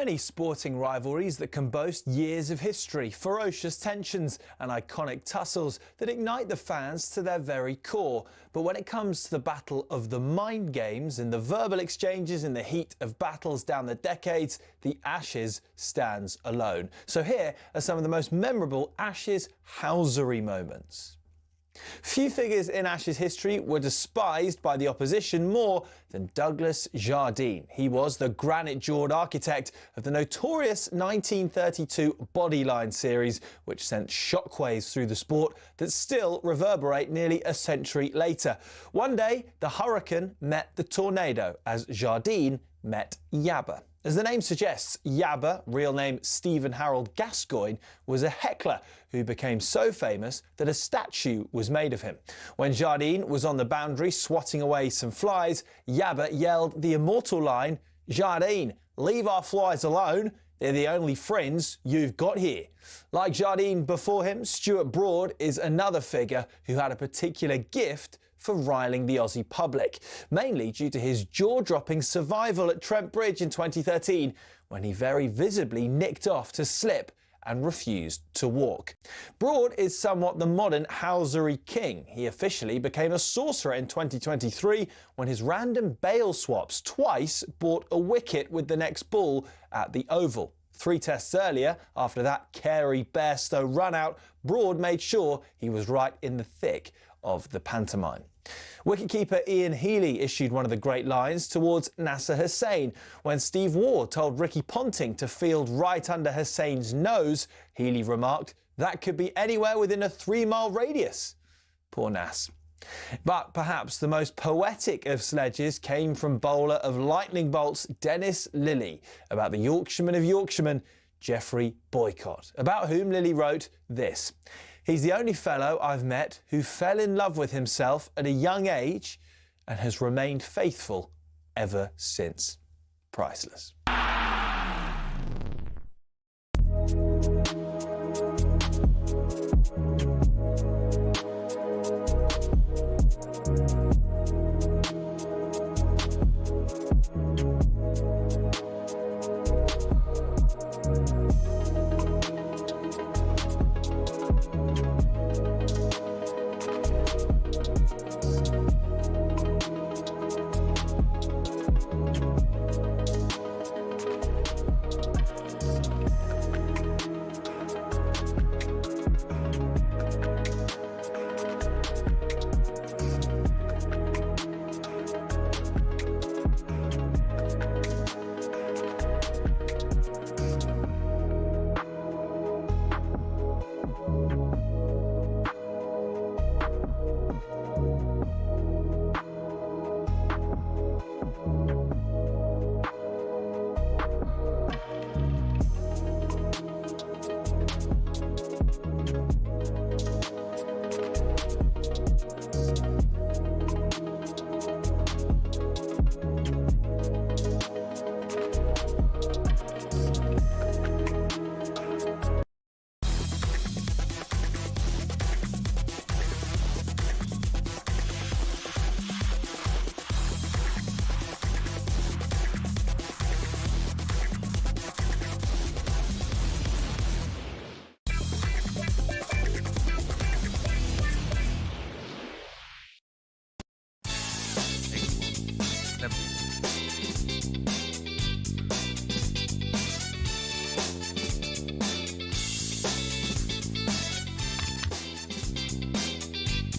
many sporting rivalries that can boast years of history, ferocious tensions and iconic tussles that ignite the fans to their very core. But when it comes to the battle of the mind games and the verbal exchanges in the heat of battles down the decades, the Ashes stands alone. So here are some of the most memorable Ashes housery moments. Few figures in Ashes history were despised by the opposition more than Douglas Jardine. He was the granite-jawed architect of the notorious 1932 Bodyline series, which sent shockwaves through the sport that still reverberate nearly a century later. One day, the hurricane met the tornado as Jardine met Yabba. As the name suggests, Yabba, real name Stephen Harold Gascoigne, was a heckler who became so famous that a statue was made of him. When Jardine was on the boundary swatting away some flies, Yabba yelled the immortal line, "Jardine, leave our flies alone. They're the only friends you've got here." Like Jardine before him, Stuart Broad is another figure who had a particular gift for riling the Aussie public, mainly due to his jaw-dropping survival at Trent Bridge in 2013, when he very visibly nicked off to slip and refused to walk. Broad is somewhat the modern housery king. He officially became a sorcerer in 2023 when his random bail swaps twice bought a wicket with the next ball at the Oval. 3 tests earlier, after that Carey Bairstow run-out, Broad made sure he was right in the thick of the pantomime. Wicketkeeper Ian Healy issued one of the great lines towards Nasser Hussain. When Steve Waugh told Ricky Ponting to field right under Hussain's nose, Healy remarked, "That could be anywhere within a 3-mile radius." Poor Nass. But perhaps the most poetic of sledges came from bowler of lightning bolts Dennis Lillee, about the Yorkshireman of Yorkshiremen, Geoffrey Boycott, about whom Lillee wrote this: "He's the only fellow I've met who fell in love with himself at a young age and has remained faithful ever since." Priceless.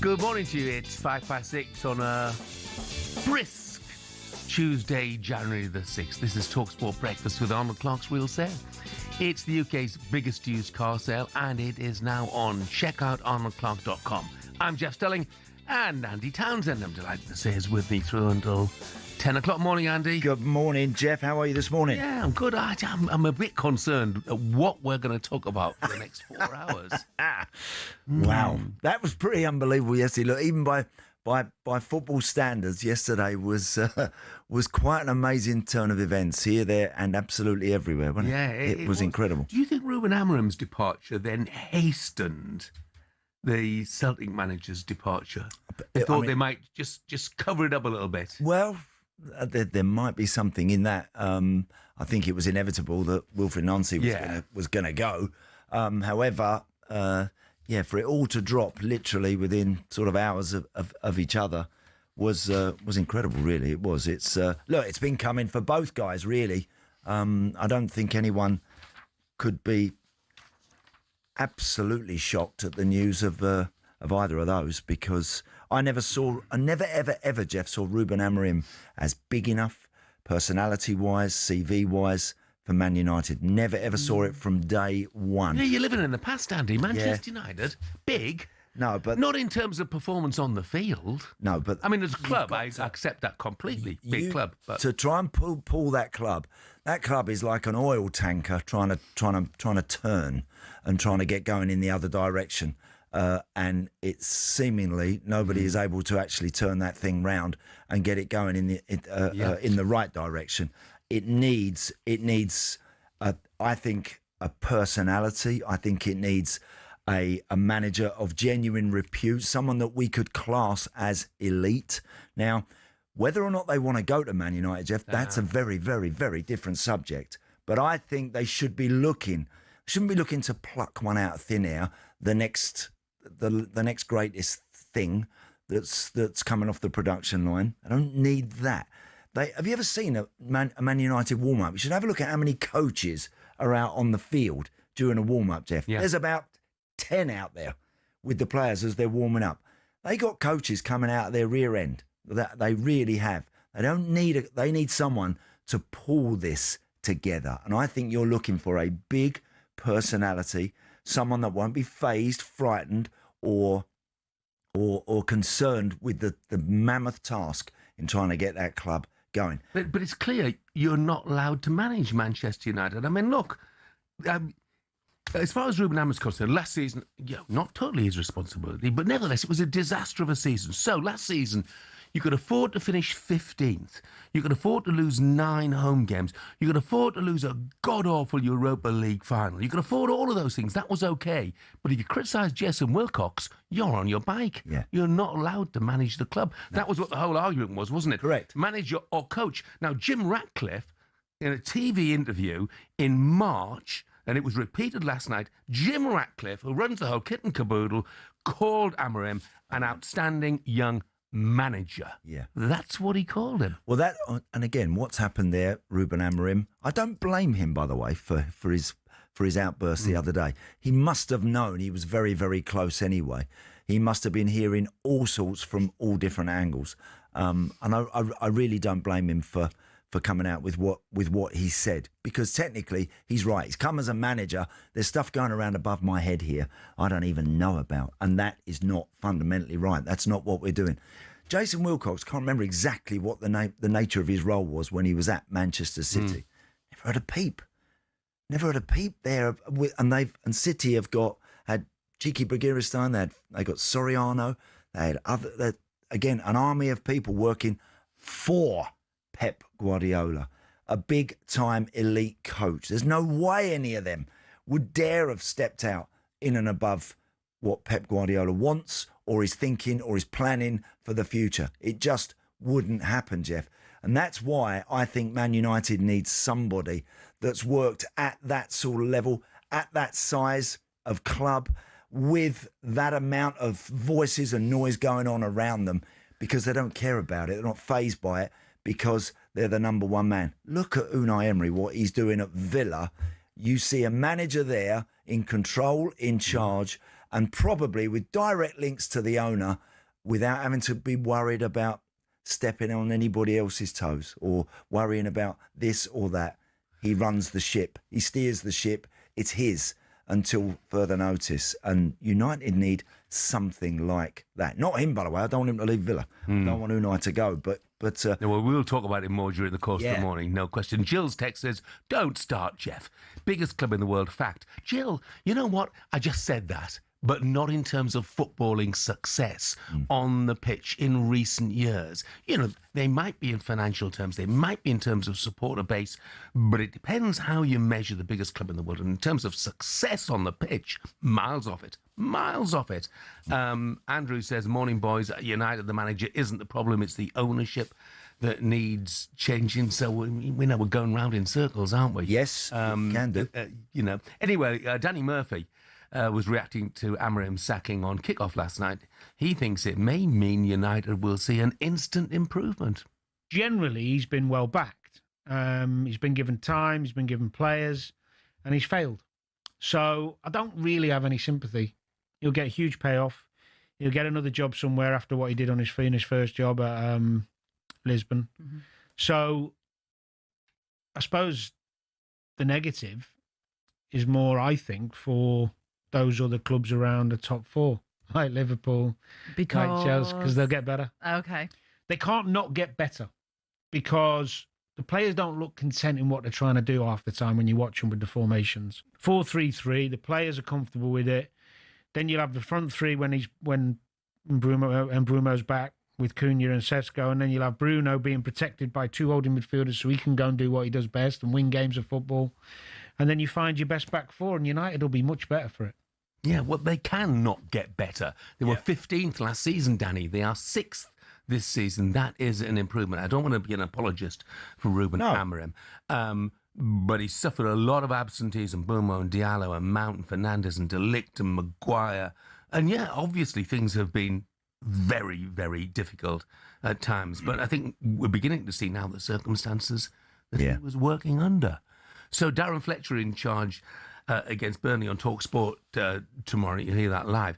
Good morning to you. It's 6:05 on a brisk Tuesday, January the 6th. This is talkSPORT Breakfast with Arnold Clark's Wheel Sale. It's the UK's biggest used car sale, and it is now on. Check out arnoldclark.com. I'm Jeff Stelling, and Andy Townsend, I'm delighted to say, is with me through until 10 o'clock. Morning, Andy. Good morning, Jeff. How are you this morning? Yeah, I'm good. I'm a bit concerned at what we're going to talk about for the next 4 hours. Wow, that was pretty unbelievable yesterday. Look, even by football standards, yesterday was quite an amazing turn of events here, there, and absolutely everywhere. Wasn't it? It was incredible. Do you think Ruben Amorim's departure then hastened the Celtic manager's departure? They thought they might just cover it up a little bit. Well, there might be something in that. I think it was inevitable that Wilfred Nancy was going to go. However, for it all to drop literally within sort of hours of each other was incredible. Really, it was. It's it's been coming for both guys. Really, I don't think anyone could be absolutely shocked at the news of either of those, because I never ever, Jeff, saw Ruben Amorim as big enough, personality-wise, CV-wise, for Man United. Never ever saw it from day one. Yeah, you're living in the past, Andy. Manchester United, big. No, but not in terms of performance on the field. No, but I mean, as a club, I accept that completely. Big club, but to try and pull that club is like an oil tanker trying to turn and trying to get going in the other direction. And it's seemingly nobody is able to actually turn that thing round and get it going in the right direction. It needs I think a personality. I think it needs a manager of genuine repute, someone that we could class as elite. Now, whether or not they want to go to Man United, Jeff, that's a very, very, very different subject. But I think they shouldn't be looking to pluck one out of thin air, the next greatest thing that's coming off the production line. I don't need that. Have you ever seen a Man United warm-up? You should have a look at how many coaches are out on the field during a warm-up, Jeff. Yeah. There's about 10 out there with the players as they're warming up. They got coaches coming out of their rear end. That they really have. They need someone to pull this together. And I think you're looking for a big personality, someone that won't be fazed, frightened, or concerned with the mammoth task in trying to get that club going. But it's clear you're not allowed to manage Manchester United. I mean, look, as far as Ruben Amorim is concerned, last season, not totally his responsibility, but nevertheless, it was a disaster of a season. So last season, you could afford to finish 15th. You could afford to lose 9 home games. You could afford to lose a god-awful Europa League final. You could afford all of those things. That was okay. But if you criticise Jason Wilcox, you're on your bike. Yeah. You're not allowed to manage the club. No. That was what the whole argument was, wasn't it? Correct. Manager or coach. Now, Jim Ratcliffe, in a TV interview in March, and it was repeated last night, Jim Ratcliffe, who runs the whole kit and caboodle, called Amorim an outstanding young manager. Yeah. That's what he called him. Well, and again, what's happened there, Ruben Amorim, I don't blame him, by the way, for his outburst the other day. He must have known he was very, very close anyway. He must have been hearing all sorts from all different angles. And I really don't blame him for coming out with what he said, because technically he's right. He's come as a manager. There's stuff going around above my head here I don't even know about, and that is not fundamentally right. That's not what we're doing. Jason Wilcox, can't remember exactly what the nature of his role was when he was at Manchester City. Never heard a peep. Never heard a peep there. And City had Cheeky Bergerstein. They got Soriano. They had again an army of people working for Pep Guardiola, a big-time elite coach. There's no way any of them would dare have stepped out in and above what Pep Guardiola wants or is thinking or is planning for the future. It just wouldn't happen, Jeff. And that's why I think Man United needs somebody that's worked at that sort of level, at that size of club, with that amount of voices and noise going on around them, because they don't care about it. They're not fazed by it, because they're the number one man. Look at Unai Emery, what he's doing at Villa. You see a manager there in control, in charge, and probably with direct links to the owner, without having to be worried about stepping on anybody else's toes or worrying about this or that. He runs the ship. He steers the ship. It's his until further notice. And United need something like that. Not him, by the way. I don't want him to leave Villa. I don't want Unai to go. But well, we'll talk about it more during the course of the morning, no question. Jill's text says, don't start, Jeff. Biggest club in the world, fact. Jill, you know what? I just said that, but not in terms of footballing success on the pitch in recent years. You know, they might be in financial terms, they might be in terms of supporter base, but it depends how you measure the biggest club in the world. And in terms of success on the pitch, miles off it. Miles off it. Andrew says, morning, boys. United, the manager isn't the problem. It's the ownership. that needs changing. So we know we're going round in circles, aren't we? Yes, can do. Anyway, Danny Murphy was reacting to Amorim's sacking on kickoff last night. He thinks it may mean United will see an instant improvement. Generally, he's been well backed. He's been given time, he's been given players, and he's failed. So I don't really have any sympathy. He'll get a huge payoff. He'll get another job somewhere after what he did on his first job at Lisbon. Mm-hmm. So I suppose the negative is more, I think, for those other clubs around the top four, like Liverpool, like Chelsea, because they'll get better. Okay. They can't not get better because the players don't look content in what they're trying to do half the time when you watch them with the formations. 4-3-3, the players are comfortable with it. Then you'll have the front three when Bruno's back with Cunha and Sesko, and then you'll have Bruno being protected by two holding midfielders so he can go and do what he does best and win games of football. And then you find your best back four, and United will be much better for it. Yeah, well, they can not get better. They were 15th last season, Danny. They are 6th this season. That is an improvement. I don't want to be an apologist for Ruben Amorim, but he suffered a lot of absentees, and Bomo and Diallo and Mount and Fernandes and De Ligt and Maguire. And yeah, obviously things have been very, very difficult at times. But I think we're beginning to see now the circumstances that he was working under. So Darren Fletcher in charge against Burnley on talkSPORT tomorrow. You'll hear that live.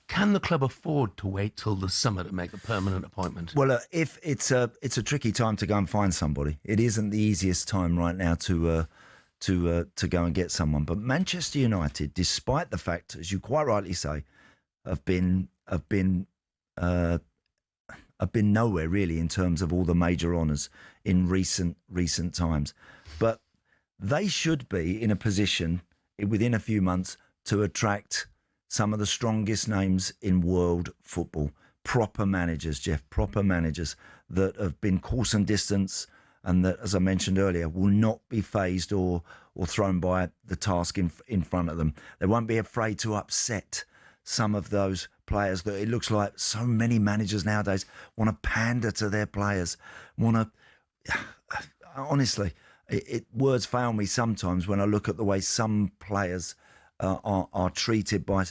Can the club afford to wait till the summer to make a permanent appointment? Well, if it's a tricky time to go and find somebody. It isn't the easiest time right now to go and get someone. But Manchester United, despite the fact, as you quite rightly say, have been nowhere really in terms of all the major honours in recent times. But they should be in a position within a few months to attract some of the strongest names in world football. Proper managers, Jeff, proper managers that have been course and distance and that, as I mentioned earlier, will not be fazed or thrown by the task in front of them. They won't be afraid to upset some of those players that it looks like so many managers nowadays want to pander to their players, honestly, words fail me sometimes when I look at the way some players are treated by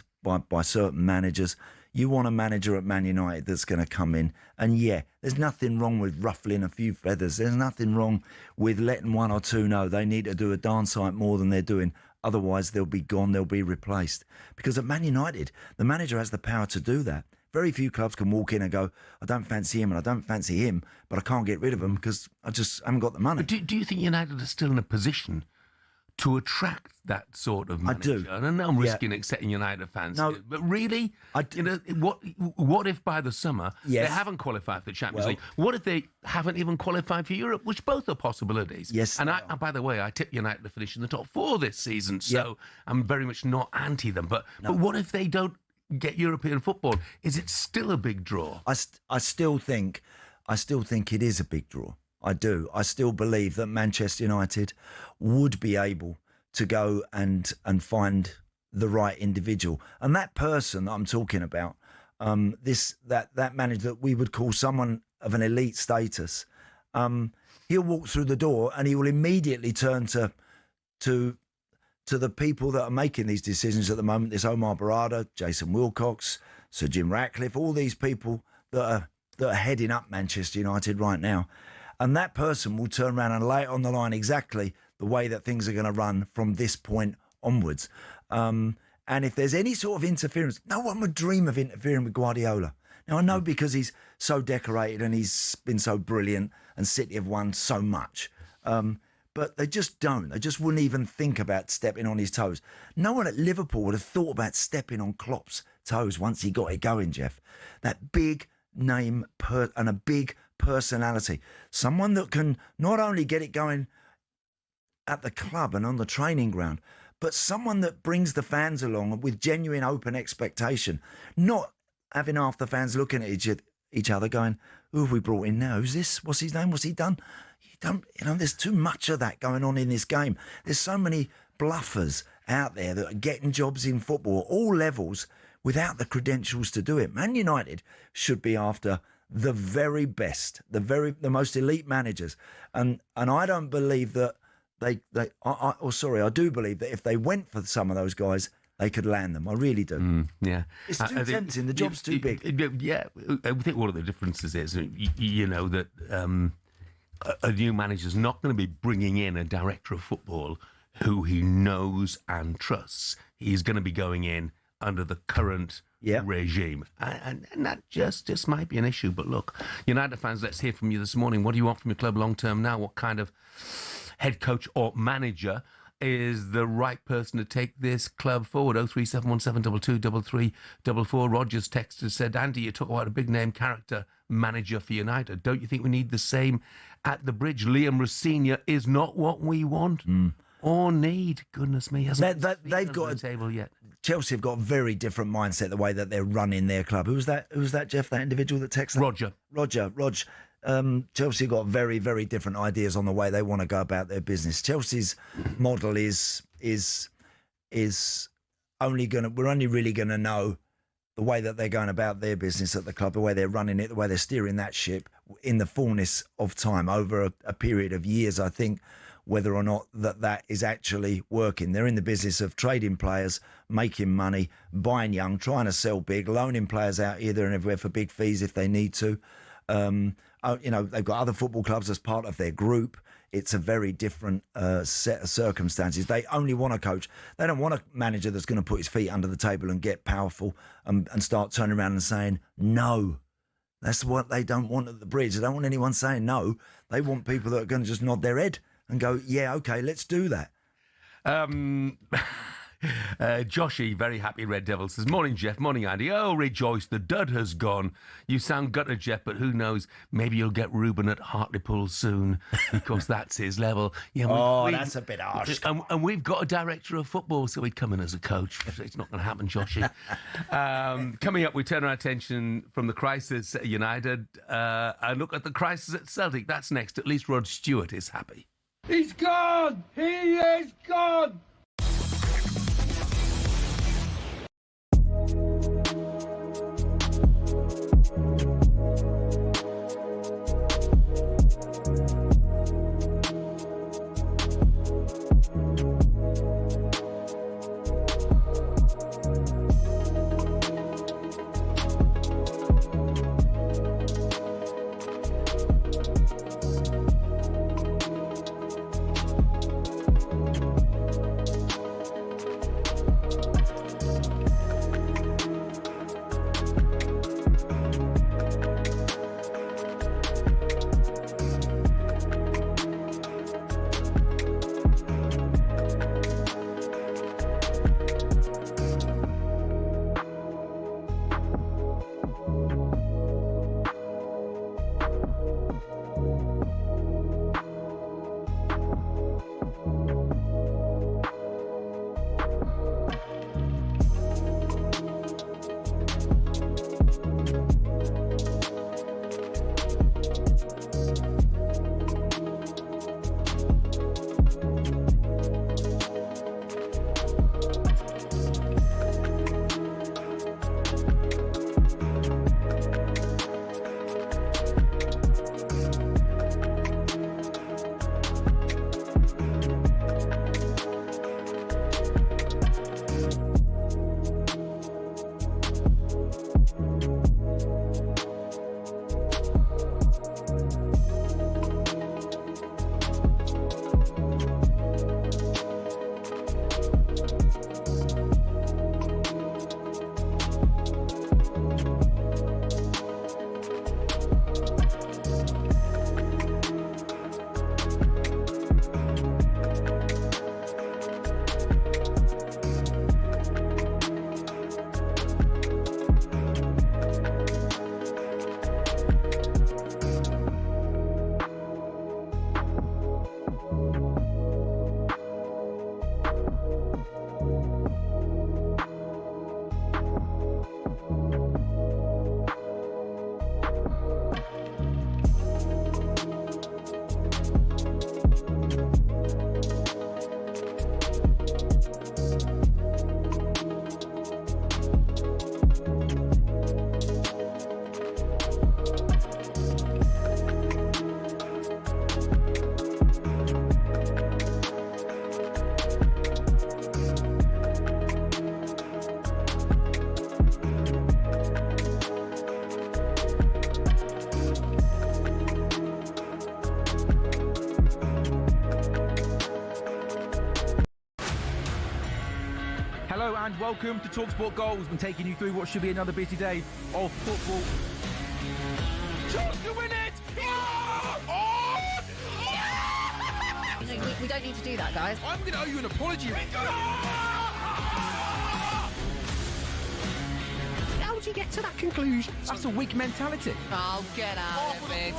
certain managers. You want a manager at Man United that's going to come in, and there's nothing wrong with ruffling a few feathers. There's nothing wrong with letting one or two know they need to do a darn sight more than they're doing. Otherwise, they'll be gone, they'll be replaced. Because at Man United, the manager has the power to do that. Very few clubs can walk in and go, I don't fancy him and I don't fancy him, but I can't get rid of him because I just haven't got the money. But do you think United are still in a position to attract that sort of manager? I do. And I'm risking accepting United fans. No, but really, what if by the summer they haven't qualified for the Champions League? What if they haven't even qualified for Europe, which both are possibilities? Yes. And by the way, I tip United to finish in the top 4 this season, so I'm very much not anti them. But what if they don't get European football? Is it still a big draw? I still think it is a big draw. I do. I still believe that Manchester United would be able to go and find the right individual. And that person that I'm talking about, that manager that we would call someone of an elite status, he'll walk through the door and he will immediately turn to the people that are making these decisions at the moment. There's Omar Barada, Jason Wilcox, Sir Jim Ratcliffe, all these people that are heading up Manchester United right now. And that person will turn around and lay it on the line exactly the way that things are going to run from this point onwards. And if there's any sort of interference, no one would dream of interfering with Guardiola. Now, I know because he's so decorated and he's been so brilliant and City have won so much. But they just don't. They just wouldn't even think about stepping on his toes. No one at Liverpool would have thought about stepping on Klopp's toes once he got it going, Jeff. That big name and a big personality. Someone that can not only get it going at the club and on the training ground, but someone that brings the fans along with genuine open expectation, not having half the fans looking at each other going, who have we brought in now? Who's this? What's his name? What's he done? There's too much of that going on in this game. There's so many bluffers out there that are getting jobs in football, all levels, without the credentials to do it. Man United should be after the very best, the most elite managers, and I don't believe that I do believe that if they went for some of those guys, they could land them. I really do. Yeah, it's too tempting. The job's too big. Yeah, I think one of the differences is, you know, that a new manager's not going to be bringing in a director of football who he knows and trusts. He's going to be going in under the current regime, and that just might be an issue. But look, United fans, let's hear from you this morning. What do you want from your club long term now? What kind of head coach or manager is the right person to take this club forward? 03717223344. Rogers texted said, Andy, you talk about a big name character manager for United. Don't you think we need the same at the Bridge? Liam Rosenior is not what we want or need. Goodness me, hasn't they've got a table yet. Chelsea have got a very different mindset, the way that they're running their club. Who's that, Jeff? That individual that texted? Roger. Chelsea got very, very different ideas on the way they want to go about their business. Chelsea's model is only really gonna know the way that they're going about their business at the club, the way they're running it, the way they're steering that ship in the fullness of time over a period of years. I think whether or not that is actually working. They're in the business of trading players, making money, buying young, trying to sell big, loaning players out either and everywhere for big fees if they need to. They've got other football clubs as part of their group. It's a very different set of circumstances. They only want a coach. They don't want a manager that's going to put his feet under the table and get powerful and start turning around and saying no. That's what they don't want at the Bridge. They don't want anyone saying no. They want people that are going to just nod their head and go, yeah, okay, let's do that. Joshy, very happy Red Devil, says, morning, Jeff, morning, Andy. Oh, rejoice, the dud has gone. You sound gutted, Jeff, but who knows, maybe you'll get Ruben at Hartlepool soon, because that's his level. Yeah, that's a bit harsh. And we've got a director of football, so he'd come in as a coach. It's not going to happen, Joshy. Coming up, we turn our attention from the crisis at United and look at the crisis at Celtic. That's next. At least Rod Stewart is happy. He's gone! He is gone! and welcome to talkSPORT Goals. Been taking you through what should be another busy day of football. Chance to win it! We don't need to do that, guys. I'm going to owe you an apology. How would you get to that conclusion? That's a weak mentality. Oh, get out of it.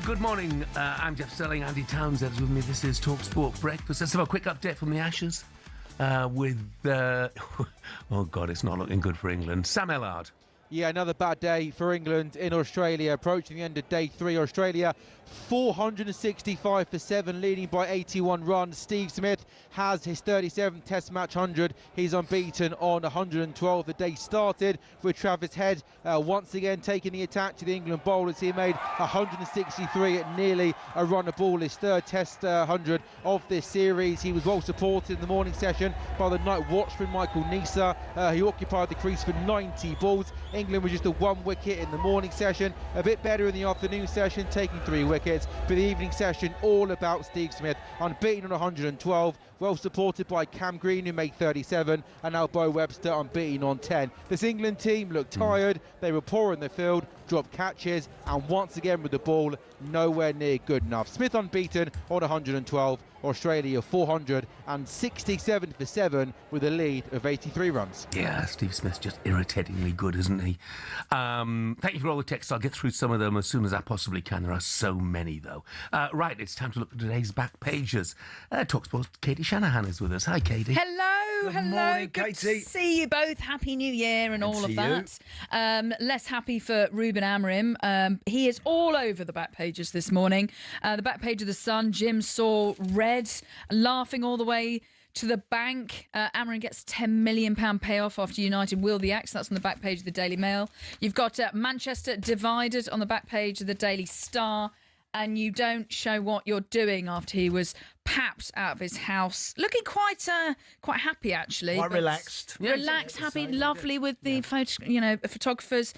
Good morning, I'm Jeff Stelling, Andy Townsend is with me. This is talkSPORT Breakfast. Let's have a quick update from the Ashes with, oh God, it's not looking good for England. Sam Ellard. Yeah, another bad day for England in Australia. Approaching the end of day 3, Australia 465 for 7, leading by 81 runs. Steve Smith has his 37th Test match 100. He's unbeaten on 112. The day started with Travis Head once again taking the attack to the England bowlers. He made 163 at nearly a run a ball, his third Test 100 of this series. He was well supported in the morning session by the night watchman Michael Neser. He occupied the crease for 90 balls. England was just a 1 wicket in the morning session, a bit better in the afternoon session, taking 3 wickets. For the evening session, all about Steve Smith, unbeaten on 112, well supported by Cam Green, who made 37, and now Bo Webster unbeaten on 10. This England team looked tired, they were poor in the field, dropped catches, and once again with the ball, nowhere near good enough. Smith unbeaten on 112, Australia 467 for 7 with a lead of 83 runs. Yeah, Steve Smith's just irritatingly good, isn't he? Thank you for all the texts. I'll get through some of them as soon as I possibly can. There are so many, though. Right, it's time to look at today's back pages. talkSPORT Katie Shanahan is with us. Hi, Katie. Hello, Good morning, good Katie. to see you both. Happy New Year and all of that. Less happy for Ruben Amorim. He is all over the back pages this morning. The back page of The Sun, Jim saw red, laughing all the way to the bank. Amorim gets £10 million payoff after United will the axe. That's on the back page of the Daily Mail. You've got Manchester divided on the back page of the Daily Star. And you don't show what you're doing after he was papped out of his house, looking quite happy actually, Quite relaxed, happy, lovely with the photographers.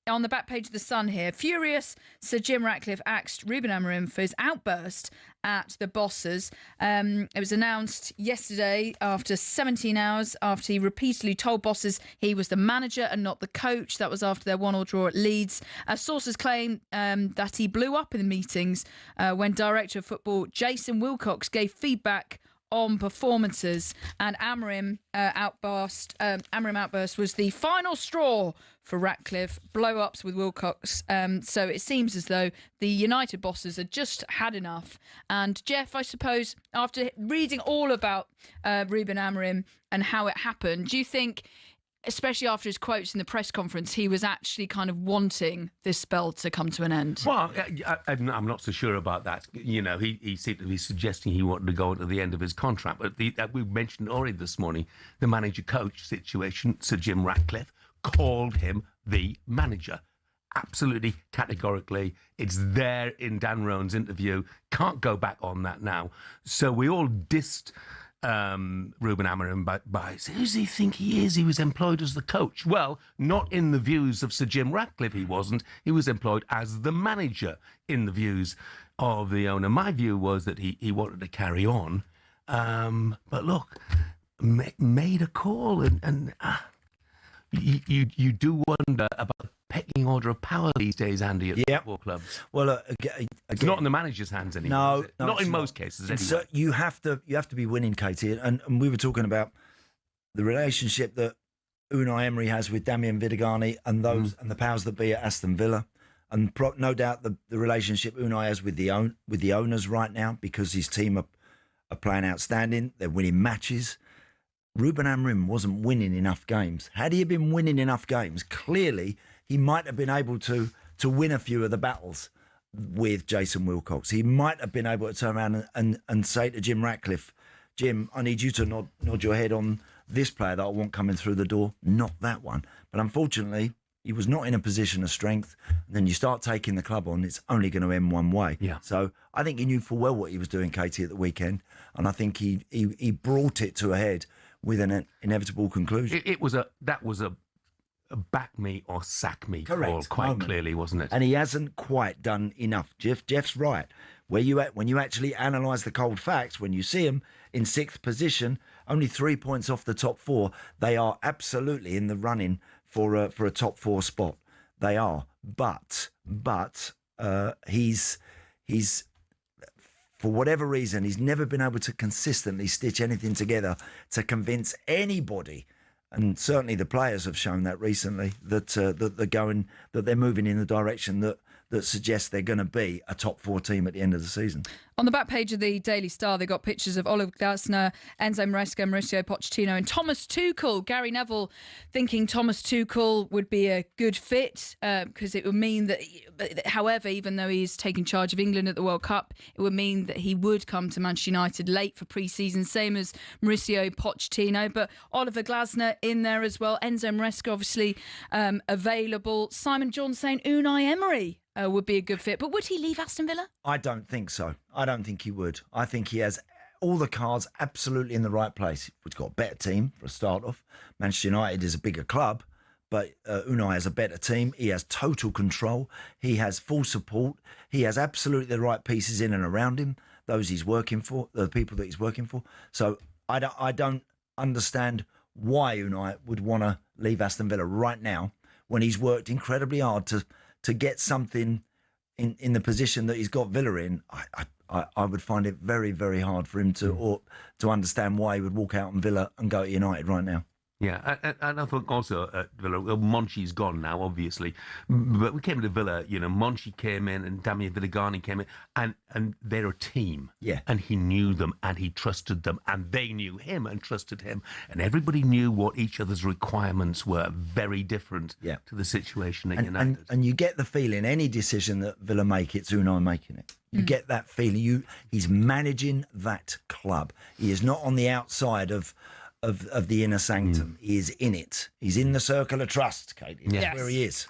On the back page of The Sun here, furious Sir Jim Ratcliffe axed Ruben Amorim for his outburst at the bosses. It was announced yesterday after 17 hours after he repeatedly told bosses he was the manager and not the coach. That was after their 1-1 draw at Leeds. Sources claim that he blew up in the meetings when Director of Football Jason Wilcox gave feedback on performances, and Amorim outburst was the final straw for Ratcliffe. Blow-ups with Wilcox. So it seems as though the United bosses had just had enough. And Jeff, I suppose, after reading all about Ruben Amorim and how it happened, do you think, especially after his quotes in the press conference, he was actually kind of wanting this spell to come to an end? Well, I'm not so sure about that. You know, he seemed to be suggesting he wanted to go to the end of his contract. But we mentioned already this morning, the manager-coach situation. Sir Jim Ratcliffe called him the manager. Absolutely, categorically. It's there in Dan Roan's interview. Can't go back on that now. So we all dissed Ruben Amorim by who does he think he is? He was employed as the coach. Well, not in the views of Sir Jim Ratcliffe, he wasn't. He was employed as the manager in the views of the owner. My view was that he wanted to carry on. But look, made a call and you do wonder about pecking order of power these days, Andy, at football clubs. Well, it's not in the manager's hands anymore. No, not in most cases. Anyway. So you have to be winning, Katie. And we were talking about the relationship that Unai Emery has with Damian Vidagani and those and the powers that be at Aston Villa, and no doubt the relationship Unai has with the owners right now, because his team are playing outstanding. They're winning matches. Ruben Amorim wasn't winning enough games. Had he been winning enough games, clearly he might have been able to win a few of the battles with Jason Wilcox. He might have been able to turn around and say to Jim Ratcliffe, Jim, I need you to nod your head on this player that I want coming through the door, not that one. But unfortunately, he was not in a position of strength. And then you start taking the club on, it's only going to end one way. Yeah. So I think he knew full well what he was doing, Katie, at the weekend. And I think he brought it to a head with an inevitable conclusion. That was a back me or sack me Correct. call, quite clearly, wasn't it? And he hasn't quite done enough. Jeff's right. When you actually analyse the cold facts, when you see him in 6th position, only 3 points off the top 4, they are absolutely in the running for a top 4 spot. They are, but he's for whatever reason, he's never been able to consistently stitch anything together to convince anybody. And certainly the players have shown that recently, that they're moving in the direction that suggests they're going to be a top 4 team at the end of the season. On the back page of the Daily Star, they got pictures of Oliver Glasner, Enzo Maresca, Mauricio Pochettino and Thomas Tuchel. Gary Neville thinking Thomas Tuchel would be a good fit because it would mean that, however, even though he's taking charge of England at the World Cup, it would mean that he would come to Manchester United late for pre-season, same as Mauricio Pochettino. But Oliver Glasner in there as well. Enzo Maresca obviously available. Simon John saying Unai Emery would be a good fit. But would he leave Aston Villa? I don't think so. I don't think he would. I think he has all the cards absolutely in the right place. He's got a better team for a start off. Manchester United is a bigger club, but Unai has a better team. He has total control. He has full support. He has absolutely the right pieces in and around him, those he's working for, the people that he's working for. So I don't understand why Unai would want to leave Aston Villa right now when he's worked incredibly hard to get something in the position that he's got Villa in. I would find it very, very hard for him to understand why he would walk out on Villa and go to United right now. Yeah, and I think also Villa, Monchi's gone now, obviously, but we came to Villa, Monchi came in and Damian Vidagani came in, and they're a team. Yeah. And he knew them and he trusted them and they knew him and trusted him, and everybody knew what each other's requirements were, very different to the situation at United. And you get the feeling any decision that Villa make, it's Unai making it. You get that feeling. He's managing that club. He is not on the outside of the inner sanctum. He is in it. He's in the circle of trust, Katie. That's where he is.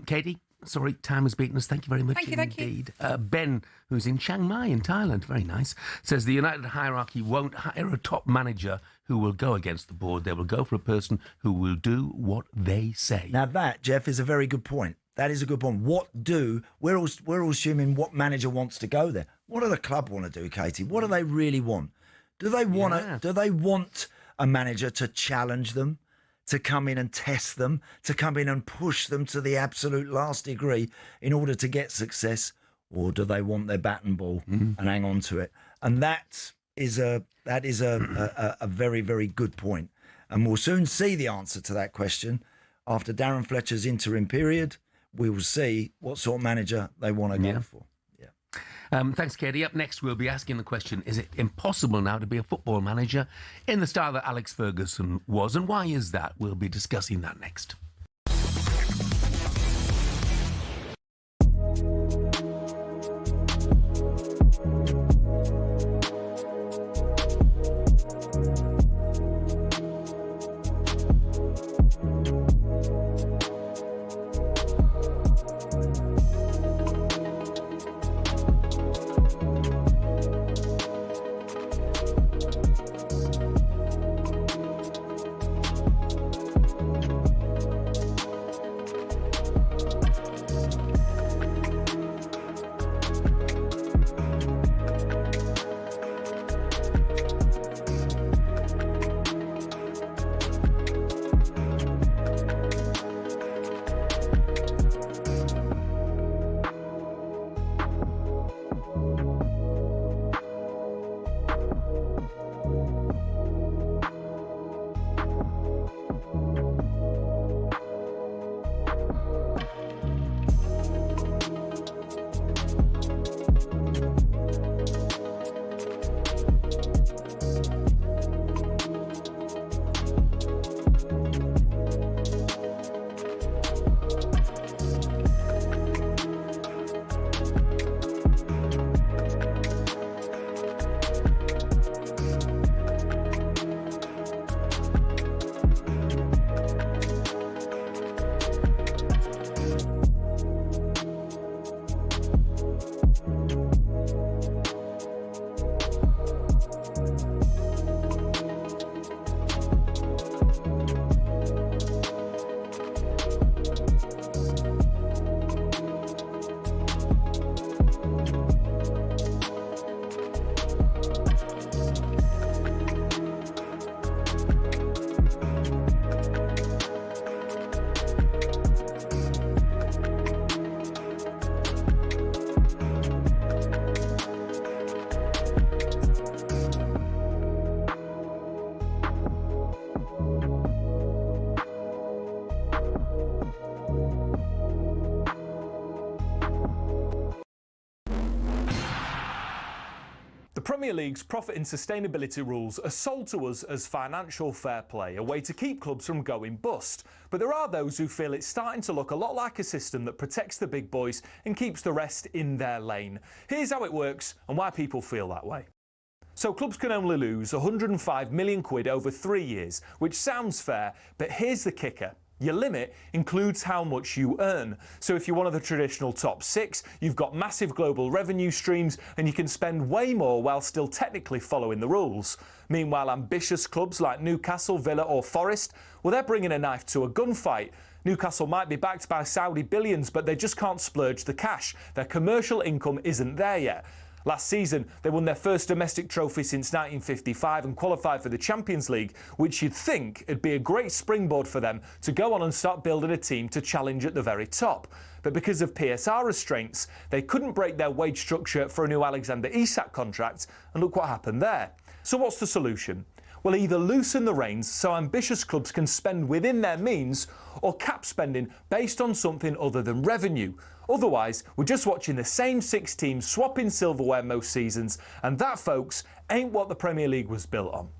Katie, sorry, time has beaten us. Thank you very much indeed. Ben, who's in Chiang Mai in Thailand, very nice, says the United hierarchy won't hire a top manager who will go against the board. They will go for a person who will do what they say. Now that, Jeff, is a very good point. That is a good point. We're all assuming what manager wants to go there. What do the club want to do, Katie? What do they really want? Do they want a manager to challenge them, to come in and test them, to come in and push them to the absolute last degree in order to get success? Or do they want their bat and ball and hang on to it? And that is a very, very good point. And we'll soon see the answer to that question. After Darren Fletcher's interim period, we will see what sort of manager they want to go for. Thanks, Katie. Up next, we'll be asking the question, is it impossible now to be a football manager in the style that Alex Ferguson was? And why is that? We'll be discussing that next. Premier League's profit and sustainability rules are sold to us as financial fair play, a way to keep clubs from going bust. But there are those who feel it's starting to look a lot like a system that protects the big boys and keeps the rest in their lane. Here's how it works and why people feel that way. So clubs can only lose 105 million quid over 3 years, which sounds fair, but here's the kicker. Your limit includes how much you earn. So if you're one of the traditional top 6, you've got massive global revenue streams and you can spend way more while still technically following the rules. Meanwhile, ambitious clubs like Newcastle, Villa or Forest, well, they're bringing a knife to a gunfight. Newcastle might be backed by Saudi billions, but they just can't splurge the cash. Their commercial income isn't there yet. Last season, they won their first domestic trophy since 1955 and qualified for the Champions League, which you'd think would be a great springboard for them to go on and start building a team to challenge at the very top. But because of PSR restraints, they couldn't break their wage structure for a new Alexander Isak contract, and look what happened there. So what's the solution? Well, either loosen the reins so ambitious clubs can spend within their means, or cap spending based on something other than revenue. Otherwise, we're just watching the same 6 teams swapping silverware most seasons, and that, folks, ain't what the Premier League was built on.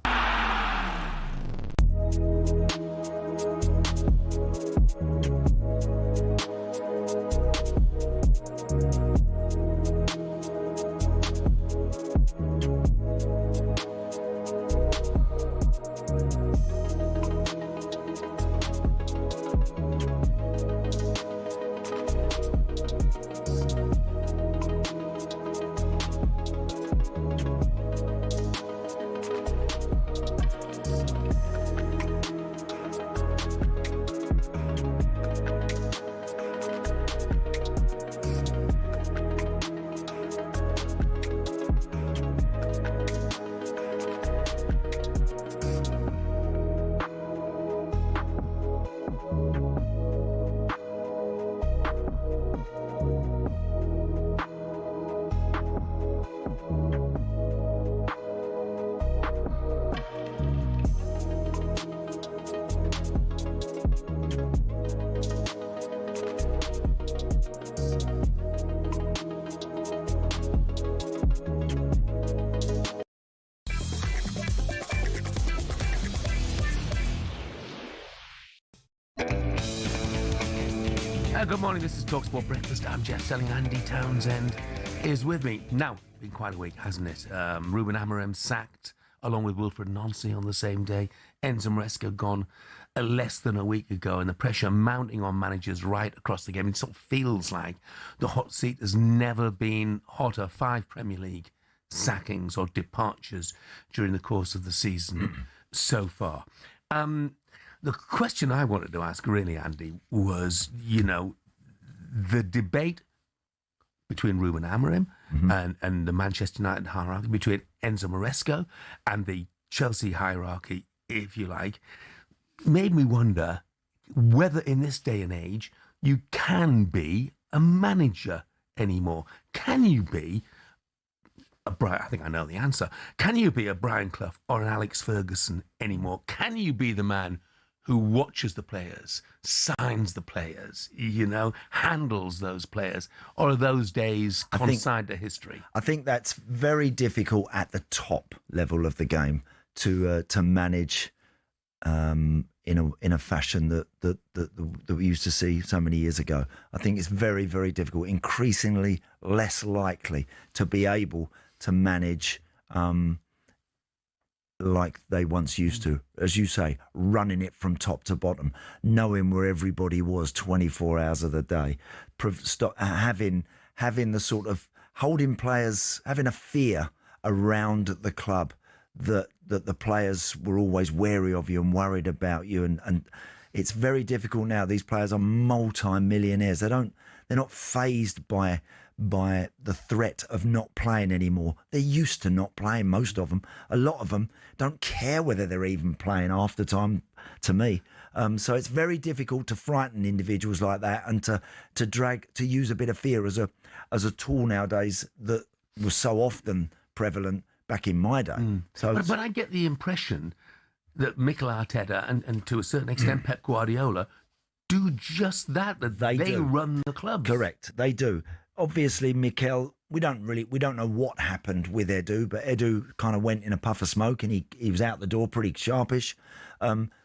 Good morning, this is talkSPORT Breakfast. I'm Jeff Stelling. Andy Townsend is with me. Now, been quite a week, hasn't it? Ruben Amorim sacked, along with Wilfred Nancy on the same day. Enzo Maresca gone less than a week ago, and the pressure mounting on managers right across the game. It sort of feels like the hot seat has never been hotter. 5 Premier League sackings or departures during the course of the season so far. The question I wanted to ask, really, Andy, was, the debate between Ruben Amorim and the Manchester United hierarchy, between Enzo Maresca and the Chelsea hierarchy, if you like, made me wonder whether in this day and age you can be a manager anymore. Can you be a Brian? I think I know the answer. Can you be a Brian Clough or an Alex Ferguson anymore? Can you be the man who watches the players, signs the players, handles those players? Or are those days consigned to history? I think that's very difficult at the top level of the game to manage in a fashion that we used to see so many years ago. I think it's very, very difficult, increasingly less likely to be able to manage like they once used to, as you say, running it from top to bottom, knowing where everybody was 24 hours of the day, having the sort of holding players, having a fear around the club that the players were always wary of you and worried about you, and it's very difficult now. These players are multi-millionaires. They're not fazed by the threat of not playing anymore. They're used to not playing, most of them. A lot of them don't care whether they're even playing half the time, to me. So it's very difficult to frighten individuals like that and to use a bit of fear as a tool nowadays that was so often prevalent back in my day. But I get the impression that Mikel Arteta and to a certain extent Pep Guardiola do just that they run the clubs. Correct, they do. Obviously, Mikel we don't know what happened with Edu, but Edu kind of went in a puff of smoke and he was out the door pretty sharpish.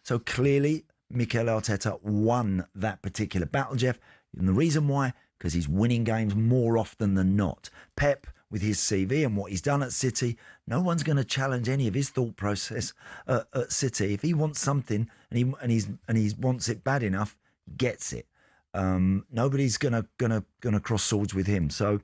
So clearly, Mikel Arteta won that particular battle, Jeff. And the reason why, because he's winning games more often than not. Pep, with his CV and what he's done at City, no one's going to challenge any of his thought process at City. If he wants something and he wants it bad enough, gets it. Nobody's gonna cross swords with him. So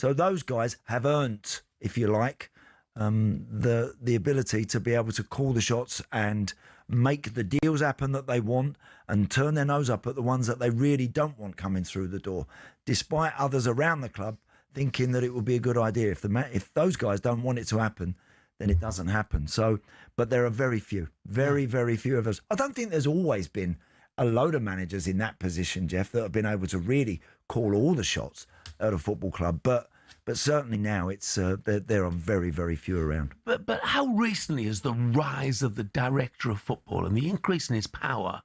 those guys have earned, if you like, the ability to be able to call the shots and make the deals happen that they want and turn their nose up at the ones that they really don't want coming through the door, despite others around the club thinking that it would be a good idea. If those guys don't want it to happen, then it doesn't happen. So, but there are very few, very few of us. I don't think there's always been a load of managers in that position, Jeff, that have been able to really call all the shots at a football club. But certainly now it's there are very few around. But how recently has the rise of the director of football and the increase in his power,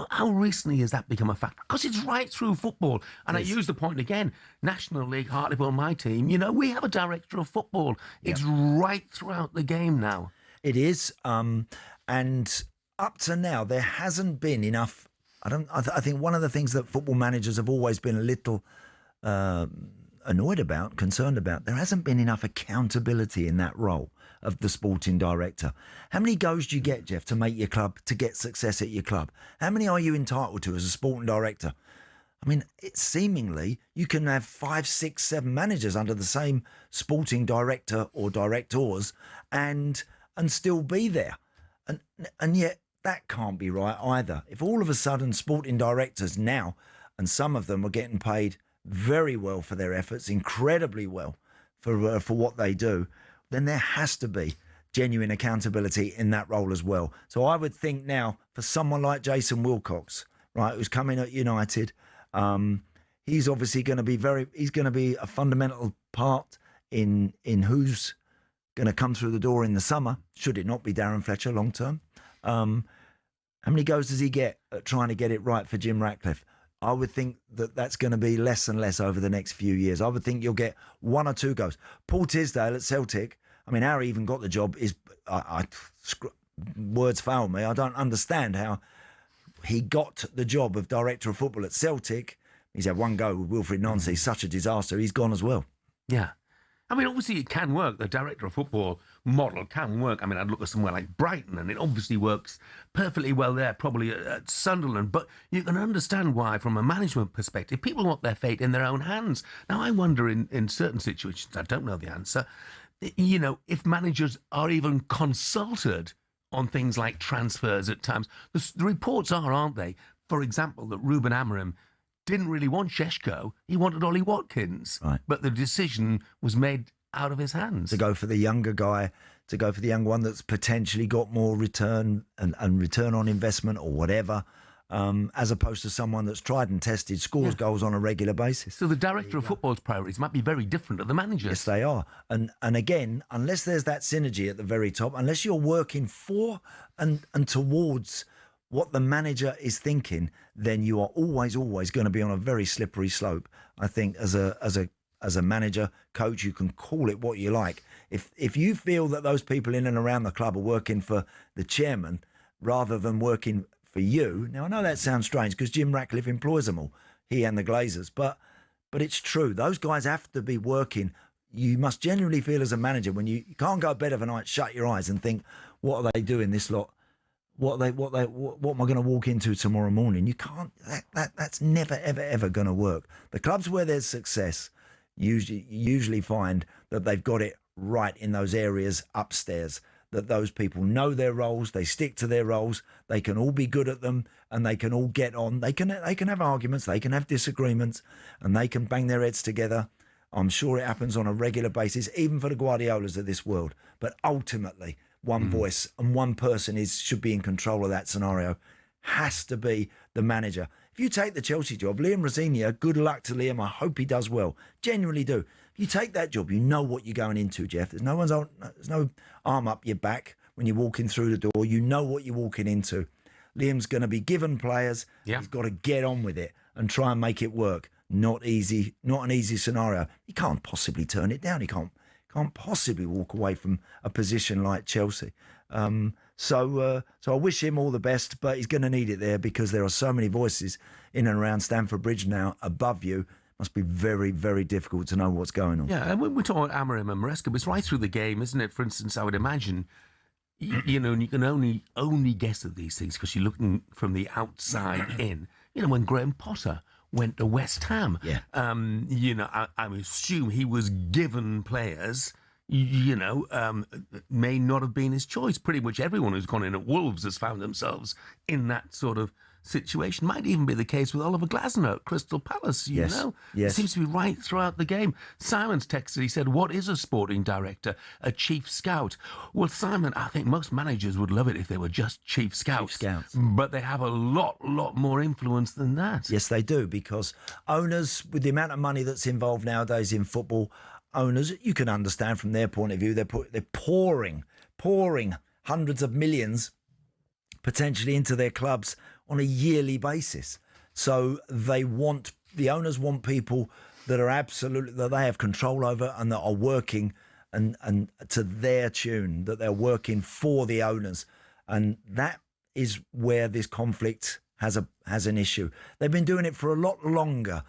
how recently has that become a fact? Because it's right through football. And I use the point again, National League, Hartlepool, my team, we have a director of football. It's right throughout the game now. It is. And up to now, there hasn't been enough. I think one of the things that football managers have always been a little annoyed about, concerned about, there hasn't been enough accountability in that role of the sporting director. How many goes do you get, Jeff, to make your club, to get success at your club? How many are you entitled to as a sporting director? I mean, it's seemingly you can have 5, 6, 7 managers under the same sporting director or directors and still be there. And yet that can't be right either. If all of a sudden sporting directors now, and some of them are getting paid very well for their efforts, incredibly well for what they do, then there has to be genuine accountability in that role as well. So I would think now for someone like Jason Wilcox, right, who's coming at United, he's obviously going to be he's going to be a fundamental part in who's going to come through the door in the summer, should it not be Darren Fletcher long term. How many goes does he get at trying to get it right for Jim Ratcliffe? I would think that that's going to be less and less over the next few years. I would think you'll get 1 or 2 goes. Paul Tisdale at Celtic, I mean, how he even got the job is, words fail me. I don't understand how he got the job of director of football at Celtic. He's had 1 go with Wilfred Nancy, such a disaster. He's gone as well. Yeah. I mean, obviously it can work. The director of football model can work. I mean, I'd look at somewhere like Brighton and it obviously works perfectly well there, probably at Sunderland. But you can understand why, from a management perspective, people want their fate in their own hands. Now, I wonder in certain situations, I don't know the answer, if managers are even consulted on things like transfers at times. The reports are, aren't they, for example, that Ruben Amorim didn't really want Šeško. He wanted Ollie Watkins. Right. But the decision was made out of his hands. To go for the younger guy, to go for the young one that's potentially got more return and return on investment or whatever, as opposed to someone that's tried and tested, scores goals on a regular basis. So the director of football's priorities might be very different to the manager's. Yes, they are. And again, unless there's that synergy at the very top, unless you're working for and towards what the manager is thinking, then you are always going to be on a very slippery slope. I think as a manager, coach, you can call it what you like. If you feel that those people in and around the club are working for the chairman rather than working for you, now I know that sounds strange because Jim Ratcliffe employs them all, he and the Glazers, but it's true. Those guys have to be working. You must genuinely feel as a manager when you can't go to bed of a night, shut your eyes and think, what are they doing this lot? What am I going to walk into tomorrow morning? You can't. That's never ever going to work. The clubs where there's success usually find that they've got it right in those areas upstairs. That those people know their roles, they stick to their roles, they can all be good at them, and they can all get on. They can have arguments, they can have disagreements, and they can bang their heads together. I'm sure it happens on a regular basis, even for the Guardiolas of this world. But ultimately, one voice and one person should be in control of that scenario. Has to be the manager. If you take the Chelsea job, Liam Rosenior, good luck to Liam. I hope he does well. Genuinely do. If you take that job, you know what you're going into, Jeff. There's no arm up your back when you're walking through the door. You know what you're walking into. Liam's going to be given players. Yeah. He's got to get on with it and try and make it work. not easy, not an easy scenario. He can't possibly turn it down. He can't possibly walk away from a position like Chelsea. So I wish him all the best, but he's going to need it there because there are so many voices in and around Stamford Bridge now above you. Must be very, very difficult to know what's going on. Yeah, and when we're talking about Amorim and Maresca, it's right through the game, isn't it? For instance, I would imagine, you know, and you can only guess at these things because you're looking from the outside in. You know, when Graham Potter went to West Ham, you know, I assume he was given players, you know, may not have been his choice. Pretty much everyone who's gone in at Wolves has found themselves in that sort of situation. Might even be the case with Oliver Glasner at Crystal Palace, you know. It seems to be right throughout the game. Simon's texted, he said, what is a sporting director? A chief scout? Well, Simon, I think most managers would love it if they were just chief scouts. But they have a lot more influence than that. Yes, they do, because owners, with the amount of money that's involved nowadays in football, owners, you can understand from their point of view, they're pouring hundreds of millions potentially into their clubs on a yearly basis. So the owners want people that are absolutely, that they have control over and that are working and to their tune, that they're working for the owners. And that is where this conflict has an issue. They've been doing it for a lot longer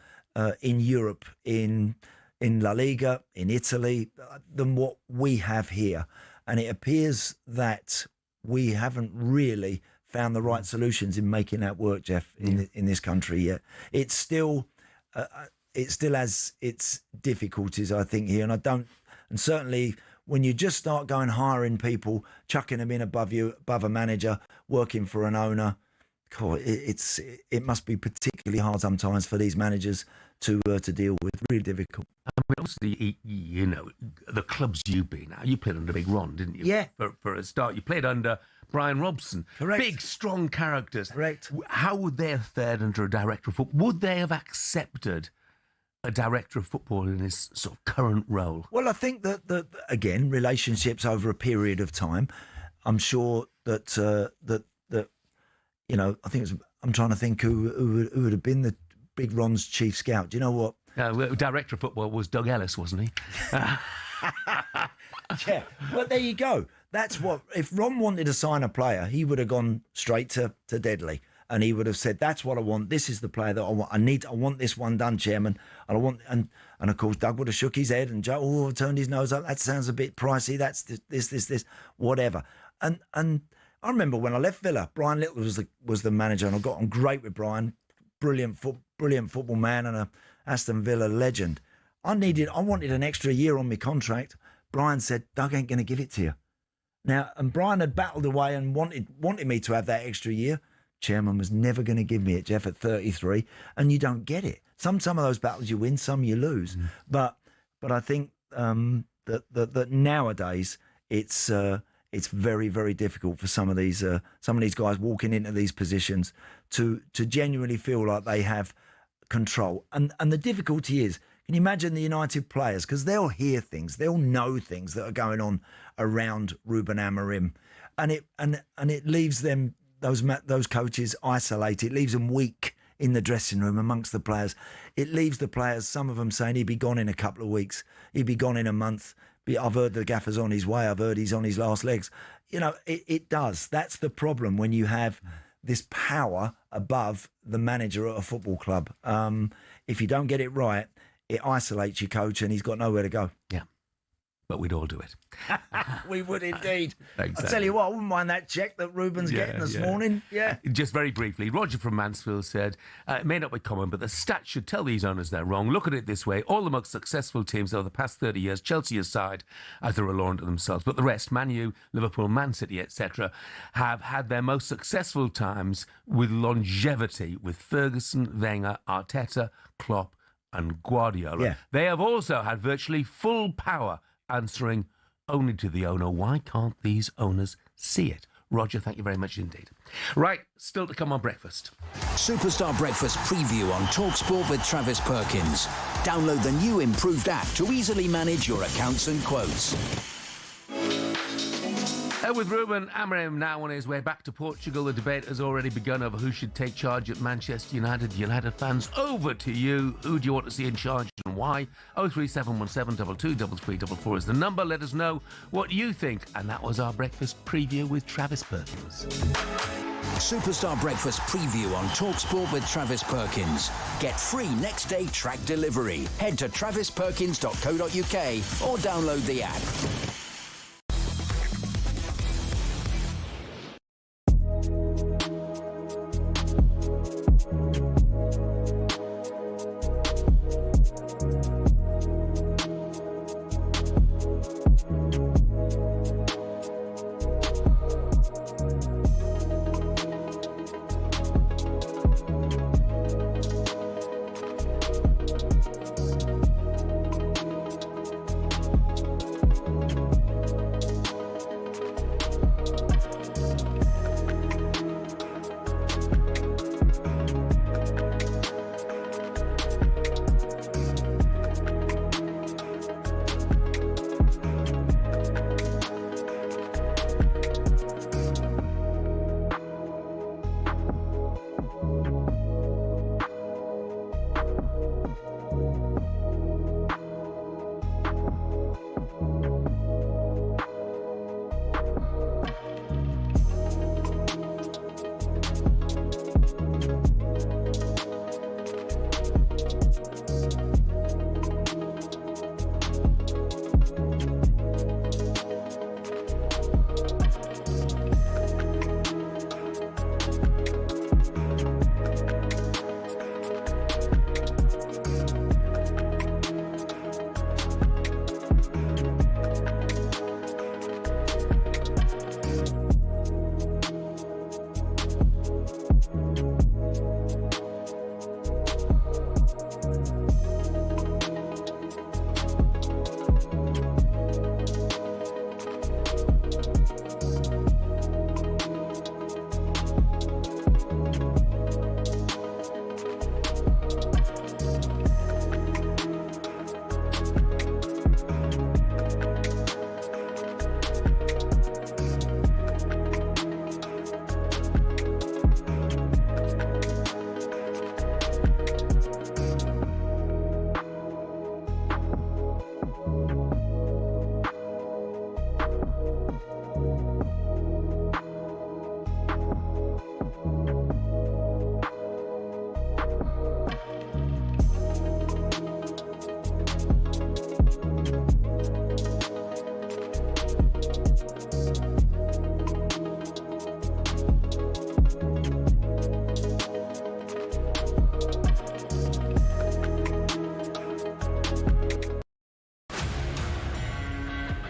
in Europe, in La Liga, in Italy, than what we have here. And it appears that we haven't really found the right solutions in making that work, Jeff, in this country yet. It still has its difficulties, I think, here. And certainly when you just start going hiring people, chucking them in above a manager, working for an owner, it must be particularly hard sometimes for these managers to deal with. Really difficult. I mean, obviously, you know, the clubs you've been at, you played under Big Ron, didn't you? Yeah. For a start, you played under Brian Robson. Correct. Big, strong characters. Correct. How would they have fared under a director of football? Would they have accepted a director of football in his sort of current role? Well, I think that again, relationships over a period of time. I'm sure that you know, I'm trying to think who would have been the Big Ron's chief scout. Do you know what? Director of football was Doug Ellis, wasn't he? Yeah, well, there you go. That's what, if Ron wanted to sign a player, he would have gone straight to Deadly, and he would have said, "That's what I want. This is the player that I want. I want this one done, Chairman. And I want." And of course, Doug would have shook his head and Joe turned his nose up. That sounds a bit pricey. That's this, whatever. And I remember when I left Villa, Brian Little was the manager, and I got on great with Brian. Brilliant football man and a Aston Villa legend. I wanted an extra year on my contract. Brian said, "Doug ain't going to give it to you." Now, and Brian had battled away and wanted me to have that extra year. Chairman was never going to give me it, Jeff, at 33, and you don't get it. Some of those battles you win, some you lose. But I think that nowadays it's very, very difficult for some of these guys walking into these positions to genuinely feel like they have control. And the difficulty is, can you imagine the United players? Because they'll hear things, they'll know things that are going on around Ruben Amorim, and it leaves them, those coaches, isolated. It leaves them weak in the dressing room amongst the players. It leaves the players, some of them saying he'd be gone in a couple of weeks, he'd be gone in a month. I've heard the gaffer's on his way. I've heard he's on his last legs. You know, it does. That's the problem when you have this power above the manager at a football club. If you don't get it right, it isolates your coach and he's got nowhere to go. Yeah. But we'd all do it. We would indeed. Exactly. I tell you what, I wouldn't mind that check that Ruben's getting this morning. Yeah. Just very briefly, Roger from Mansfield said, it may not be common, but the stats should tell these owners they're wrong. Look at it this way. All the most successful teams over the past 30 years, Chelsea aside, as they're alone to themselves, but the rest, Man U, Liverpool, Man City, etc., have had their most successful times with longevity with Ferguson, Wenger, Arteta, Klopp and Guardiola. Yeah. They have also had virtually full power, answering only to the owner. Why can't these owners see it? Roger, thank you very much indeed. Right, still to come on breakfast. Superstar Breakfast preview on talkSPORT with Travis Perkins. Download the new improved app to easily manage your accounts and quotes. With Ruben Amorim now on his way back to Portugal, the debate has already begun over who should take charge at Manchester United. United fans, over to you. Who do you want to see in charge and why? 03717 223344 is the number. Let us know what you think. And that was our breakfast preview with Travis Perkins. Superstar Breakfast preview on talkSPORT with Travis Perkins. Get free next day track delivery. Head to travisperkins.co.uk or download the app.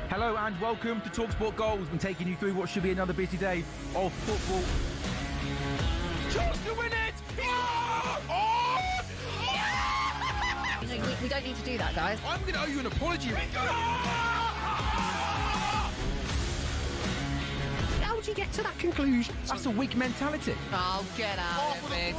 Hello and welcome to talkSPORT Goals. Been taking you through what should be another busy day of football. Chance to win it! We don't need to do that, guys. I'm going to owe you an apology. How did you get to that conclusion? That's a weak mentality. Oh, get out of it.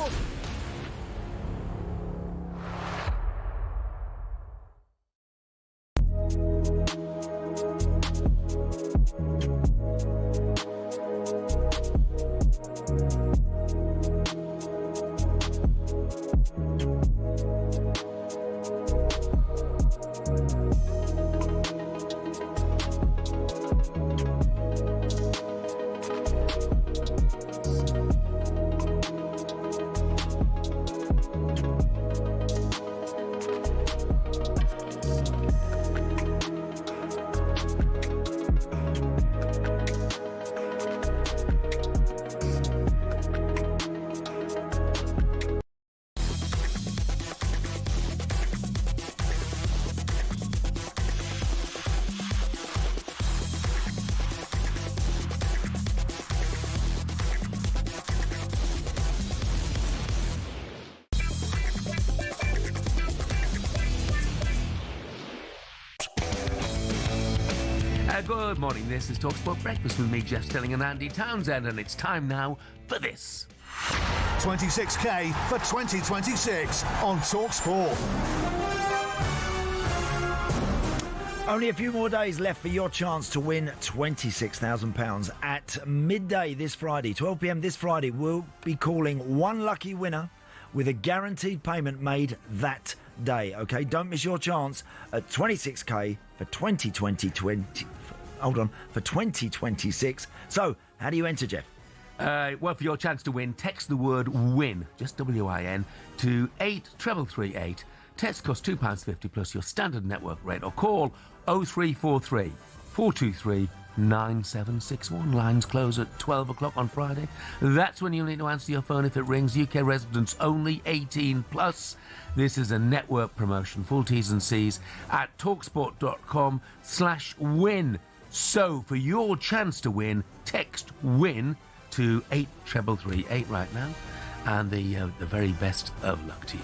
Good morning, this is talkSPORT Breakfast with me, Jeff Stelling and Andy Townsend, and it's time now for this. 26k for 2026 on talkSPORT. Only a few more days left for your chance to win £26,000 at midday this Friday. 12 p.m. this Friday, we'll be calling one lucky winner with a guaranteed payment made that day. OK, don't miss your chance at 26k for 2026. So, how do you enter, Jeff? Well, for your chance to win, text the word WIN, just WIN, to 83338. Text costs £2.50 plus your standard network rate, or call 0343 423 9761. Lines close at 12 o'clock on Friday. That's when you'll need to answer your phone if it rings. UK residents only, 18 plus. This is a network promotion. Full T's and C's at talksport.com/win. So for your chance to win, text WIN to 83338 right now, and the very best of luck to you.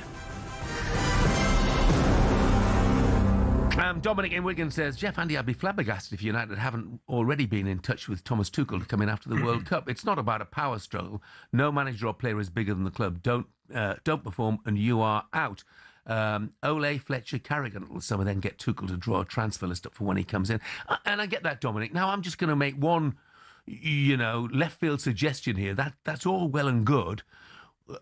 Dominic in Wigan says, Jeff, Andy, I'd be flabbergasted if United haven't already been in touch with Thomas Tuchel to come in after the World Cup. It's not about a power struggle. No manager or player is bigger than the club. Don't perform and you are out. Ole, Fletcher, Carrigan will some of them get Tuchel to draw a transfer list up for when he comes in. And I get that, Dominic. Now, I'm just going to make one, left field suggestion here. That's all well and good.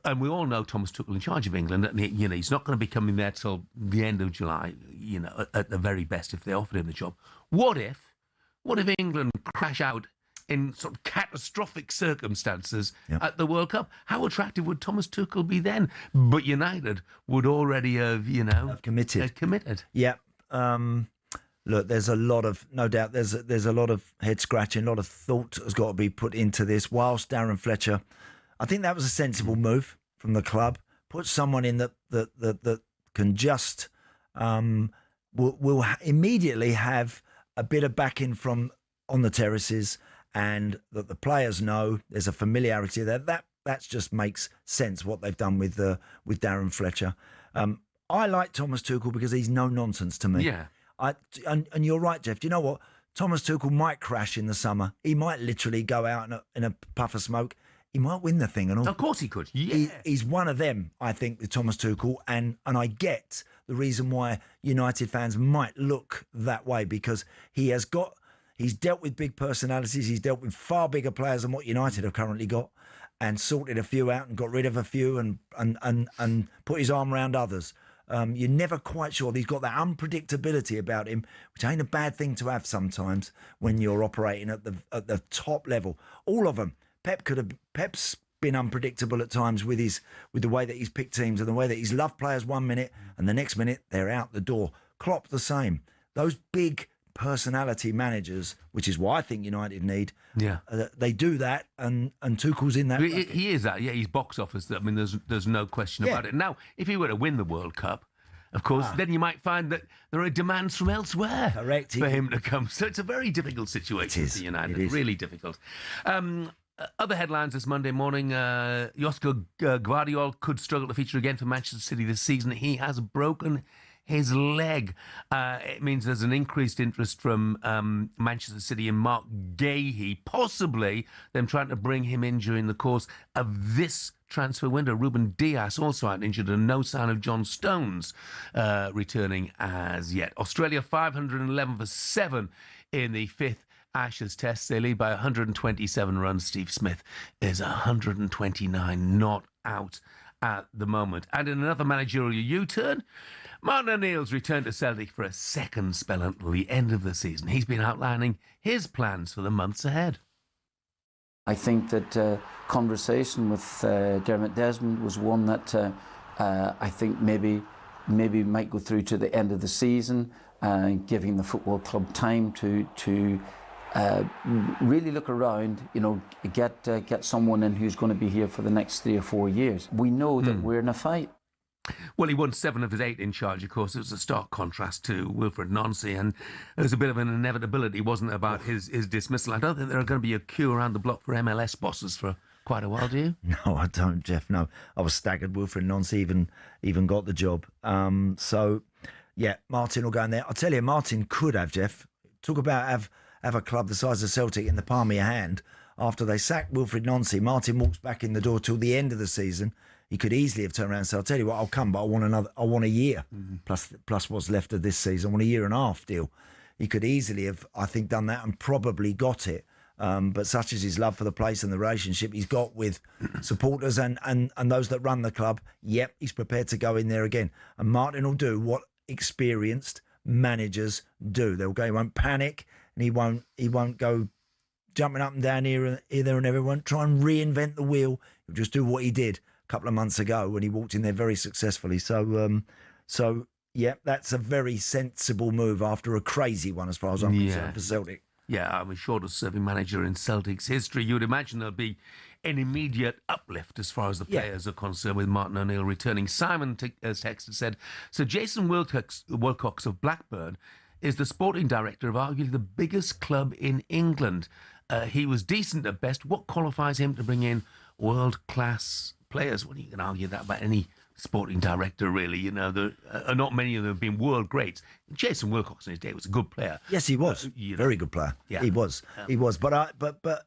And we all know Thomas Tuchel in charge of England, and he's not going to be coming there till the end of July, at the very best if they offered him the job. What if England crash out in sort of catastrophic circumstances at the World Cup? How attractive would Thomas Tuchel be then? But United would already have, have committed. Yeah. Look, there's a lot of, no doubt, there's a lot of head scratching, a lot of thought has got to be put into this. Whilst Darren Fletcher, I think that was a sensible move from the club. Put someone in that can just will immediately have a bit of backing from on the terraces, and that the players know there's a familiarity there. That just makes sense what they've done with Darren Fletcher. I like Thomas Tuchel because he's no nonsense to me. Yeah. And you're right, Jeff. Do you know what? Thomas Tuchel might crash in the summer. He might literally go out in a puff of smoke. He might win the thing and all. Of course he could. Yeah. He's one of them, I think, with Thomas Tuchel. And I get the reason why United fans might look that way, because he's dealt with big personalities. He's dealt with far bigger players than what United have currently got, and sorted a few out and got rid of a few and put his arm around others. You're never quite sure. He's got that unpredictability about him, which ain't a bad thing to have sometimes when you're operating at the top level. All of them. Pep's been unpredictable at times with the way that he's picked teams and the way that he's loved players 1 minute and the next minute they're out the door. Klopp the same. Those big personality managers, which is what I think United need. Yeah, they do that, and Tuchel's in that. He is that. Yeah, he's box office. I mean, there's no question about it. Now, if he were to win the World Cup, of course, then you might find that there are demands from elsewhere for him to come. So it's a very difficult situation for United. Really difficult. Other headlines this Monday morning, Josko Gvardiol could struggle to feature again for Manchester City this season. He has broken his leg. It means there's an increased interest from Manchester City in Mark Gahey, possibly them trying to bring him in during the course of this transfer window. Ruben Dias also out injured, and no sign of John Stones returning as yet. Australia 511 for 7 in the fifth Ashes Test. They lead by 127 runs. Steve Smith is 129 not out at the moment. And in another managerial U-turn, Martin O'Neill's returned to Celtic for a second spell until the end of the season. He's been outlining his plans for the months ahead. I think that conversation with Dermot Desmond was one that I think maybe might go through to the end of the season, giving the football club time to really look around, get someone in who's going to be here for the next 3 or 4 years. We know that we're in a fight. Well, he won 7 of his 8 in charge, of course. It was a stark contrast to Wilfred Nancy, and there's a bit of an inevitability, wasn't it, about his dismissal. I don't think there are going to be a queue around the block for MLS bosses for quite a while, do you? No, I don't, Jeff. No, I was staggered Wilfred Nancy even got the job. So, yeah, Martin will go in there. I'll tell you, Martin could have, Jeff. Talk about have a club the size of Celtic in the palm of your hand. After they sacked Wilfred Nancy, Martin walks back in the door till the end of the season. He could easily have turned around and said, I'll tell you what, I'll come, but I want a year plus what's left of this season. I want a 1.5 year deal. he could easily have, I think, done that and probably got it. But such is his love for the place and the relationship he's got with supporters and those that run the club, yep, he's prepared to go in there again. And Martin will do what experienced managers do. They'll go, he won't panic, and he won't go jumping up and down here, there and everyone, try and reinvent the wheel. He'll just do what he did a couple of months ago when he walked in there very successfully. So yeah, that's a very sensible move after a crazy one, as far as I'm concerned, for Celtic. Yeah, I'm a shortest serving manager in Celtic's history. You'd imagine there'll be an immediate uplift as far as the players are concerned with Martin O'Neill returning. Simon texted said, so Jason Wilcox of Blackburn is the sporting director of arguably the biggest club in England. He was decent at best. What qualifies him to bring in world-class players? Well, you can argue that about any sporting director, really. You know, there are not many of them have been world greats. Jason Wilcox in his day was a good player. Yes, he was. Very good player. Yeah. He was. He was. But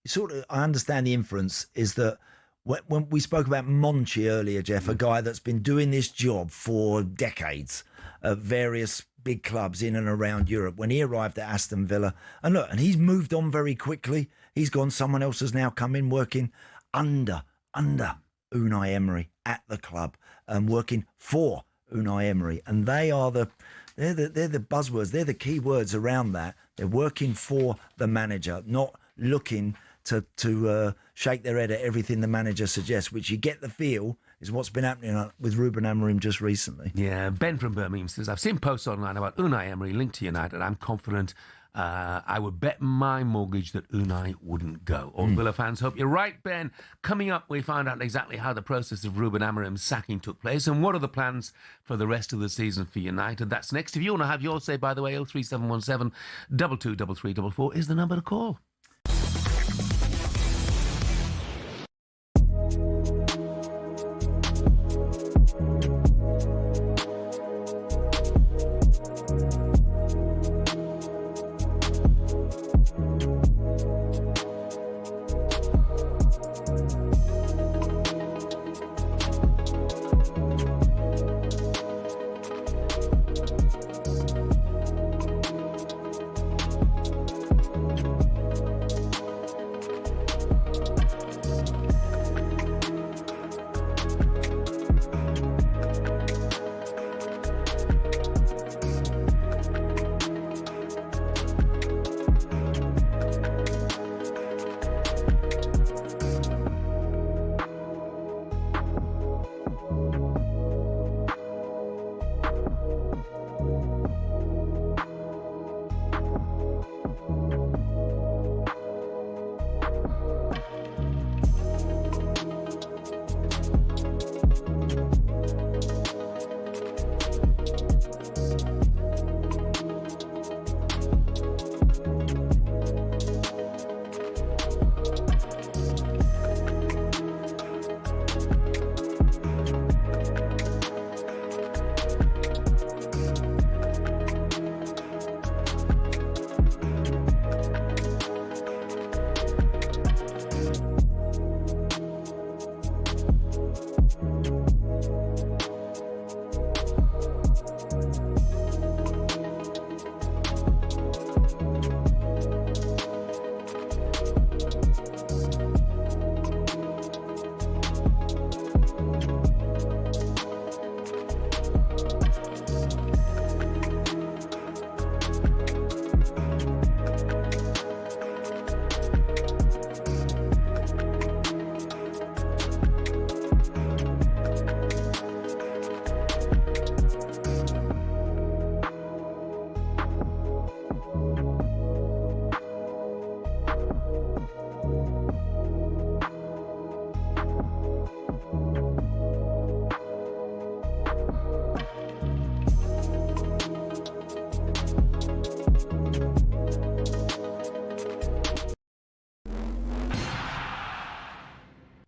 sort of, I understand the inference is that when we spoke about Monchi earlier, Jeff, a guy that's been doing this job for decades at various big clubs in and around Europe, when he arrived at Aston Villa, and look, and he's moved on very quickly. He's gone. Someone else has now come in working under Unai Emery at the club, working for Unai Emery, and they're the buzzwords. They're the key words around that. They're working for the manager, not looking to shake their head at everything the manager suggests, which you get the feel is what's been happening with Ruben Amorim just recently. Yeah, Ben from Birmingham says, I've seen posts online about Unai Emery linked to United. I'm confident I would bet my mortgage that Unai wouldn't go. All Villa fans hope you're right, Ben. Coming up, we find out exactly how the process of Ruben Amorim's sacking took place and what are the plans for the rest of the season for United. That's next. If you want to have your say, by the way, 03717 223344 is the number to call.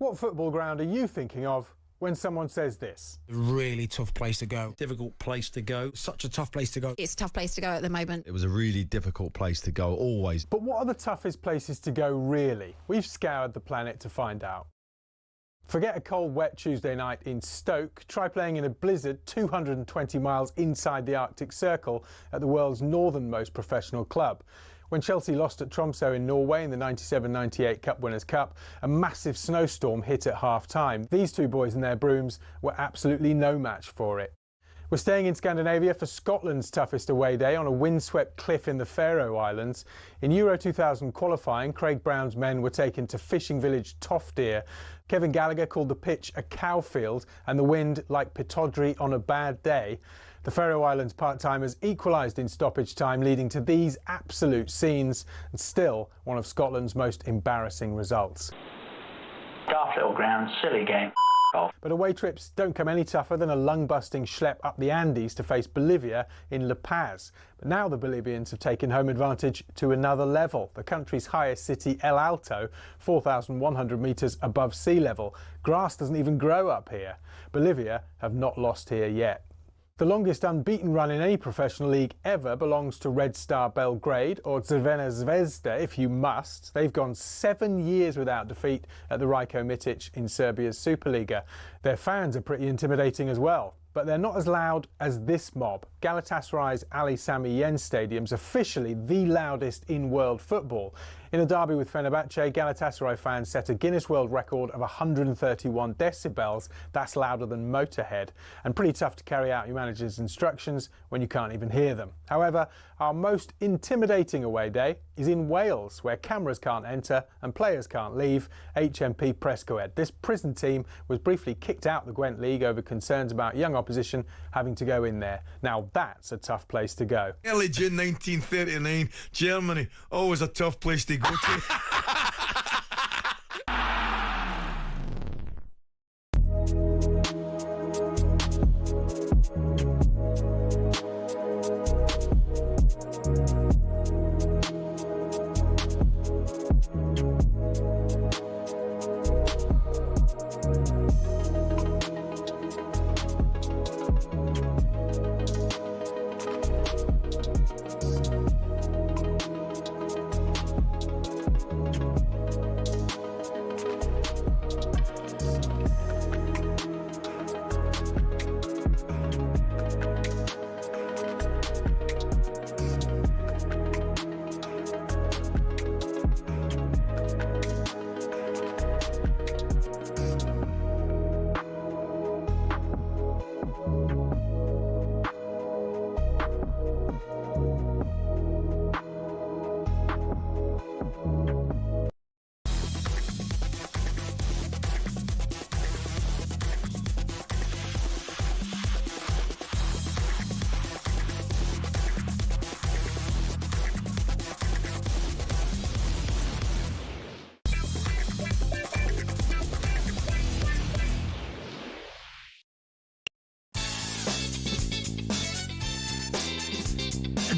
What football ground are you thinking of when someone says this? Really tough place to go. Difficult place to go. Such a tough place to go. It's a tough place to go at the moment. It was a really difficult place to go, always. But what are the toughest places to go, really? We've scoured the planet to find out. Forget a cold, wet Tuesday night in Stoke. Try playing in a blizzard 220 miles inside the Arctic Circle at the world's northernmost professional club. When Chelsea lost at Tromsø in Norway in the 97-98 Cup Winners' Cup, a massive snowstorm hit at half-time. These two boys and their brooms were absolutely no match for it. We're staying in Scandinavia for Scotland's toughest away day on a windswept cliff in the Faroe Islands. In Euro 2000 qualifying, Craig Brown's men were taken to fishing village Toftir. Kevin Gallagher called the pitch a cowfield and the wind like Pittodrie on a bad day. The Faroe Islands part-timers equalised in stoppage time, leading to these absolute scenes, and still one of Scotland's most embarrassing results. Daft little ground, silly game. But away trips don't come any tougher than a lung-busting schlep up the Andes to face Bolivia in La Paz. But now the Bolivians have taken home advantage to another level. The country's highest city, El Alto, 4,100 metres above sea level. Grass doesn't even grow up here. Bolivia have not lost here yet. The longest unbeaten run in any professional league ever belongs to Red Star Belgrade, or Crvena Zvezda if you must. They've gone 7 years without defeat at the Rajko Mitic in Serbia's Superliga. Their fans are pretty intimidating as well, but they're not as loud as this mob. Galatasaray's Ali Sami Yen Stadium's officially the loudest in world football. In a derby with Fenerbahce, Galatasaray fans set a Guinness World Record of 131 decibels. That's louder than Motorhead, and pretty tough to carry out your manager's instructions when you can't even hear them. However, our most intimidating away day is in Wales, where cameras can't enter and players can't leave. HMP Prescoed. This prison team was briefly kicked out the Gwent League over concerns about young opposition having to go in there. Now that's a tough place to go. Early June 1939, Germany, always a tough place to go to.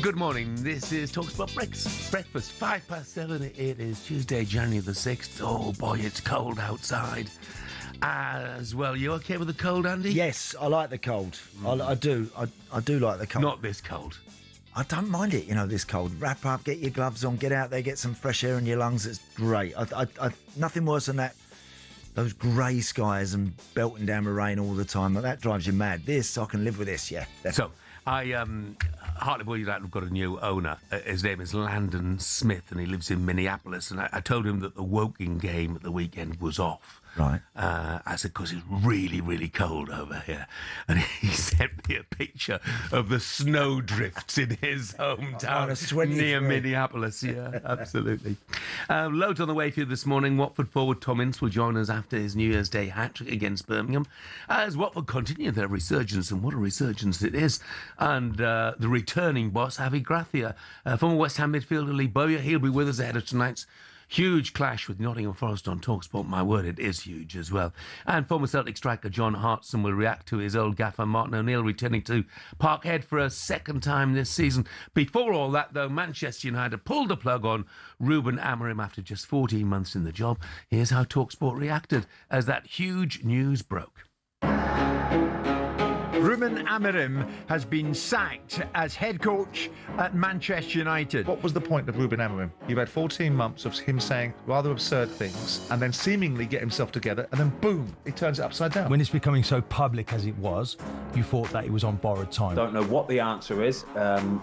Good morning. This is talkSPORT Breakfast, 7:05. It is Tuesday, January the 6th. Oh boy, it's cold outside as well. You okay with the cold, Andy? Yes, I like the cold. I do. I do like the cold. Not this cold. I don't mind it, this cold. Wrap up, get your gloves on, get out there, get some fresh air in your lungs. It's great. Nothing worse than that. Those grey skies and belting down the rain all the time. That drives you mad. This, I can live with this, yeah. So, Hartlepool United have got a new owner. His name is Landon Smith, and he lives in Minneapolis. And I told him that the Woking game at the weekend was off. Right. I said, because it's really, really cold over here. And he sent me a picture of the snow drifts in his hometown near Minneapolis. Yeah, absolutely. Loads on the way for you this morning. Watford forward Tom Ince will join us after his New Year's Day hat-trick against Birmingham, as Watford continue their resurgence, and what a resurgence it is. And the returning boss, Javi Gracia, former West Ham midfielder Lee Bowyer, he'll be with us ahead of tonight's huge clash with Nottingham Forest on talkSPORT. My word, it is huge as well. And former Celtic striker John Hartson will react to his old gaffer Martin O'Neill returning to Parkhead for a second time this season. Before all that, though, Manchester United pulled the plug on Ruben Amorim after just 14 months in the job. Here's how talkSPORT reacted as that huge news broke. Ruben Ruben Amorim has been sacked as head coach at Manchester United. What was the point of Ruben Amorim? You've had 14 months of him saying rather absurd things and then seemingly get himself together, and then boom, he turns it upside down. When it's becoming so public as it was, you thought that he was on borrowed time. Don't know what the answer is.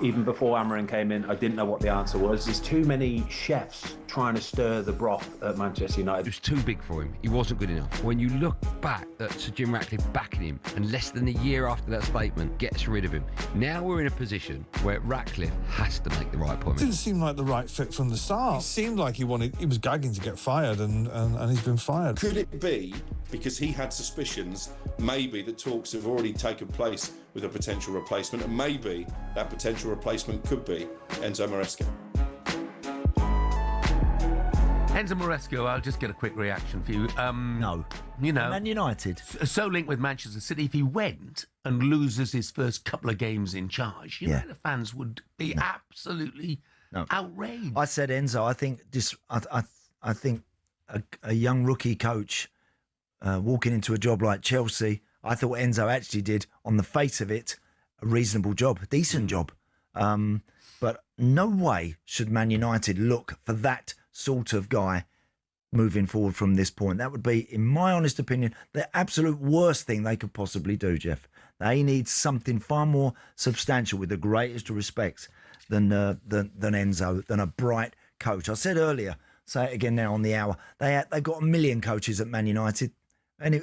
Even before Amorim came in, I didn't know what the answer was. There's too many chefs trying to stir the broth at Manchester United. It was too big for him. He wasn't good enough. When you look back at Sir Jim Ratcliffe backing him, and less than a year after that statement gets rid of him, now we're in a position where Ratcliffe has to make the right appointment. It didn't seem like the right fit from the start. It seemed like he was gagging to get fired, and he's been fired. Could it be because he had suspicions, maybe that talks have already taken place with a potential replacement, and maybe that potential replacement could be Enzo Maresca? Enzo Maresca, I'll just get a quick reaction for you. No. You know, Man United. So linked with Manchester City, if he went and loses his first couple of games in charge, United fans would be absolutely outraged. I said Enzo. I think I think a young rookie coach walking into a job like Chelsea, I thought Enzo actually did, on the face of it, a reasonable job, a decent job. But no way should Man United look for that sort of guy moving forward from this point. That would be, in my honest opinion, the absolute worst thing they could possibly do, Jeff. They need something far more substantial, with the greatest of respects, than Enzo, than a bright coach. I said earlier, say it again now on the hour, they've got a million coaches at Man United. And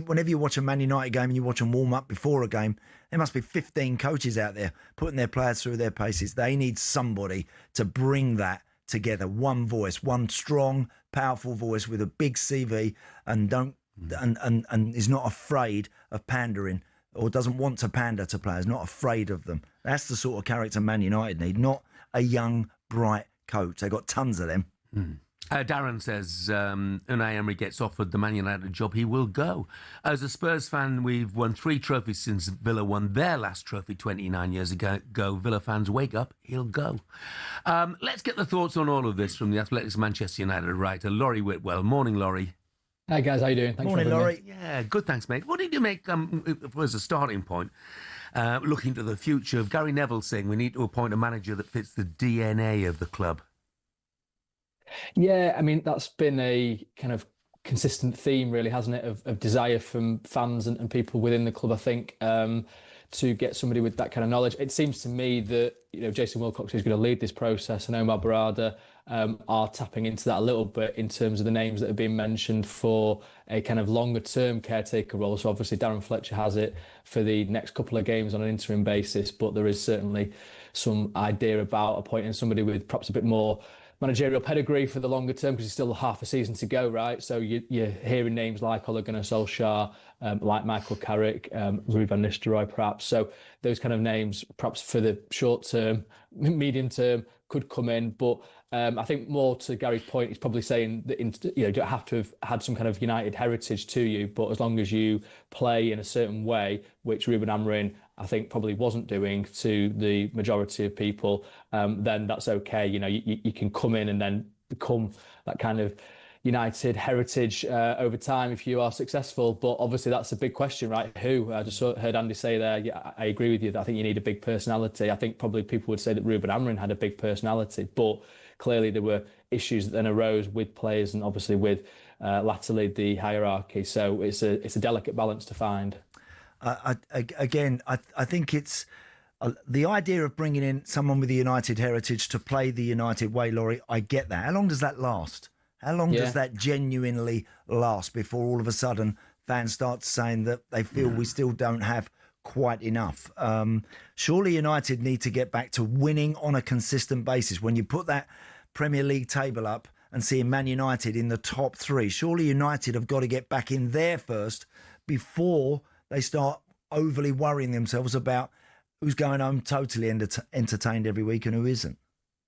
whenever you watch a Man United game and you watch them warm up before a game, there must be 15 coaches out there putting their players through their paces. They need somebody to bring that together, one voice, one strong, powerful voice with a big CV, and is not afraid of pandering, or doesn't want to pander to players, not afraid of them. That's the sort of character Man United need, not a young, bright coach. They've got tons of them. Darren says Unai Emery gets offered the Man United job, he will go. As a Spurs fan, we've won 3 trophies since Villa won their last trophy 29 years ago. Villa fans, wake up, he'll go. Let's get the thoughts on all of this from the Athletics Manchester United writer, Laurie Whitwell. Morning, Laurie. Hi, guys. How you doing? Thanks Morning, for having Laurie. me. Yeah, good, thanks, mate. What did you make, as a starting point, looking to the future of Gary Neville saying we need to appoint a manager that fits the DNA of the club? Yeah, I mean, that's been a kind of consistent theme, really, hasn't it, of desire from fans and people within the club, I think, to get somebody with that kind of knowledge. It seems to me that, Jason Wilcox is going to lead this process, and Omar Barada are tapping into that a little bit in terms of the names that have been mentioned for a kind of longer-term caretaker role. So obviously Darren Fletcher has it for the next couple of games on an interim basis, but there is certainly some idea about appointing somebody with perhaps a bit more managerial pedigree for the longer term, because it's still half a season to go, right? So you're hearing names like Ole Gunnar Solskjaer, like Michael Carrick, Rui van Nistelrooy, perhaps. So those kind of names, perhaps for the short term, medium term, could come in. But I think more to Gary's point, he's probably saying that you don't have to have had some kind of United heritage to you, but as long as you play in a certain way, which Ruben Amorim, I think, probably wasn't doing to the majority of people, then that's okay. You can come in and then become that kind of United heritage over time if you are successful. But obviously that's a big question, right? Who? I just heard Andy say there, yeah, I agree with you that I think you need a big personality. I think probably people would say that Ruben Amorim had a big personality, but clearly there were issues that then arose with players and obviously with latterly the hierarchy. So it's a delicate balance to find. I think it's the idea of bringing in someone with a United heritage to play the United way, Laurie. I get that. How long does that last? How long does that genuinely last before all of a sudden fans start saying that they feel we still don't have quite enough? Surely United need to get back to winning on a consistent basis. When you put that Premier League table up and seeing Man United in the top 3, surely United have got to get back in there first before they start overly worrying themselves about who's going home totally entertained every week and who isn't.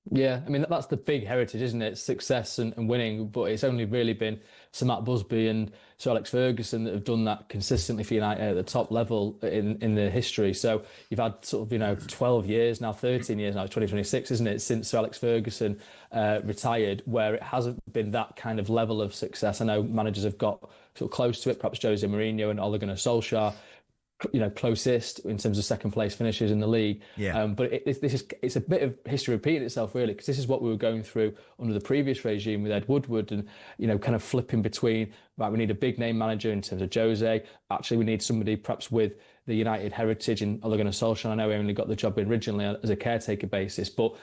Yeah, I mean, that's the big heritage, isn't it? Success and winning. But it's only really been Sir Matt Busby and Sir Alex Ferguson that have done that consistently for United at the top level in the history. So you've had sort of, 12 years now, 13 years now, it's 2026, isn't it, since Sir Alex Ferguson retired, where it hasn't been that kind of level of success. I know managers have got sort of close to it, perhaps Jose Mourinho and Ole Gunnar Solskjaer, closest in terms of second place finishes in the league. Yeah. But it's a bit of history repeating itself, really, because this is what we were going through under the previous regime with Ed Woodward, and kind of flipping between, right, we need a big name manager in terms of Jose. Actually, we need somebody perhaps with the United heritage in Ole Gunnar Solskjaer. I know he only got the job originally as a caretaker basis, but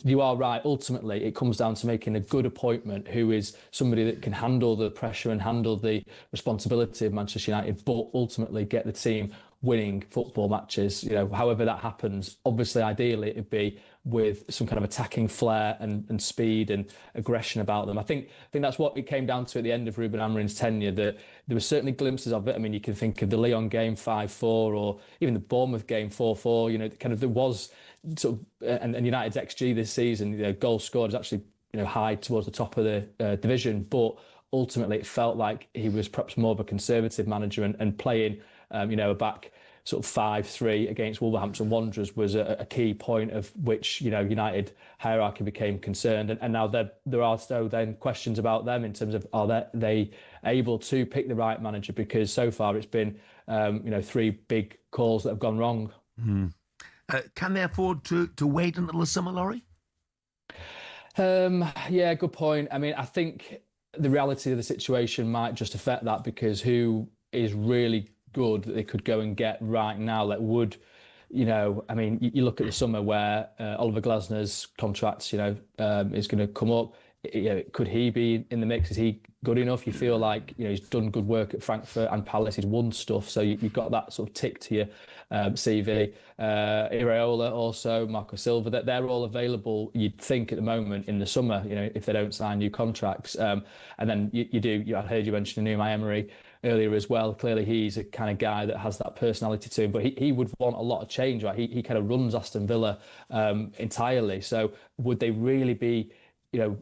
you are right. Ultimately, it comes down to making a good appointment who is somebody that can handle the pressure and handle the responsibility of Manchester United, but ultimately get the team winning football matches. However that happens, obviously, ideally, it'd be with some kind of attacking flair and speed and aggression about them. I think that's what it came down to at the end of Ruben Amorim's tenure, that there were certainly glimpses of it. I mean, you can think of the Lyon game 5-4 or even the Bournemouth game 4-4, kind of there was sort of, and United's XG this season, goals scored is actually, high towards the top of the division, but ultimately it felt like he was perhaps more of a conservative manager and playing, a back sort of 5-3 against Wolverhampton Wanderers was a key point of which, United hierarchy became concerned. And now there are still then questions about them in terms of, are they able to pick the right manager? Because so far it's been, 3 big calls that have gone wrong. Can they afford to wait until the summer, Laurie? Yeah, good point. I mean, I think the reality of the situation might just affect that, because who is really good that they could go and get right now that would, I mean, you look at the summer where Oliver Glasner's contract, is going to come up. Could he be in the mix? Is he good enough? You feel like, he's done good work at Frankfurt and Palace. He's won stuff. So you've got that sort of tick to your CV. Iraola also, Marco Silva, that they're all available, you'd think, at the moment in the summer, if they don't sign new contracts. And then I heard you mention Unai Emery earlier as well. Clearly he's a kind of guy that has that personality to him, but he would want a lot of change, right? He kind of runs Aston Villa entirely. So would they really be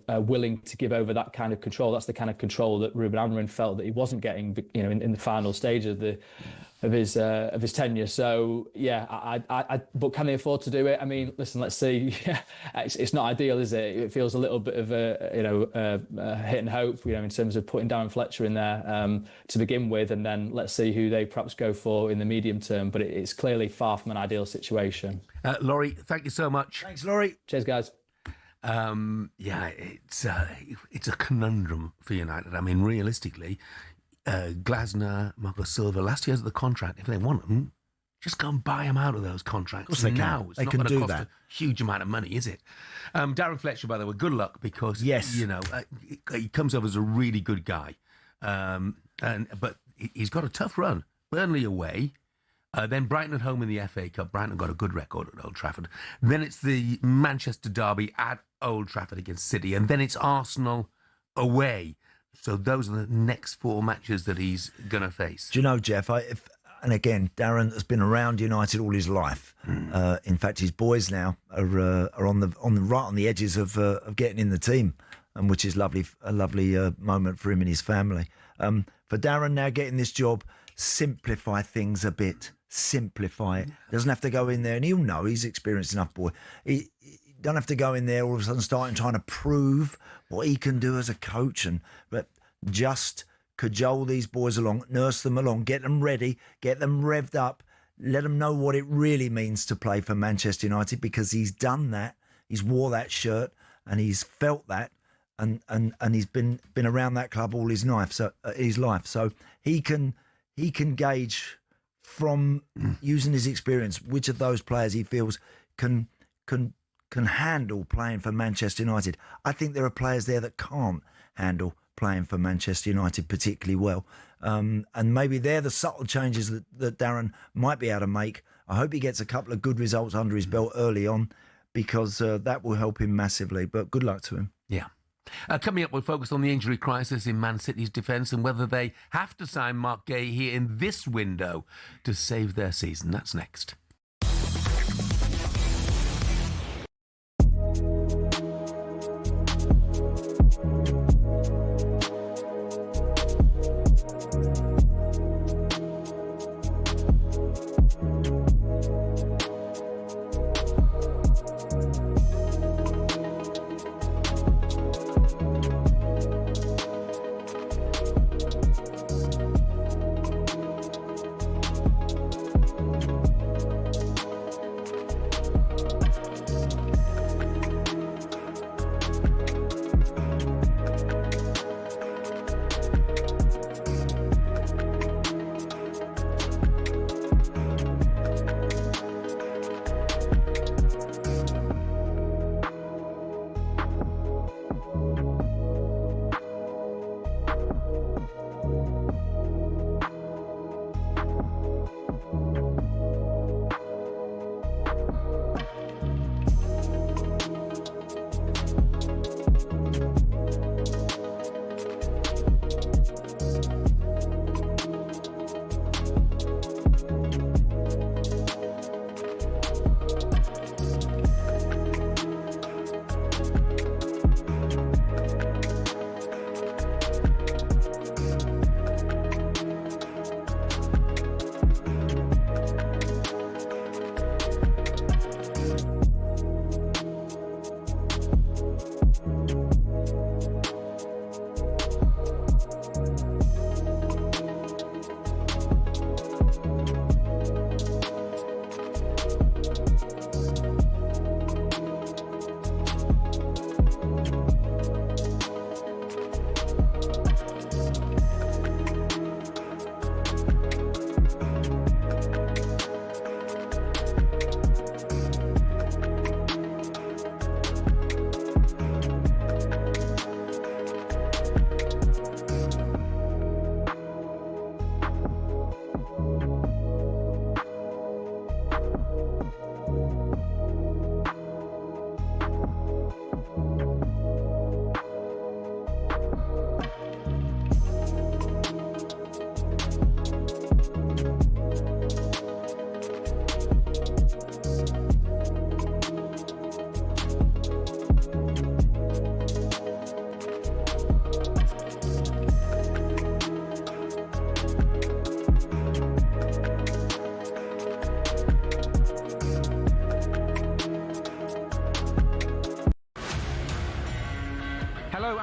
willing to give over that kind of control? That's the kind of control that Ruben Amorim felt that he wasn't getting, in the final stage of his tenure. So yeah, but can they afford to do it? I mean, listen, let's see. It's not ideal, is it? It feels a little bit of a hit and hope, in terms of putting Darren Fletcher in there to begin with, and then let's see who they perhaps go for in the medium term. But it's clearly far from an ideal situation. Laurie, thank you so much. Thanks, Laurie. Cheers, guys. It's a conundrum for United. I mean, realistically, Glasner, Marco Silva, last year's the contract. If they want them, just go and buy them out of those contracts. Of course they now, can. It's They not can going to do cost that. a huge amount of money, is it? Darren Fletcher, by the way, good luck, because yes, he comes over as a really good guy, but he's got a tough run. Burnley away. Then Brighton at home in the FA Cup. Brighton got a good record at Old Trafford. Then it's the Manchester derby at Old Trafford against City. And then it's Arsenal away. So those are the next 4 matches that he's going to face. Do you know, Jeff, and again, Darren has been around United all his life. In fact, his boys now are on the edges of getting in the team, which is a lovely moment for him and his family. For Darren now getting this job, simplify things a bit. Simplify it. Doesn't have to go in there, and he'll know he's experienced enough boy. He don't have to go in there all of a sudden starting trying to prove what he can do as a coach, but just cajole these boys along, nurse them along, get them ready, get them revved up, let them know what it really means to play for Manchester United, because he's done that, he's wore that shirt, and he's felt that, and he's been around that club all his life. So he can gauge from using his experience which of those players he feels can handle playing for Manchester United. I think there are players there that can't handle playing for Manchester United particularly well, and maybe they're the subtle changes that Darren might be able to make. I hope he gets a couple of good results under his belt early on, because that will help him massively. But good luck to him. Yeah. Coming up, we'll focus on the injury crisis in Man City's defence and whether they have to sign Mark Gay here in this window to save their season. That's next.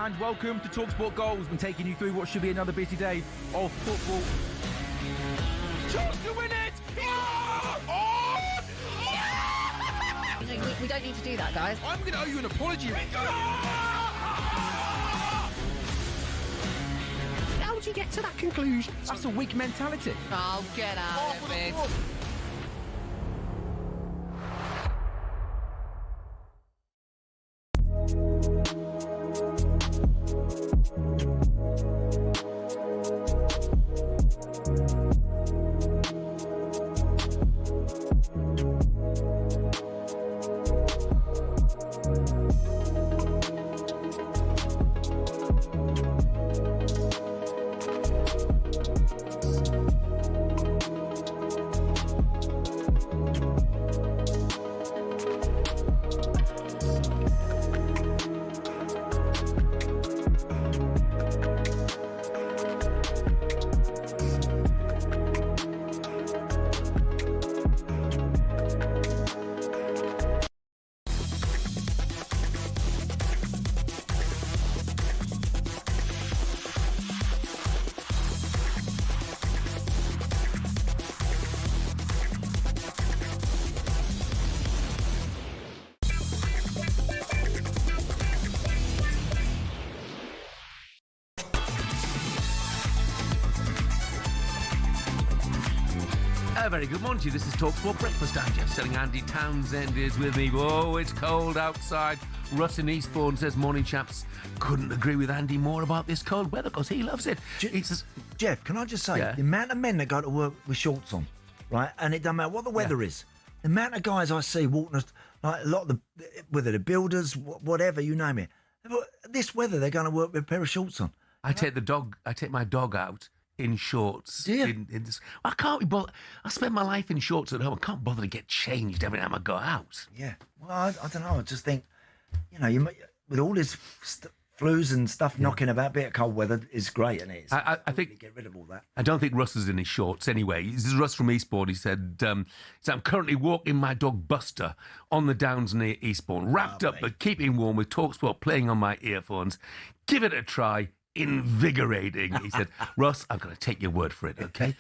and welcome to talkSPORT Goals. We're taking you through what should be another busy day of football. Chance to win it! We don't need to do that, guys. I'm going to owe you an apology. How did you get to that conclusion? That's a weak mentality. Oh, get out of it. Very good morning to you. This is talkSPORT Breakfast. I'm Jeff Stelling. Andy Townsend is with me. Oh, it's cold outside. Russ in Eastbourne says, morning, chaps. Couldn't agree with Andy more about this cold weather because he loves it. Jeff, can I just say, the amount of men that go to work with shorts on, right, and it doesn't matter what the weather is, the amount of guys I see walking, like a lot of the, whether the builders, whatever, you name it, this weather, they're going to work with a pair of shorts on. I take my dog out in shorts. In this, I can't be bothered. I spend my life in shorts at home. I can't bother to get changed every time I go out. Yeah. Well, I don't know. I just think, you with all this flus and stuff knocking about, a bit of cold weather is great, and it's I think get rid of all that. I don't think Russ is in his shorts anyway. This is Russ from Eastbourne. He said, I'm currently walking my dog Buster on the downs near Eastbourne, wrapped up but keeping warm with talkSPORT playing on my earphones. Give it a try. Invigorating, he said. Ross, I'm going to take your word for it, okay?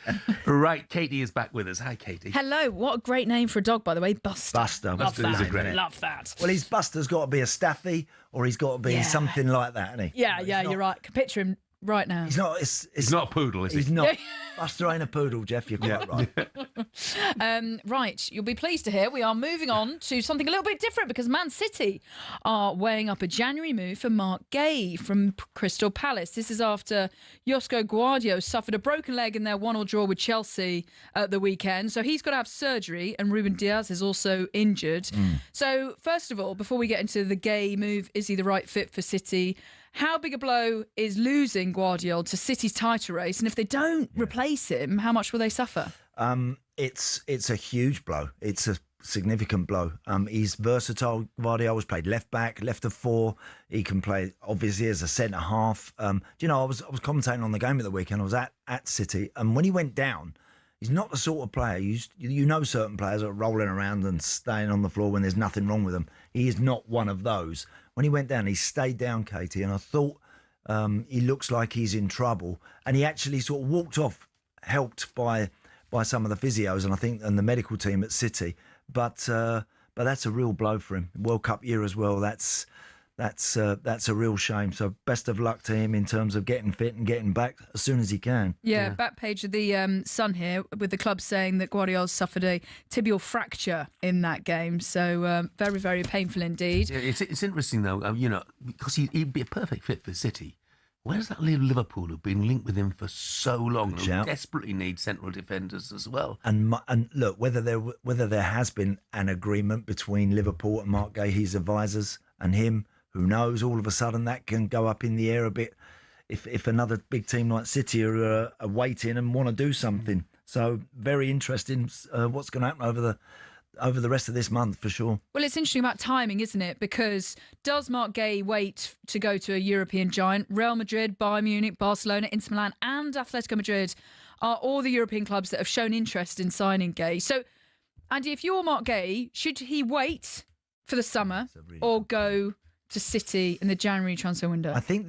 Right, Katie is back with us. Hi, Katie. Hello. What a great name for a dog, by the way. Buster. Love that. Love that. Well, his Buster's got to be a Staffy, or he's got to be something like that, hasn't he? Yeah, you're right. I can picture him right now. He's not. He's not a poodle, is he? He's not. Buster ain't a poodle, Jeff. You're quite right. Right, you'll be pleased to hear we are moving on to something a little bit different because Man City are weighing up a January move for Mark Gay from Crystal Palace. This is after Josko Guardiola suffered a broken leg in their 1-1 draw with Chelsea at the weekend. So he's got to have surgery, and Ruben Diaz is also injured. So first of all, before we get into the Gay move, is he the right fit for City? How big a blow is losing Guardiola to City's title race? And if they don't replace him, how much will they suffer? It's a huge blow. It's a significant blow. He's versatile. Guardiola's played left back, left of 4. He can play, obviously, as a centre half. I was commentating on the game at the weekend. I was at City. And when he went down, he's not the sort of player. You know certain players are rolling around and staying on the floor when there's nothing wrong with them. He is not one of those. When he went down, he stayed down, Katie, and I thought he looks like he's in trouble. And he actually sort of walked off, helped by some of the physios and the medical team at City. But that's a real blow for him. World Cup year as well. That's a real shame. So best of luck to him in terms of getting fit and getting back as soon as he can. Yeah. Back page of the Sun here with the club saying that Guardiola suffered a tibial fracture in that game. So very, very painful indeed. Yeah, it's interesting though, because he'd be a perfect fit for City. Where's that little Liverpool who've been linked with him for so long and desperately need central defenders as well? And look, whether there has been an agreement between Liverpool and Mark Gay, his advisors, and him, who knows? All of a sudden, that can go up in the air a bit if another big team like City are waiting and want to do something. So very interesting what's going to happen over the rest of this month for sure. Well, it's interesting about timing, isn't it? Because does Mark Gay wait to go to a European giant? Real Madrid, Bayern Munich, Barcelona, Inter Milan and Atletico Madrid are all the European clubs that have shown interest in signing Gay. So, Andy, if you're Mark Gay, should he wait for the summer or go to City in the January transfer window? I think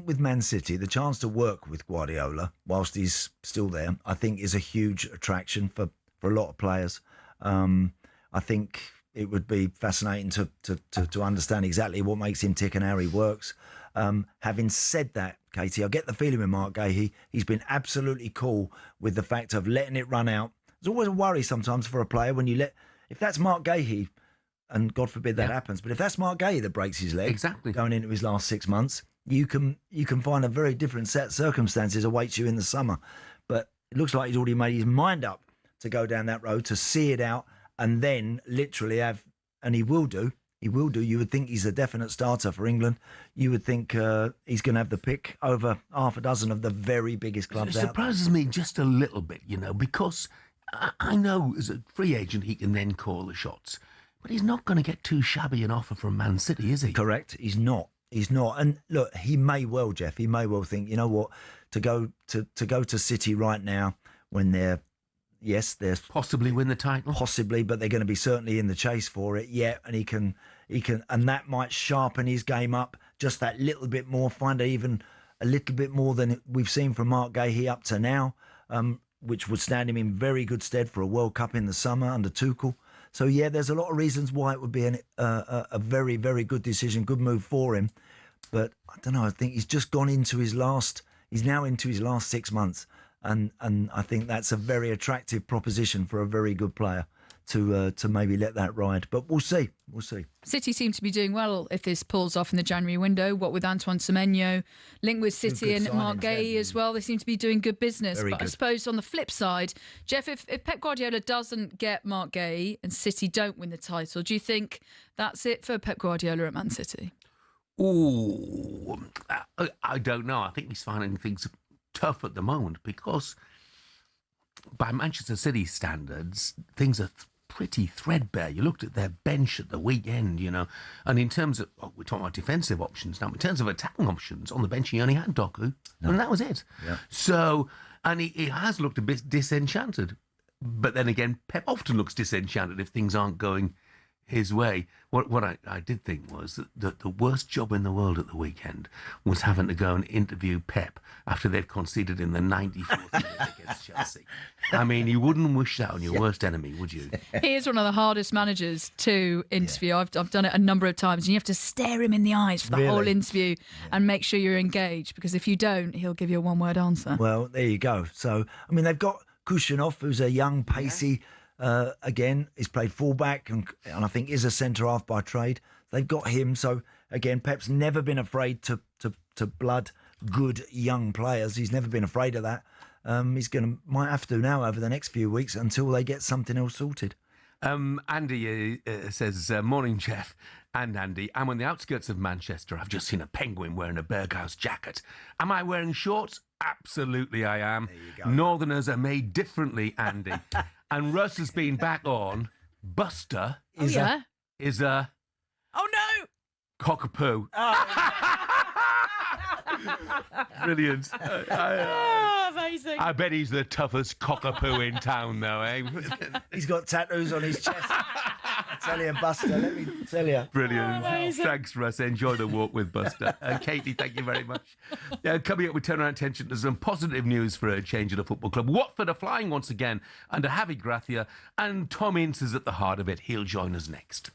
with Man City, the chance to work with Guardiola whilst he's still there, I think is a huge attraction for a lot of players. I think it would be fascinating to understand exactly what makes him tick and how he works. Having said that, Katie, I get the feeling with Mark Gahey, he's been absolutely cool with the fact of letting it run out. There's always a worry sometimes for a player when if that's Mark Gahey, and God forbid that happens, but if that's Mark Gahey that breaks his leg going into his last 6 months, you can find a very different set of circumstances awaits you in the summer. But it looks like he's already made his mind up to go down that road, to see it out, and then literally have, and he will do. You would think he's a definite starter for England. You would think he's going to have the pick over half a dozen of the very biggest clubs out. It surprises me just a little bit, because I know as a free agent he can then call the shots. But he's not going to get too shabby an offer from Man City, is he? Correct. He's not. And look, he may well, Jeff, he may well think, you know what, to go to City right now when they're possibly win the title. Possibly, but they're going to be certainly in the chase for it. Yeah, and he can, and that might sharpen his game up just that little bit more, find even a little bit more than we've seen from Mark Gahey up to now, which would stand him in very good stead for a World Cup in the summer under Tuchel. So, yeah, there's a lot of reasons why it would be a very, very good decision, good move for him. But I don't know, I think he's just gone into he's now into his last 6 months. And I think that's a very attractive proposition for a very good player to maybe let that ride. But we'll see. City seem to be doing well if this pulls off in the January window. What with Antoine Semenyo, linked with City and Mark Gahey as well, they seem to be doing good business. But I suppose on the flip side, Jeff, if Pep Guardiola doesn't get Mark Gahey and City don't win the title, do you think that's it for Pep Guardiola at Man City? Ooh, I don't know. I think he's finding things tough at the moment because by Manchester City standards, things are pretty threadbare. You looked at their bench at the weekend, and in terms of, we're talking about defensive options now, in terms of attacking options, on the bench he only had Doku, and that was it. Yeah. So, and he has looked a bit disenchanted. But then again, Pep often looks disenchanted if things aren't going his way. What I did think was that the worst job in the world at the weekend was having to go and interview Pep after they've conceded in the 94th minute against Chelsea. I mean, you wouldn't wish that on your worst enemy, would you? He is one of the hardest managers to interview. Yeah. I've done it a number of times, and you have to stare him in the eyes for the whole interview and make sure you're engaged, because if you don't, he'll give you a one-word answer. Well, there you go. So, I mean, they've got Kushinov, who's a young, pacey... again, he's played fullback and I think is a centre-half by trade. They've got him. So, again, Pep's never been afraid to blood good young players. He's never been afraid of that. Might have to now over the next few weeks until they get something else sorted. Andy says, morning, Jeff and Andy. I'm on the outskirts of Manchester. I've just seen a penguin wearing a Berghaus jacket. Am I wearing shorts? Absolutely I am. Northerners are made differently, Andy. And Russ has been back on. Buster is a oh no, cockapoo. Brilliant. Amazing. I bet he's the toughest cockapoo in town, though, eh? He's got tattoos on his chest. I tell you, Buster, let me tell you. Brilliant. Thanks, Russ. Enjoy the walk with Buster. Katie, thank you very much. Coming up, we turn our attention to some positive news for a change at the football club. Watford are flying once again under Javi Gracia, and Tom Ince is at the heart of it. He'll join us next.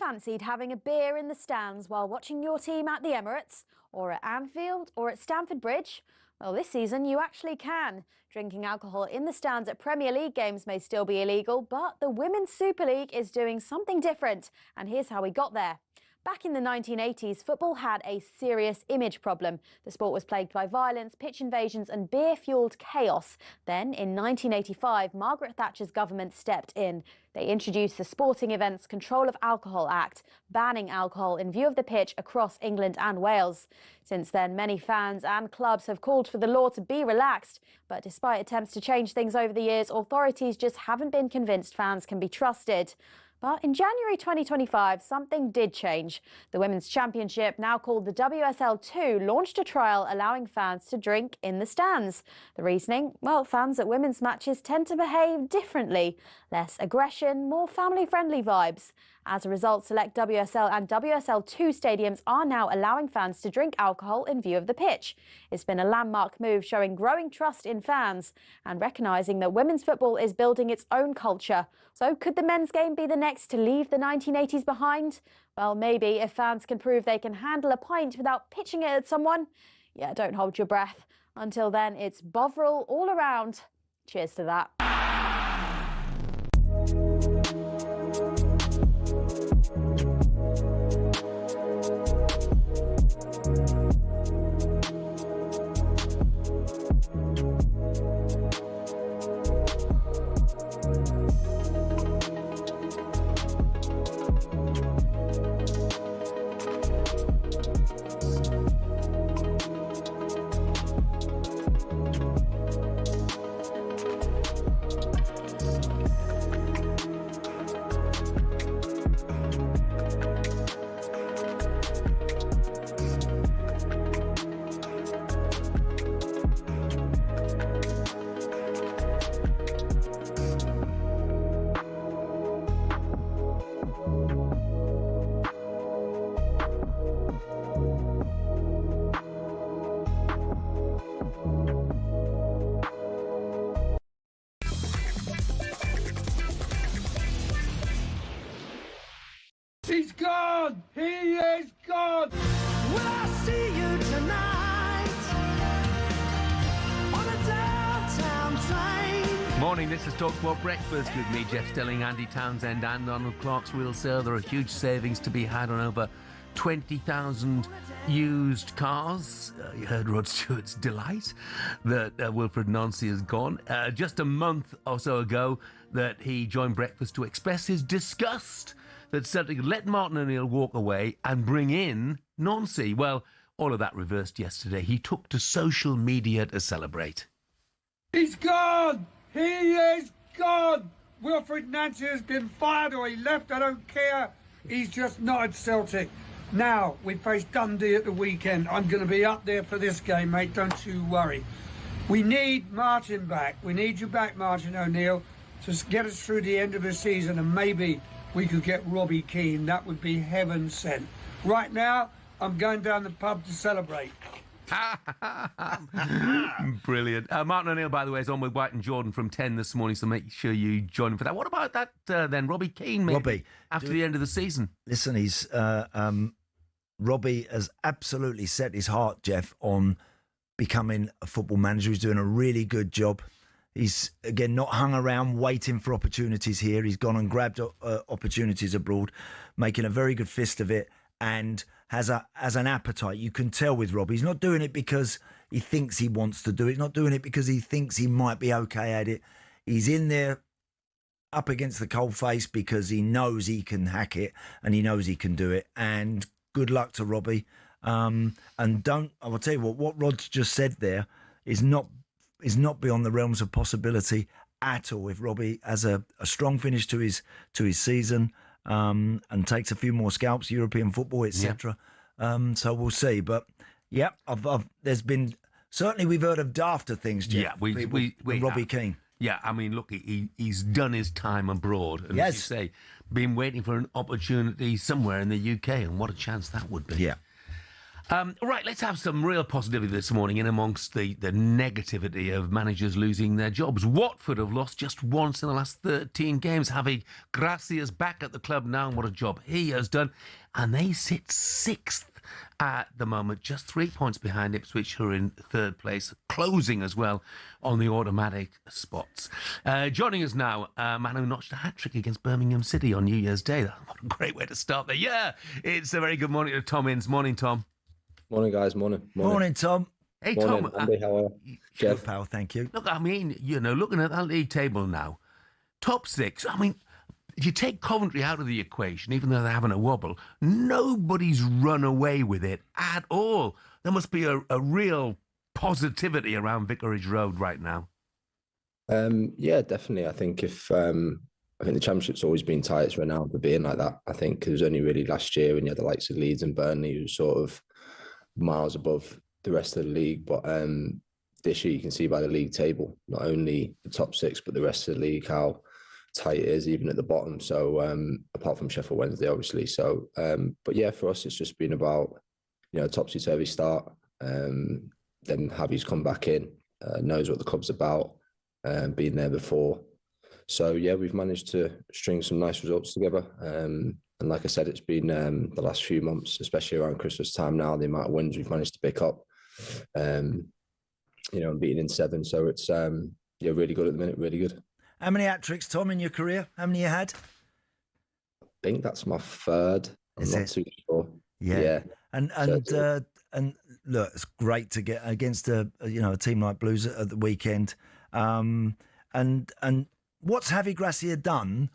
fancied having a beer in the stands while watching your team at the Emirates, or at Anfield, or at Stamford Bridge? Well, this season you actually can. Drinking alcohol in the stands at Premier League games may still be illegal, but the Women's Super League is doing something different. And here's how we got there. Back in the 1980s, football had a serious image problem. The sport was plagued by violence, pitch invasions and beer-fuelled chaos. Then, in 1985, Margaret Thatcher's government stepped in. They introduced the Sporting Events Control of Alcohol Act, banning alcohol in view of the pitch across England and Wales. Since then, many fans and clubs have called for the law to be relaxed. But despite attempts to change things over the years, authorities just haven't been convinced fans can be trusted. But in January 2025, something did change. The Women's Championship, now called the WSL2, launched a trial allowing fans to drink in the stands. The reasoning? Well, fans at women's matches tend to behave differently. Less aggression, more family-friendly vibes. As a result, select WSL and WSL2 stadiums are now allowing fans to drink alcohol in view of the pitch. It's been a landmark move showing growing trust in fans and recognising that women's football is building its own culture. So could the men's game be the next to leave the 1980s behind? Well, maybe, if fans can prove they can handle a pint without pitching it at someone. Yeah, don't hold your breath. Until then, it's Bovril all around. Cheers to that. He's gone! He is gone! Will I see you tonight on a downtown train? Morning, this is talkSPORT Breakfast with me, Jeff Stelling, Andy Townsend and Donald Clark's Wheel Sir. There are huge savings to be had on over 20,000 used cars. You heard Rod Stewart's delight that Wilfred Nancy has gone. Just a month or so ago that he joined Breakfast to express his disgust that Celtic let Martin O'Neill walk away and bring in Nancy. Well, all of that reversed yesterday. He took to social media to celebrate. He's gone! He is gone! Wilfred Nancy has been fired or he left, I don't care. He's just not at Celtic. Now, we face Dundee at the weekend. I'm going to be up there for this game, mate, don't you worry. We need Martin back. We need you back, Martin O'Neill, to get us through the end of the season, and maybe we could get Robbie Keane. That would be heaven sent. Right now, I'm going down the pub to celebrate. Brilliant. Martin O'Neill, by the way, is on with White and Jordan from 10 this morning, so make sure you join him for that. What about that then? Robbie Keane, maybe, Robbie, after the end of the season? Listen, he's Robbie has absolutely set his heart, Jeff, on becoming a football manager. He's doing a really good job. He's, again, not hung around waiting for opportunities here. He's gone and grabbed opportunities abroad, making a very good fist of it, and has an appetite. You can tell with Robbie. He's not doing it because he thinks he wants to do it. He's not doing it because he thinks he might be okay at it. He's in there up against the coalface because he knows he can hack it and he knows he can do it. And good luck to Robbie. And I will tell you what Rod's just said there is not beyond the realms of possibility at all. If Robbie has a strong finish to his season and takes a few more scalps, European football, etc. Yeah. So we'll see. But yeah, there's been certainly we've heard of dafter things, Jeff. Yeah, we Robbie Keane. Yeah, I mean, look, he's done his time abroad, and yes, as you say, been waiting for an opportunity somewhere in the UK, and what a chance that would be. Yeah. Right, let's have some real positivity this morning in amongst the negativity of managers losing their jobs. Watford have lost just once in the last 13 games. Javi Gracia's back at the club now, and what a job he has done. And they sit 6th at the moment, just 3 points behind Ipswich, who are in 3rd place, closing as well on the automatic spots. Joining us now, a man who notched a hat-trick against Birmingham City on New Year's Day. What a great way to start the year. It's a very good morning to Tom Ince. Morning, Tom. Morning, guys. Morning. Morning, Tom. Hey, Morning, Tom. Andy, how are you? Good, pal, thank you. Look, I mean, looking at that league table now, top 6, I mean, if you take Coventry out of the equation, even though they're having a wobble, nobody's run away with it at all. There must be a real positivity around Vicarage Road right now. Yeah, definitely. I think I think the Championship's always been tight. It's renowned for being like that. I think it was only really last year when you had the likes of Leeds and Burnley who were sort of miles above the rest of the league. But this year you can see by the league table, not only the top 6, but the rest of the league, how tight it is, even at the bottom. So apart from Sheffield Wednesday, obviously. So, but yeah, for us, it's just been about, topsy-turvy start. Then Javi's come back in, knows what the club's about, been there before. So yeah, we've managed to string some nice results together. And like I said, it's been the last few months, especially around Christmas time now, the amount of wins we've managed to pick up, and beating in 7. So it's, really good at the minute, really good. How many hat-tricks, Tom, in your career? How many you had? I think that's my 3rd. I'm not too sure. Yeah. And look, it's great to get against a team like Blues at the weekend. And what's Javi Gracia done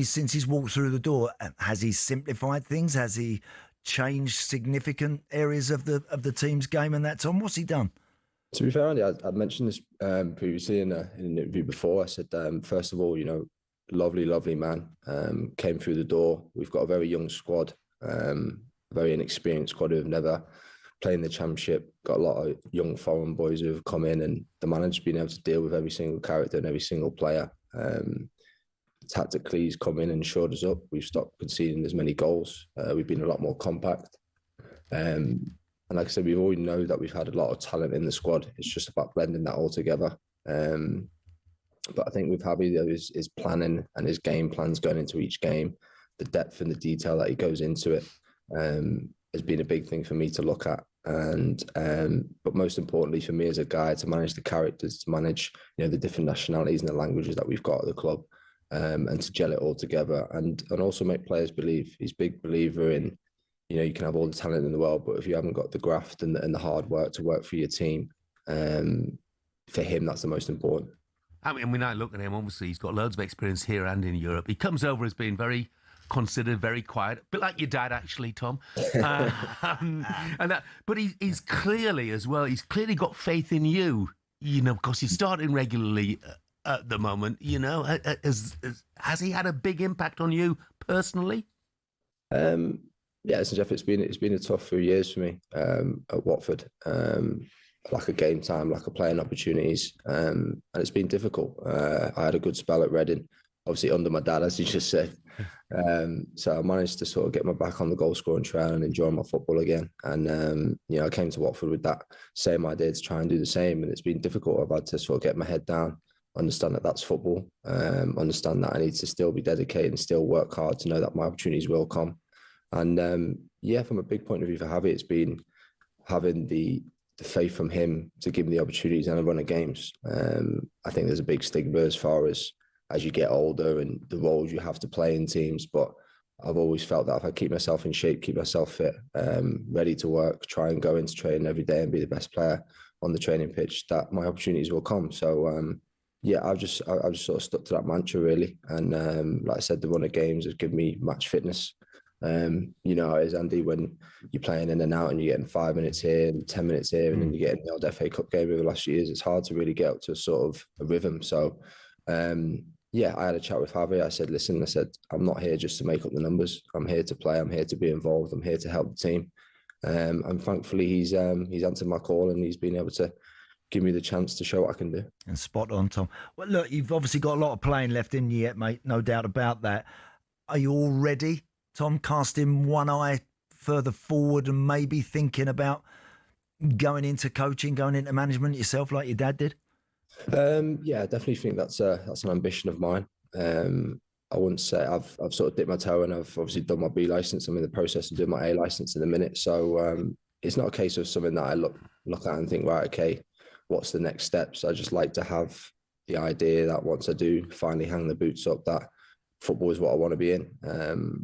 since he's walked through the door? Has he simplified things? Has he changed significant areas of the team's game and that, Tom? What's he done? To be fair, Andy, I mentioned this previously in an interview before. I said, first of all, lovely man, came through the door. We've got a very young squad, very inexperienced squad who have never played in the Championship. Got a lot of young foreign boys who have come in, and the manager's been able to deal with every single character and every single player. Tactically, he's come in and shored us up. We've stopped conceding as many goals. We've been a lot more compact. And like I said, we already know that we've had a lot of talent in the squad. It's just about blending that all together. But I think with Javi, his planning and his game plans going into each game, the depth and the detail that he goes into it, has been a big thing for me to look at. And but most importantly for me as a guy, to manage the characters, to manage the different nationalities and the languages that we've got at the club, and to gel it all together, and also make players believe. He's a big believer in, you can have all the talent in the world, but if you haven't got the graft and the hard work to work for your team, for him, that's the most important. I mean, when I look at him, obviously he's got loads of experience here and in Europe. He comes over as being very considered, very quiet, a bit like your dad, actually, Tom. But he's clearly as well. He's clearly got faith in you. Because he's starting regularly at the moment. Has he had a big impact on you personally? Yeah, listen, Jeff, it's been a tough few years for me at Watford. Lack of game time, lack of playing opportunities, and it's been difficult. I had a good spell at Reading, obviously under my dad, as you just said. So I managed to sort of get my back on the goal scoring trail and enjoy my football again. And I came to Watford with that same idea to try and do the same, and it's been difficult. I've had to sort of get my head down, understand that that's football, understand that I need to still be dedicated and still work hard to know that my opportunities will come. And from a big point of view for Javi, it's been having the faith from him to give me the opportunities and a run of games. I think there's a big stigma as far as you get older and the roles you have to play in teams. But I've always felt that if I keep myself in shape, keep myself fit, ready to work, try and go into training every day and be the best player on the training pitch, that my opportunities will come. So I've just sort of stuck to that mantra really. And like I said, the run of games has given me match fitness. As Andy, when you're playing in and out and you're getting 5 minutes here and 10 minutes here, and then you're getting the old FA Cup game over the last few years, it's hard to really get up to a sort of a rhythm. So, I had a chat with Javi. I said, listen, I'm not here just to make up the numbers. I'm here to play. I'm here to be involved. I'm here to help the team. And thankfully, he's answered my call and he's been able to give me the chance to show what I can do. And spot on, Tom. Well, look, you've obviously got a lot of playing left in you yet, mate. No doubt about that. Are you all ready, Tom, casting one eye further forward and maybe thinking about going into coaching, going into management yourself like your dad did? Yeah, I definitely think that's an ambition of mine. I wouldn't say I've sort of dipped my toe, and I've obviously done my B license. I'm in the process of doing my A license in a minute. So it's not a case of something that I look at and think, right, okay, what's the next steps? I just like to have the idea that once I do finally hang the boots up, that football is what I want to be in.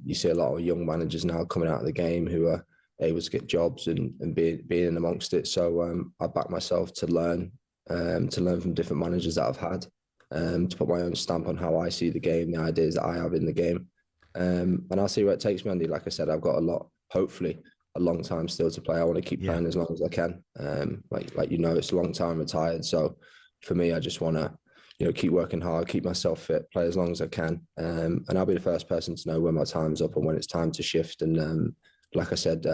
You see a lot of young managers now coming out of the game who are able to get jobs and being in amongst it. So I back myself to learn from different managers that I've had, to put my own stamp on how I see the game, the ideas that I have in the game. And I'll see where it takes me, Andy. Like I said, I've got hopefully a long time still to play. I want to keep playing as long as I can. Like it's a long time retired. So for me, I just want to, keep working hard, keep myself fit, play as long as I can. And I'll be the first person to know when my time's up and when it's time to shift. And like I said,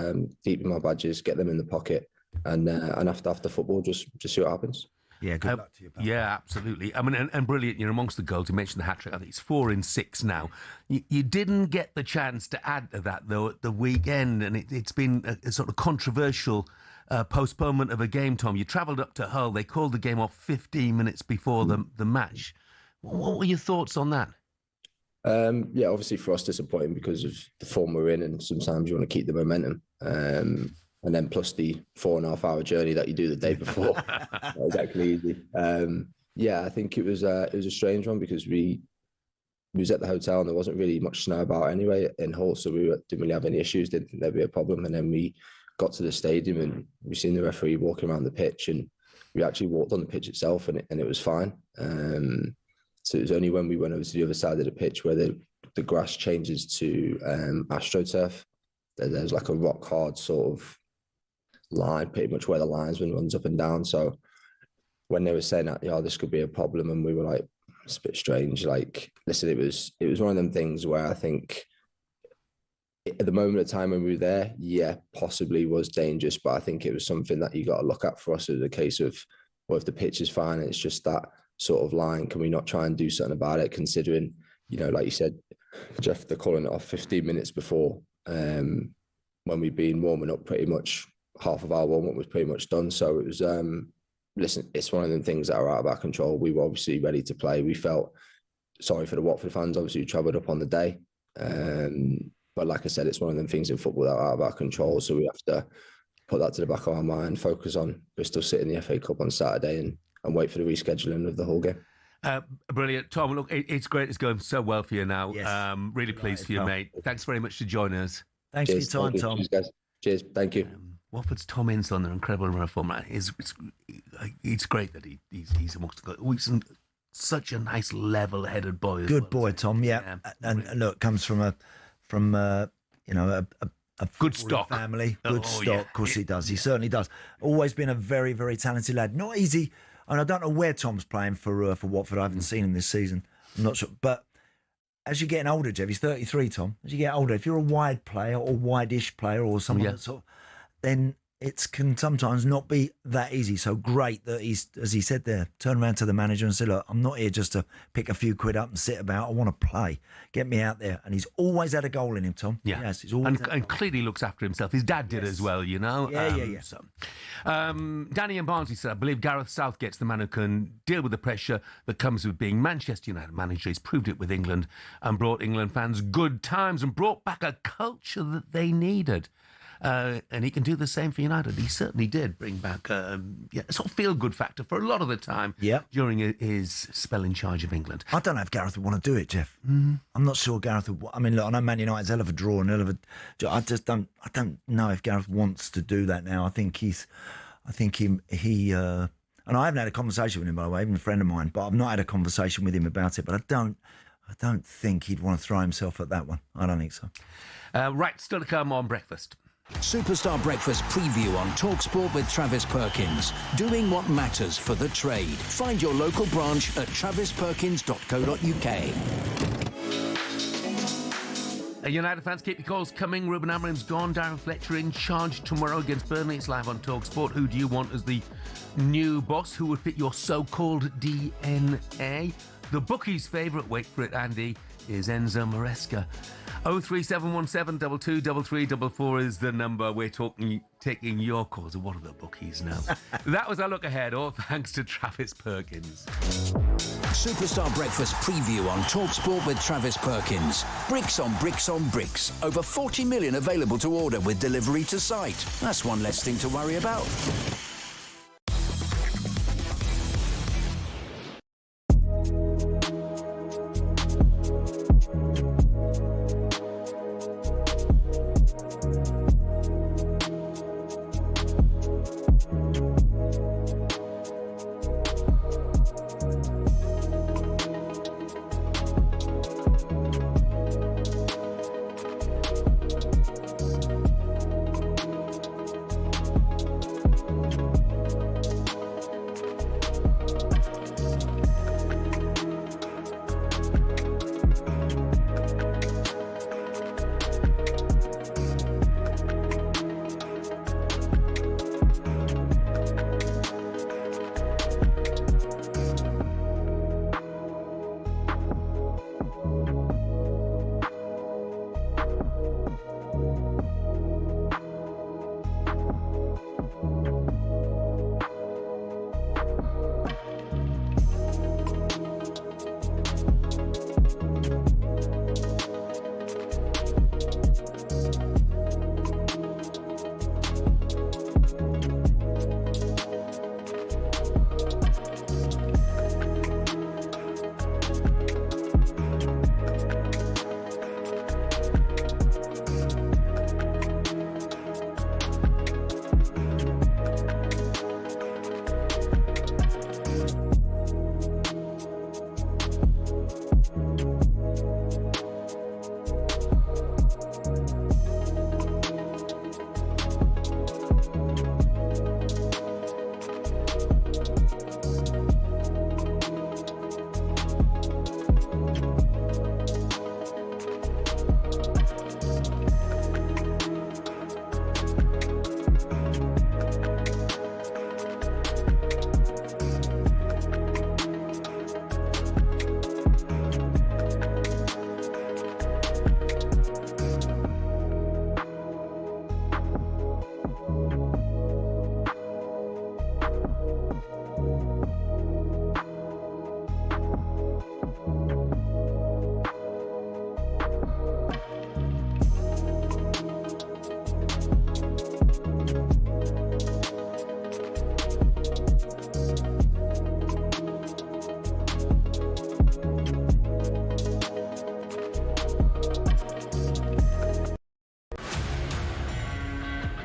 deepen my badges, get them in the pocket, and after football, just see what happens. Yeah, good luck to you, pal. Yeah, absolutely. I mean, and brilliant. Amongst the goals, you mentioned the hat-trick. I think it's 4 in 6 now. You didn't get the chance to add to that, though, at the weekend, and it's been a sort of controversial postponement of a game, Tom. You travelled up to Hull. They called the game off 15 minutes before the match. What were your thoughts on that? Yeah, obviously for us disappointing because of the form we're in, and sometimes you want to keep the momentum. And then plus the 4.5-hour journey that you do the day before. Not exactly easy. Yeah, I think it was a strange one because we was at the hotel and there wasn't really much snow about anyway in Hull, so we didn't really have any issues. Didn't think there'd be a problem. And then we got to the stadium and we seen the referee walking around the pitch, and we actually walked on the pitch itself, and it was fine. So it was only when we went over to the other side of the pitch where the grass changes to AstroTurf. There's like a rock hard sort of line, pretty much where the linesman runs up and down. So when they were saying that, this could be a problem, and we were like, it's a bit strange. Like, listen, it was one of them things where I think at the moment of time when we were there, yeah, possibly was dangerous, but I think it was something that you got to look at for us as a case of, well, if the pitch is fine, it's just that sort of line, can we not try and do something about it, considering, like you said, Jeff, they're calling it off 15 minutes before, when we'd been warming up pretty much. Half of our warm-up was pretty much done. So it was, listen, it's one of the things that are out of our control. We were obviously ready to play. We felt sorry for the Watford fans, obviously, who travelled up on the day. But like I said, it's one of them things in football that are out of our control. So we have to put that to the back of our mind, focus on Bristol City in the FA Cup on Saturday, and wait for the rescheduling of the whole game. Brilliant. Tom, look, it's great. It's going so well for you now. Yes. Really pleased for you, mate. Thanks very much for joining us. Thanks for your time, Tom. Cheers, guys. Cheers. Thank you. Watford's Tom Ince on their incredible run of form. It's great that he's amongst the guys. He's such a nice level-headed boy. Good boy, Tom. Yeah, and look, comes from a good stock family. Good stock, of course he does. He certainly does. Always been a very, very talented lad. Not easy, and I don't know where Tom's playing for Watford. I haven't seen him this season. I'm not sure, but as you're getting older, Jeff, he's 33, Tom. As you get older, if you're a wide player or wide-ish player or someone that sort of, then it can sometimes not be that easy. So great that he's, as he said there, turned around to the manager and said, look, I'm not here just to pick a few quid up and sit about. I want to play. Get me out there. And he's always had a goal in him, Tom. Yeah. Yes, he's always and clearly looks after himself. His dad did as well, Yeah. So. Danny and Barnsley said, I believe Gareth Southgate's the man who can deal with the pressure that comes with being Manchester United manager. He's proved it with England and brought England fans good times and brought back a culture that they needed. And he can do the same for United. He certainly did bring back a sort of feel-good factor for a lot of the time during his spell in charge of England. I don't know if Gareth would want to do it, Jeff. I'm not sure Gareth would. I mean, look, I know Man United's hell of a draw and hell of a. I don't know if Gareth wants to do that now. I think he. And I haven't had a conversation with him, by the way, even a friend of mine. But I've not had a conversation with him about it. But I don't think he'd want to throw himself at that one. I don't think so. Right, still to come on breakfast. Superstar Breakfast preview on talkSPORT with Travis Perkins. Doing what matters for the trade. Find your local branch at travisperkins.co.uk. United fans, keep your calls coming. Ruben Amorim's gone. Darren Fletcher in charge tomorrow against Burnley. It's live on talkSPORT. Who do you want as the new boss? Who would fit your so-called DNA? The bookies' favourite, wait for it, Andy, is Enzo Maresca. 03717 223344 is the number. We're taking your calls. What are the bookies now? That was our look ahead, all thanks to Travis Perkins. Superstar Breakfast preview on talkSPORT with Travis Perkins. Bricks on bricks on bricks. Over 40 million available to order with delivery to site. That's one less thing to worry about.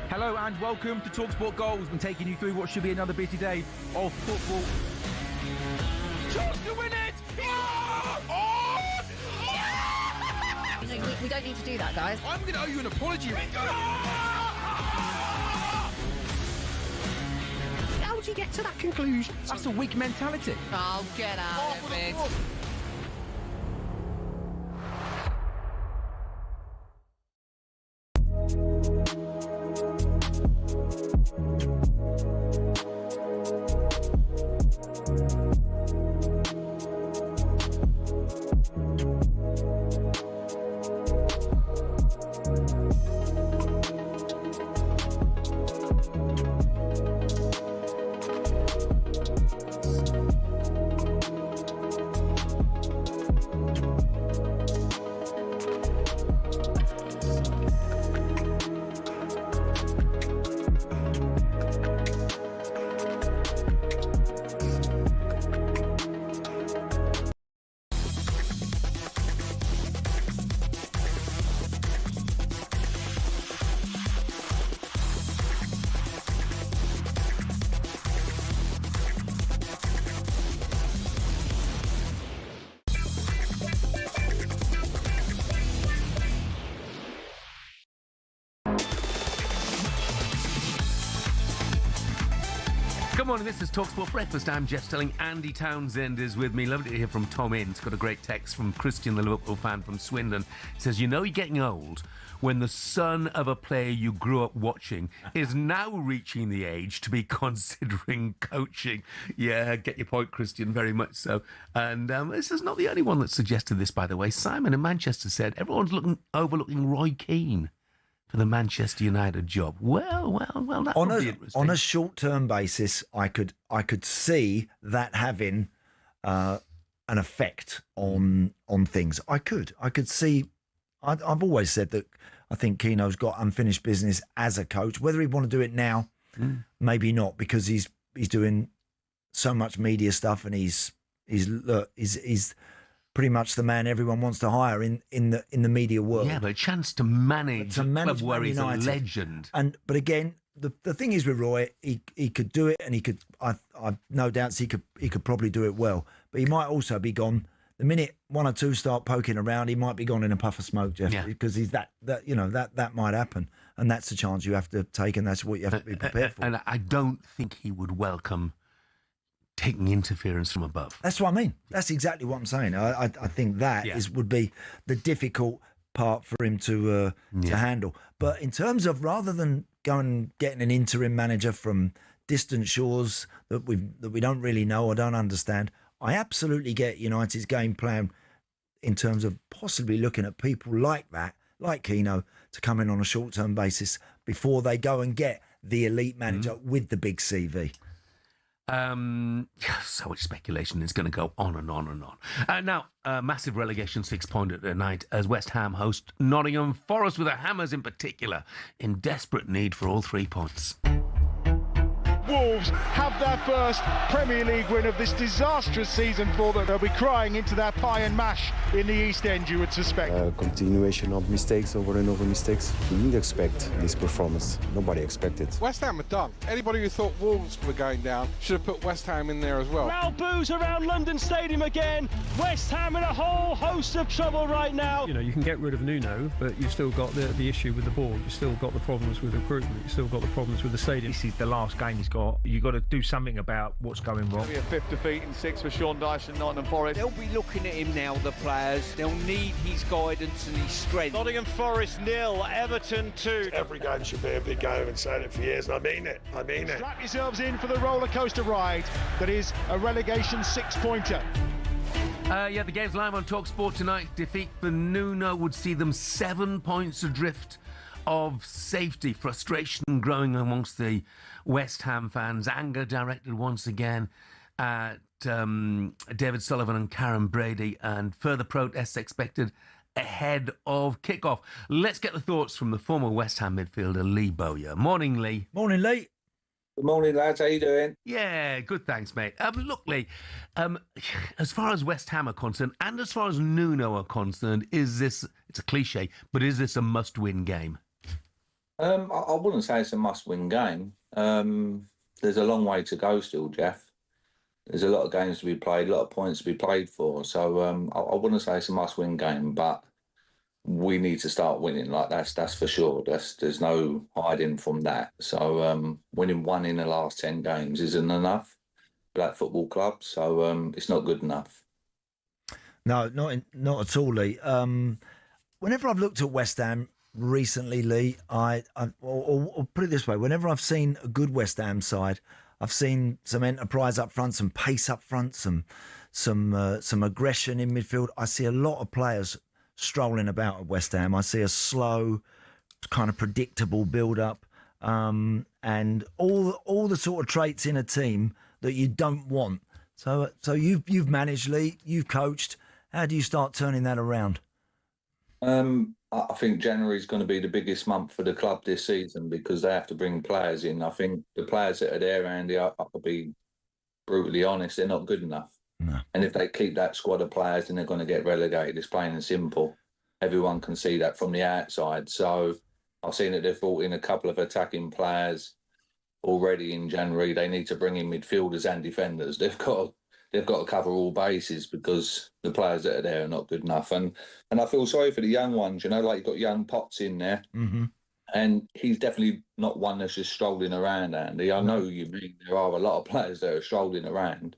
Hello and welcome to talkSPORT Goals. We're taking you through what should be another busy day of football. Chance to win it! We don't need to do that, guys. I'm going to owe you an apology. How do you get to that conclusion? That's a weak mentality. Oh, get out of it. Good morning, this is talkSPORT Breakfast. I'm Jeff Stelling. Andy Townsend is with me. Lovely to hear from Tom Ince. Got a great text from Christian, the Liverpool fan from Swindon. He says, you know you're getting old when the son of a player you grew up watching is now reaching the age to be considering coaching. Yeah, get your point, Christian, very much so. And this is not the only one that suggested this, by the way. Simon in Manchester said, everyone's overlooking Roy Keane for the Manchester United job. Well, that would be interesting. On a short-term basis, I could see that having an effect on things. I could see. I've always said that I think Keano's got unfinished business as a coach. Whether he'd want to do it now, maybe not, because he's doing so much media stuff and he's pretty much the man everyone wants to hire in the media world. Yeah, but a chance to manage a club where he's a legend. But again, the thing is with Roy, he could do it, and he could. I've no doubts he could probably do it well. But he might also be gone the minute one or two start poking around. He might be gone in a puff of smoke, Jeff, because he's that might happen, and that's the chance you have to take, and that's what you have to be prepared for. And I don't think he would welcome taking interference from above. That's what I mean. That's exactly what I'm saying. I think that would be the difficult part for him to handle. But in terms of, rather than going and getting an interim manager from distant shores that we don't really know or don't understand, I absolutely get United's game plan in terms of possibly looking at people like that, like Keano, to come in on a short-term basis before they go and get the elite manager with the big CV. So much speculation is going to go on and on and on. Now, massive relegation 6-pointer tonight as West Ham host Nottingham Forest, with the Hammers in particular in desperate need for all 3 points. Wolves have their first Premier League win of this disastrous season for them. They'll be crying into their pie and mash in the East End, you would suspect. Continuation of mistakes, over and over mistakes. We didn't expect this performance. Nobody expected. West Ham are done. Anybody who thought Wolves were going down should have put West Ham in there as well. Loud boos around London Stadium again. West Ham in a whole host of trouble right now. You know, you can get rid of Nuno, but you've still got the issue with the ball. You've still got the problems with recruitment. You've still got the problems with the stadium. This is the last game he's got. You've got to do something about what's going wrong. Maybe a 5th defeat in 6 for Sean Dyche and Nottingham Forest. They'll be looking at him now, the players. They'll need his guidance and his strength. Nottingham Forest 0, Everton 2. Every game should be a big game. I've been saying it for years, and I mean it. Strap yourselves in for the roller coaster ride that is a relegation 6-pointer. The game's live on talkSPORT tonight. Defeat for Nuno would see them 7 points adrift of safety. Frustration growing amongst the West Ham fans. Anger directed once again at David Sullivan and Karen Brady, and further protests expected ahead of kickoff. Let's get the thoughts from the former West Ham midfielder Lee Bowyer. Morning, Lee. Morning, Lee. Good morning, lads. How you doing? Yeah, good, thanks, mate. Look, Lee, as far as West Ham are concerned, and as far as Nuno are concerned, is this, it's a cliche, but is this a must-win game? I wouldn't say it's a must-win game. There's a long way to go still, Jeff. There's a lot of games to be played, a lot of points to be played for. So I wouldn't say it's a must-win game, but we need to start winning. Like that's for sure. There's no hiding from that. So winning 1 in the last 10 games isn't enough for that football club. So it's not good enough. No, not at all, Lee. Whenever I've looked at West Ham recently, Lee, or put it this way, whenever I've seen a good West Ham side, I've seen some enterprise up front, some pace up front, some aggression in midfield. I see a lot of players strolling about at West Ham. I see a slow, kind of predictable build-up, and all the sort of traits in a team that you don't want. So you've managed, Lee, you've coached. How do you start turning that around? I think January is going to be the biggest month for the club this season because they have to bring players in. I think the players that are there, Andy, I'll be brutally honest, they're not good enough. No. And if they keep that squad of players, then they're going to get relegated. It's plain and simple. Everyone can see that from the outside. So I've seen that they've brought in a couple of attacking players already in January. They need to bring in midfielders and defenders. They've got to cover all bases because the players that are there are not good enough. And I feel sorry for the young ones, like you've got young Potts in there. Mm-hmm. And he's definitely not one that's just strolling around, Andy. I know you mean there are a lot of players that are strolling around,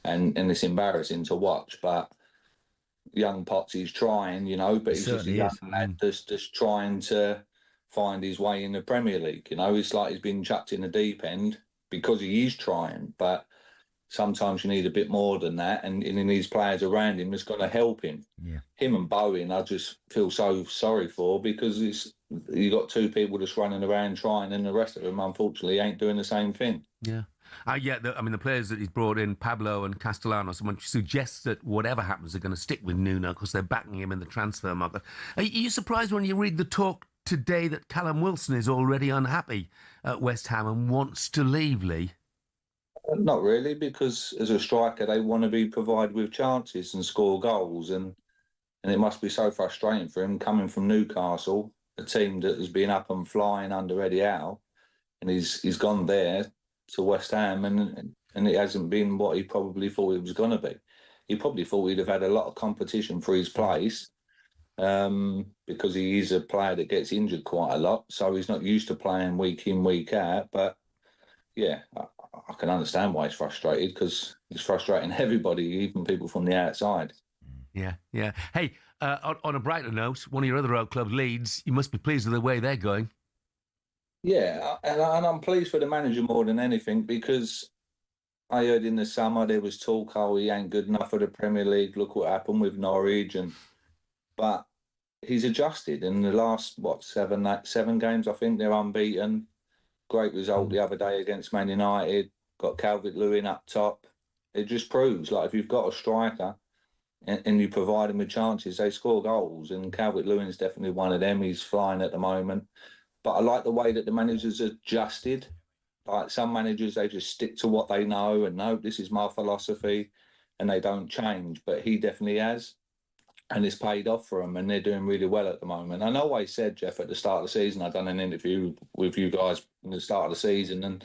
and it's embarrassing to watch. But young Potsy's trying, you know, but he's just a young lad that's just trying to find his way in the Premier League. You know, it's like he's been chucked in the deep end because he is trying, but sometimes you need a bit more than that, and he needs players around him that's going to help him. Yeah. Him and Bowen, I just feel so sorry for, because you got two people just running around trying, and the rest of them, unfortunately, ain't doing the same thing. Yeah. The players that he's brought in, Pablo and Castellanos, someone suggests that whatever happens, they're going to stick with Nuno because they're backing him in the transfer market. Are you surprised when you read the talk today that Callum Wilson is already unhappy at West Ham and wants to leave, Lee? Not really, because as a striker, they want to be provided with chances and score goals, and it must be so frustrating for him coming from Newcastle, a team that has been up and flying under Eddie Howe, and he's gone there to West Ham, and it hasn't been what he probably thought it was going to be. He probably thought he'd have had a lot of competition for his place, because he is a player that gets injured quite a lot, so he's not used to playing week in, week out. But yeah, I can understand why he's frustrated, because it's frustrating everybody, even people from the outside. Yeah. Hey, on a brighter note, one of your other old clubs, Leeds, you must be pleased with the way they're going. Yeah, and I'm pleased for the manager more than anything, because I heard in the summer there was talk, oh, he ain't good enough for the Premier League. Look what happened with Norwich, but he's adjusted in the last, seven games, I think they're unbeaten. Great result the other day against Man United. Got Calvert-Lewin up top. It just proves, like, if you've got a striker and you provide them with chances, they score goals. And Calvert-Lewin's definitely one of them. He's flying at the moment. But I like the way that the managers adjusted. Like, some managers, they just stick to what they know and no, this is my philosophy, and they don't change. But he definitely has. And it's paid off for them, and they're doing really well at the moment. I always said, Jeff, at the start of the season, I'd done an interview with you guys at the start of the season and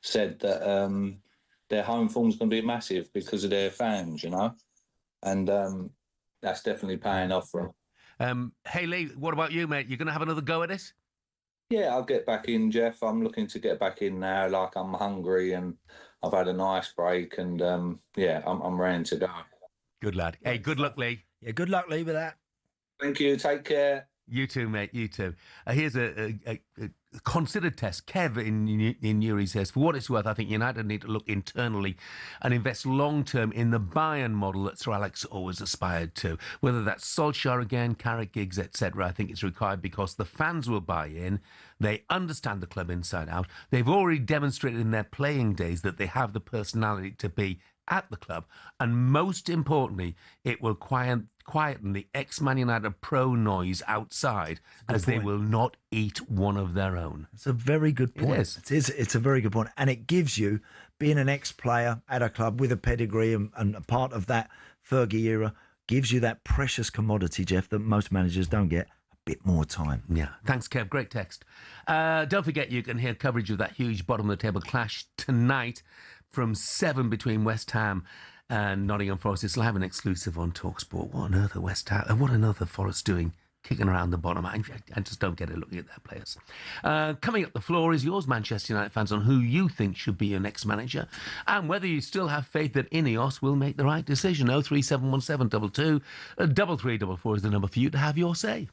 said that their home form's going to be massive because of their fans, you know, and that's definitely paying off for them. Hey, Lee, what about you, mate? You going to have another go at this? Yeah, I'll get back in, Jeff. I'm looking to get back in now. Like, I'm hungry and I've had a nice break, and I'm ready to go. Good lad. Hey, good luck, Lee. Yeah, good luck, Lee, with that. Thank you. Take care. You too, mate. You too. Here's a considered test. Kev in Newry says, for what it's worth, I think United need to look internally and invest long-term in the Bayern model that Sir Alex always aspired to. Whether that's Solskjaer again, Carrick, Giggs, etc., I think it's required because the fans will buy in. They understand the club inside out. They've already demonstrated in their playing days that they have the personality to be at the club, and most importantly, it will quieten the ex-Man United pro noise outside, as they will not eat one of their own. It's a very good point. It's a very good point, and it gives you, being an ex-player at a club with a pedigree and a part of that Fergie era, gives you that precious commodity, Jeff, that most managers don't get. A bit more time. Yeah, thanks, Kev. Great text. Don't forget, you can hear coverage of that huge bottom-of-the-table clash tonight from 7 between West Ham and Nottingham Forest. It's live and exclusive on talkSPORT. What on earth are West Ham and what on earth are Forest doing kicking around the bottom? I just don't get it looking at their players. Coming up, the floor is yours, Manchester United fans, on who you think should be your next manager and whether you still have faith that Ineos will make the right decision. 03717 22 3344 is the number for you to have your say.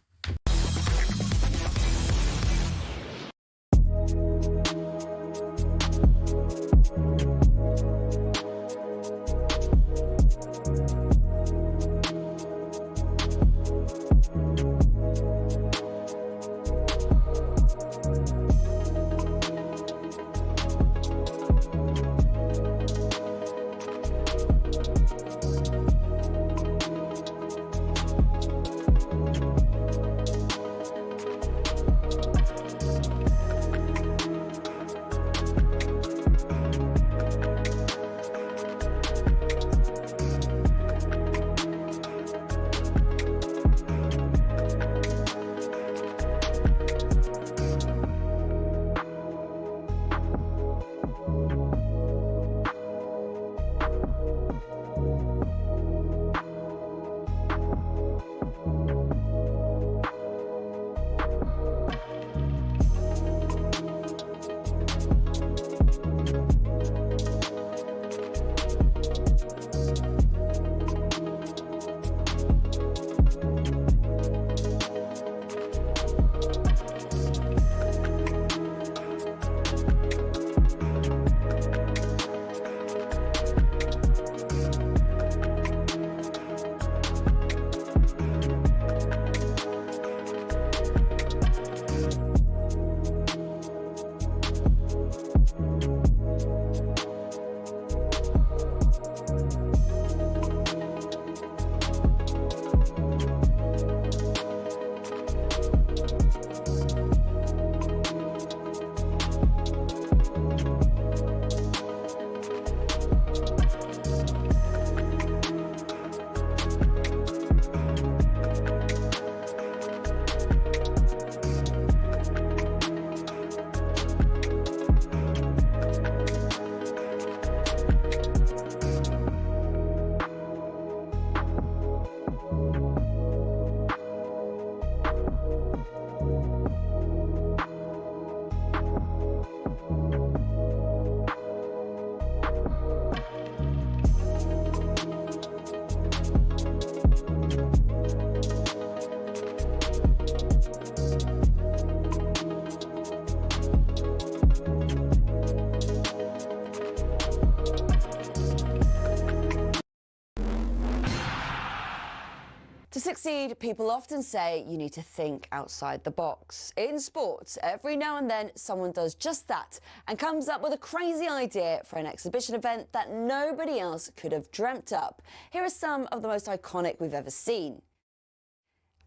succeed, people often say you need to think outside the box. In sports, every now and then someone does just that and comes up with a crazy idea for an exhibition event that nobody else could have dreamt up. Here are some of the most iconic we've ever seen.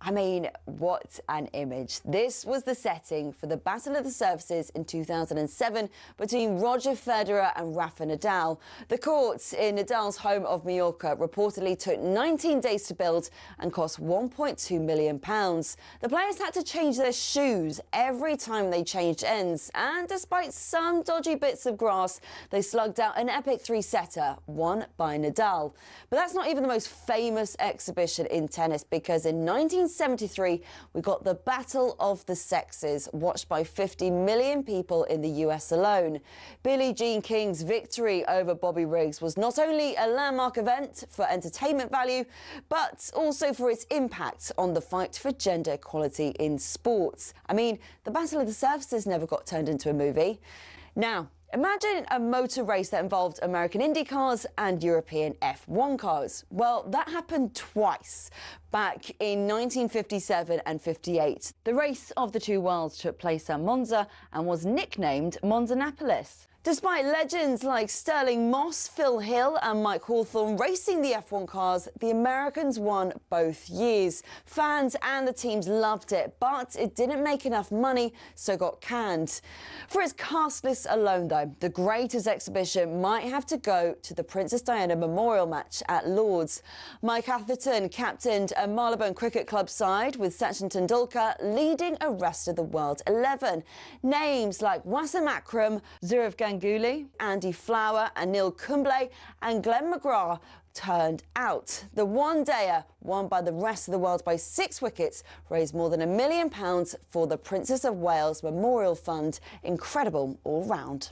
I mean, what an image. This was the setting for the Battle of the Surfaces in 2007 between Roger Federer and Rafa Nadal. The courts in Nadal's home of Mallorca reportedly took 19 days to build and cost £1.2 million. The players had to change their shoes every time they changed ends, and despite some dodgy bits of grass, they slugged out an epic three-setter, won by Nadal. But that's not even the most famous exhibition in tennis, because in 1973, we got the Battle of the Sexes, watched by 50 million people in the US alone. Billie Jean King's victory over Bobby Riggs was not only a landmark event for entertainment value, but also for its impact on the fight for gender equality in sports. I mean, the Battle of the Surfaces never got turned into a movie. Now, imagine a motor race that involved American Indy cars and European F1 cars. Well, that happened twice, back in 1957 and 58. The race of the two worlds took place at Monza and was nicknamed Monzanapolis. Despite legends like Sterling Moss, Phil Hill and Mike Hawthorne racing the F1 cars, the Americans won both years. Fans and the teams loved it, but it didn't make enough money, so got canned. For its cast list alone, though, the greatest exhibition might have to go to the Princess Diana Memorial match at Lord's. Mike Atherton captained a Marylebone Cricket Club side, with Sachin Tendulkar leading a rest of the world 11. Names like Wasim Akram, Sourav Ganguly, Andy Flower and Neil Kumble and Glenn McGrath turned out. The one-dayer, won by the rest of the world by 6 wickets, raised more than £1 million for the Princess of Wales Memorial Fund. Incredible all round.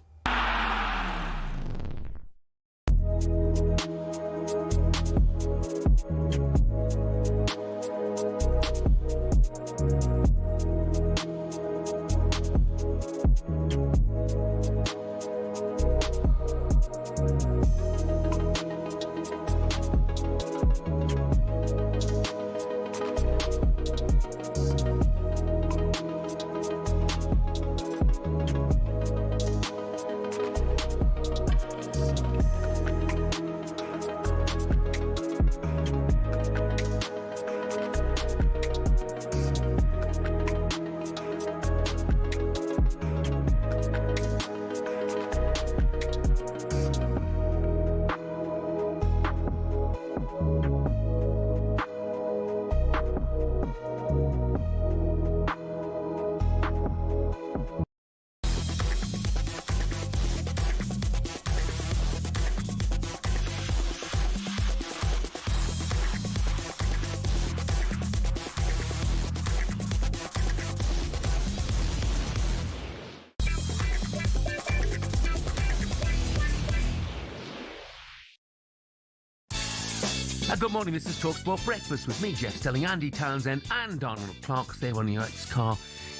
Good morning, this is talkSPORT Breakfast with me, Jeff Stelling, Andy Townsend and Donald Clark. They're on your ex-car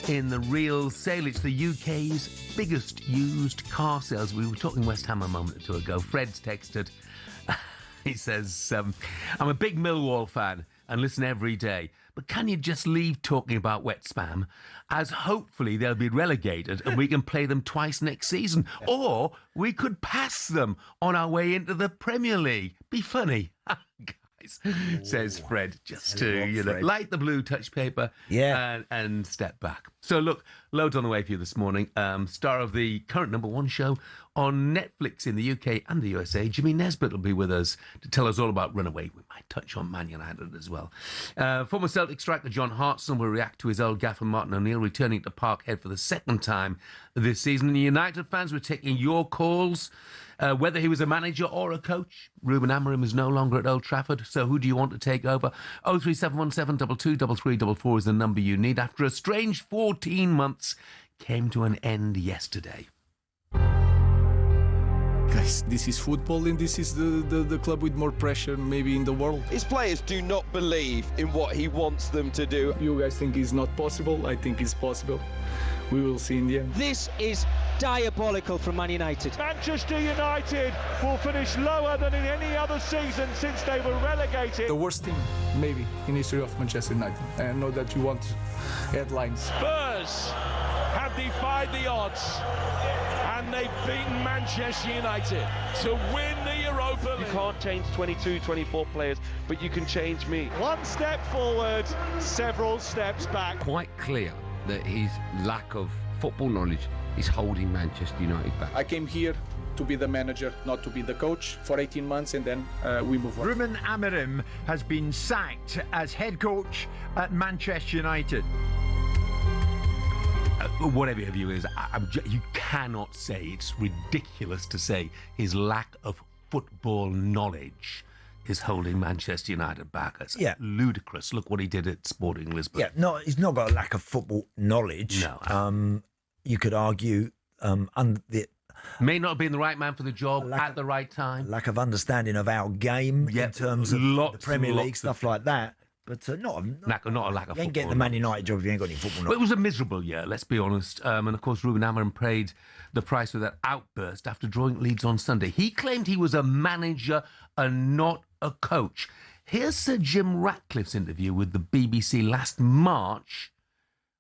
in the real sale. It's the UK's biggest used car sales. We were talking West Ham a moment or two ago. Fred's texted. He says, I'm a big Millwall fan and listen every day. But can you just leave talking about wet spam, as hopefully they'll be relegated and we can play them twice next season. Or we could pass them on our way into the Premier League. Be funny. Says Fred, just to light the blue touch paper and step back. So look, loads on the way for you this morning. Star of the current #1 show on Netflix in the UK and the USA, Jimmy Nesbit will be with us to tell us all about Runaway. We might touch on Man United as well. Former Celtic striker John Hartson will react to his old gaffer Martin O'Neill returning to Parkhead for the second time this season. And United fans, we're taking your calls. Whether he was a manager or a coach, Ruben Amorim is no longer at Old Trafford, so who do you want to take over? 03717 223344 is the number you need. After a strange 14 months came to an end yesterday. Guys, this is football and this is the club with more pressure maybe in the world. His players do not believe in what he wants them to do. You guys think it's not possible? I think it's possible. We will see in the end. This is diabolical from Man United. Manchester United will finish lower than in any other season since they were relegated. The worst team, maybe, in history of Manchester United. And I know that you want headlines. Spurs have defied the odds, and they've beaten Manchester United to win the Europa League. You can't change 22, 24 players, but you can change me. One step forward, several steps back. Quite clear that his lack of football knowledge is holding Manchester United back. I came here to be the manager, not to be the coach, for 18 months, and then we move on. Ruben Amorim has been sacked as head coach at Manchester United. Whatever your view is, you cannot say, it's ridiculous to say his lack of football knowledge is holding Manchester United back. It's ludicrous. Look what he did at Sporting Lisbon. Yeah, no, he's not got a lack of football knowledge. No. You could argue may not have been the right man for the job at the right time. Lack of understanding of our game in terms of the Premier League, stuff like that. But not a lack of football. You ain't getting the Man United job if you ain't got any football knowledge. Well, it was a miserable year, let's be honest. And of course, Ruben Amorim paid the price for that outburst after drawing Leeds on Sunday. He claimed he was a manager and not a coach. Here's Sir Jim Ratcliffe's interview with the BBC last March,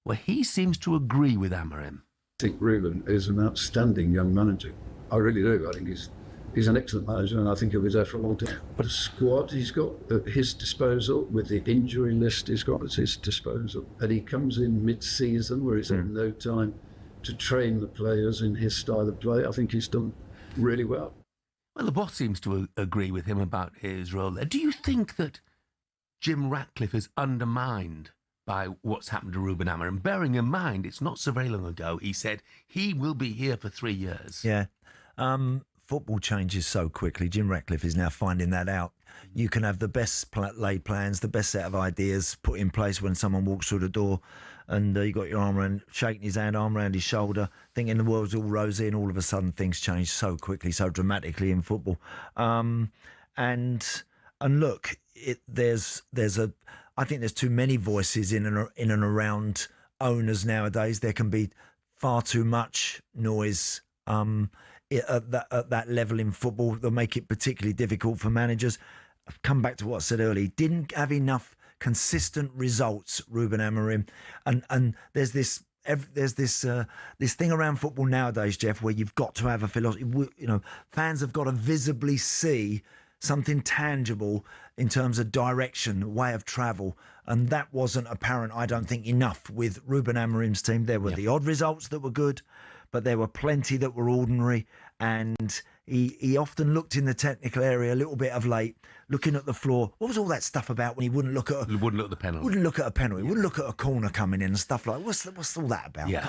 where he seems to agree with Amorim. I think Ruben is an outstanding young manager. I really do. I think he's an excellent manager, and I think he'll be there for a long time. But a squad he's got at his disposal, with the injury list he's got at his disposal, and he comes in mid-season where he's had no time to train the players in his style of play. I think he's done really well. Well, the boss seems to agree with him about his role there. Do you think that Jim Ratcliffe is undermined by what's happened to Ruben Amorim? Bearing in mind, it's not so very long ago he said he will be here for 3 years. Yeah. Football changes so quickly. Jim Ratcliffe is now finding that out. You can have the best laid plans, the best set of ideas put in place when someone walks through the door, and you got your arm around, shaking his hand, arm around his shoulder, thinking the world's all rosy, and all of a sudden things change so quickly, so dramatically in football. And look, I think there's too many voices in and around owners nowadays. There can be far too much noise at that level in football that make it particularly difficult for managers. I've come back to what I said earlier. He didn't have enough consistent results, Ruben Amorim, and there's this thing around football nowadays, Jeff, where you've got to have a philosophy. You know, fans have got to visibly see something tangible in terms of direction, way of travel, and that wasn't apparent, I don't think, enough with Ruben Amorim's team. There were the odd results that were good, but there were plenty that were ordinary, and he often looked in the technical area a little bit of late, looking at the floor. What was all that stuff about when he wouldn't look at the penalty? Wouldn't look at a penalty. Wouldn't look at a corner coming in and stuff like. What's all that about? Yeah.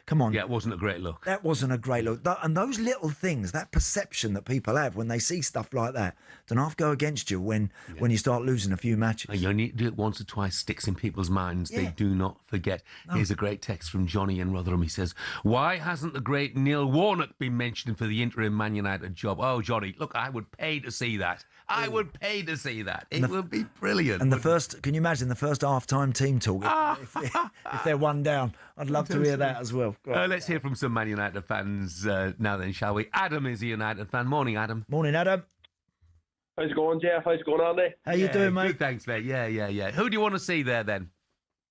Come on. Yeah, it wasn't a great look. That wasn't a great look. And those little things, that perception that people have when they see stuff like that, don't half go against you when you start losing a few matches. You only do it once or twice, sticks in people's minds. They do not forget. No. Here's a great text from Johnny in Rotherham. He says, "Why hasn't the great Neil Warnock been mentioned for the interim Man United job?" Oh, Johnny, look, I would pay to see that. I would pay to see that. It would be brilliant. And can you imagine the first half-time team talk if they're one down? I'd love to hear that as well. Let's hear from some Man United fans now then, shall we? Adam is a United fan. Morning, Adam. Morning, Adam. How's it going, Jeff? How's it going, Andy? How you doing, mate? Good, thanks, mate. Yeah. Who do you want to see there, then?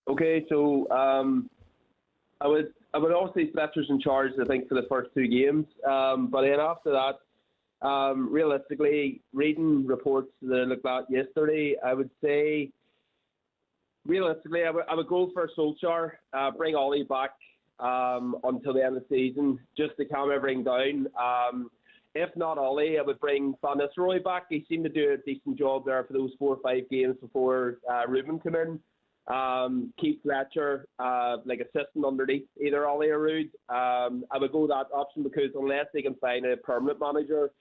Okay, so I would obviously Fletcher's in charge, I think, for the first 2 games. But then after that, realistically, reading reports that I looked at yesterday, I would say, realistically, I would go for Solskjaer, bring Ollie back until the end of the season, just to calm everything down. If not Ollie, I would bring Van Nistelrooy back. He seemed to do a decent job there for those 4 or 5 games before Ruben came in. Keep Fletcher like assistant underneath either Ollie or Ruud. I would go that option because unless they can find a permanent manager,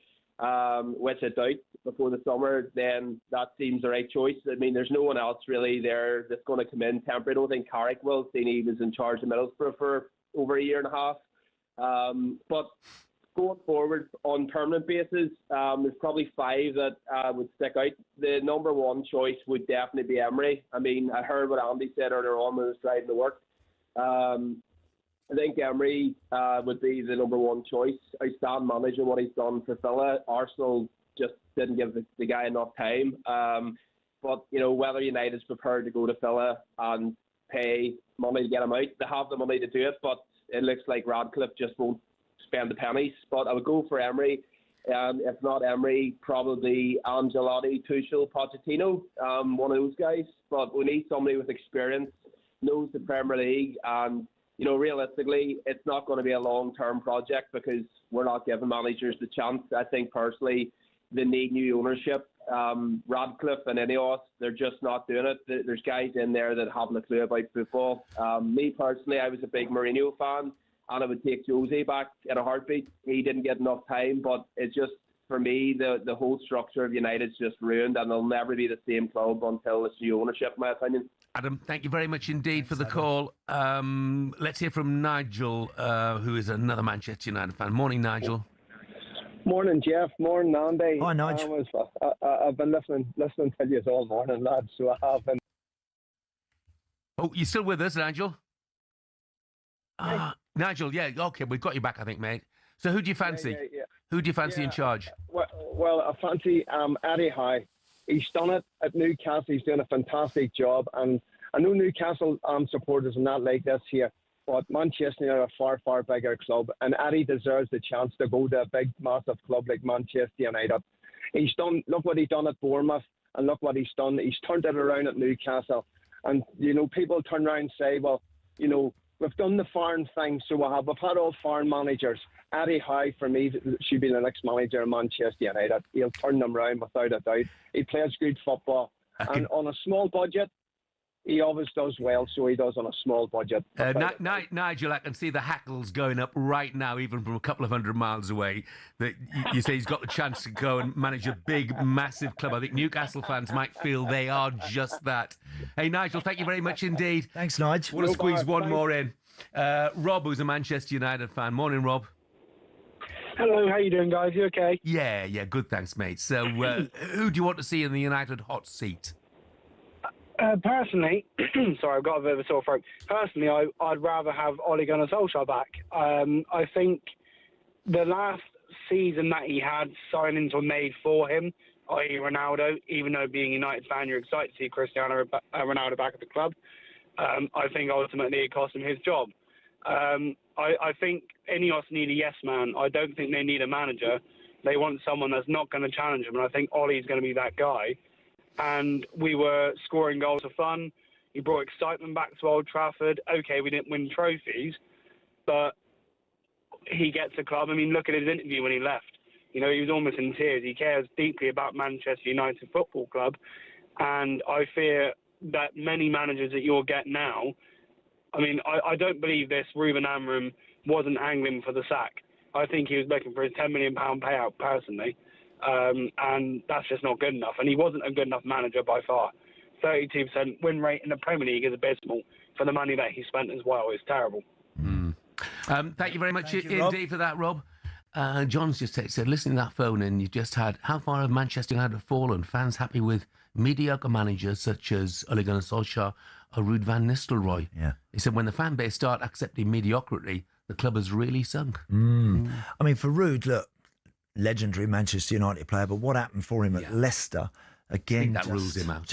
which I doubt before the summer, then that seems the right choice. I mean, there's no one else really there that's going to come in temporary. I don't think Carrick will, seeing he was in charge of Middlesbrough for over a year and a half. But going forward on permanent basis, there's probably 5 that would stick out. The number one choice would definitely be Emery. I mean, I heard what Andy said earlier on when I was driving to work. I think Emery would be the number one choice. Outstanding manager, what he's done for Villa. Arsenal just didn't give the guy enough time. But, you know, whether United's prepared to go to Villa and pay money to get him out, they have the money to do it, but it looks like Radcliffe just won't spend the pennies. But I would go for Emery. If not Emery, probably Ancelotti, Tuchel, Pochettino, one of those guys. But we need somebody with experience, knows the Premier League, and, you know, realistically, it's not going to be a long-term project because we're not giving managers the chance. I think, personally, they need new ownership. Radcliffe and Ineos, they're just not doing it. There's guys in there that haven't a clue about football. Me, personally, I was a big Mourinho fan, and I would take Jose back in a heartbeat. He didn't get enough time, but it's just, for me, the whole structure of United's just ruined, and they'll never be the same club until it's new ownership, in my opinion. Adam, thank you very much indeed for the call. Let's hear from Nigel, who is another Manchester United fan. Morning, Nigel. Morning, Jeff. Morning, Andy. Hi, Nigel. I've been listening to you all morning, lads, so I have been. Oh, you still with us, Nigel? Nigel, yeah, okay, we've got you back, I think, mate. So who do you fancy? Yeah. Who do you fancy in charge? Well, I fancy Eddie Howe. He's done it at Newcastle. He's doing a fantastic job. And I know Newcastle supporters are not like this here, but Manchester are a far, far bigger club. And Eddie deserves the chance to go to a big, massive club like Manchester United. He's done, look what he's done at Bournemouth, and look what he's done. He's turned it around at Newcastle. And, you know, people turn around and say, well, you know, we've done the foreign thing, so we've had all foreign managers. Eddie Howe, for me, should be the next manager of Manchester United. He'll turn them around without a doubt. He plays good football. And on a small budget, he always does well, so he does on a small budget. Nigel, I can see the hackles going up right now, even from a couple of 100 miles away, that you say he's got the chance to go and manage a big, massive club. I think Newcastle fans might feel they are just that. Hey, Nigel, thank you very much indeed. Thanks, Nigel. Want to squeeze one more in. Rob, who's a Manchester United fan. Morning, Rob. Hello, how you doing, guys? You okay? Yeah, good, thanks, mate. So, who do you want to see in the United hot seat? Personally, sorry, I've got a bit of a sore throat. Personally, I'd rather have Ole Gunnar Solskjaer back. I think the last season that he had, signings were made for him, i.e. Ronaldo. Even though being a United fan, you're excited to see Cristiano Ronaldo back at the club. I think ultimately it cost him his job. I think Ineos need a yes man. I don't think they need a manager. They want someone that's not going to challenge them, and I think Ollie's going to be that guy. And we were scoring goals for fun. He brought excitement back to Old Trafford. Okay, we didn't win trophies, but he gets a club. I mean, look at his interview when he left. You know, he was almost in tears. He cares deeply about Manchester United Football Club. And I fear that many managers that you'll get now, I mean, I don't believe this Ruben Amorim wasn't angling for the sack. I think he was looking for his £10 million payout personally. And that's just not good enough. And he wasn't a good enough manager by far. 32% win rate in the Premier League is abysmal for the money that he spent as well. It's terrible. Thank you very much indeed for that, Rob. John's just said, listening to that phone and you just had, how far have Manchester United fallen? Fans happy with mediocre managers such as Ole Gunnar Solskjaer or Ruud van Nistelrooy. Yeah. He said, when the fan base start accepting mediocrity, the club has really sunk. I mean, for Ruud, look, legendary Manchester United player, but what happened for him at Leicester again? That rules him out.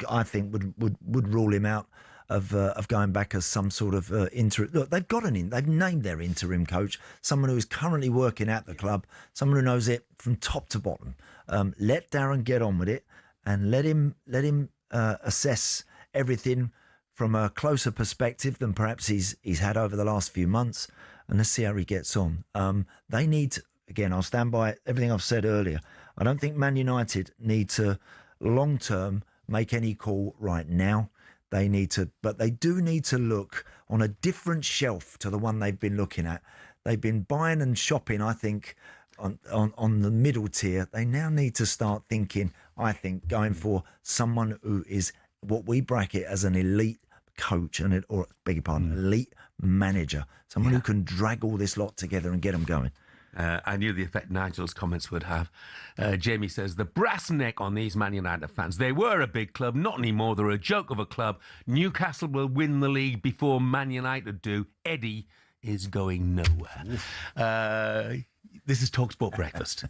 I think would rule him out of going back as some sort of interim. Look, they've named their interim coach, someone who is currently working at the club, someone who knows it from top to bottom. Let Darren get on with it, and let him assess everything from a closer perspective than perhaps he's had over the last few months, and let's see how he gets on. They need. Again, I'll stand by everything I've said earlier. I don't think Man United need to, long-term, make any call right now. They need to, but they do need to look on a different shelf to the one they've been looking at. They've been buying and shopping, I think, on the middle tier. They now need to start thinking, I think, going for someone who is what we bracket as an elite coach, elite manager, someone who can drag all this lot together and get them going. I knew the effect Nigel's comments would have. Jamie says, the brass neck on these Man United fans. They were a big club, not anymore. They're a joke of a club. Newcastle will win the league before Man United do. Eddie is going nowhere. This is talkSPORT Breakfast.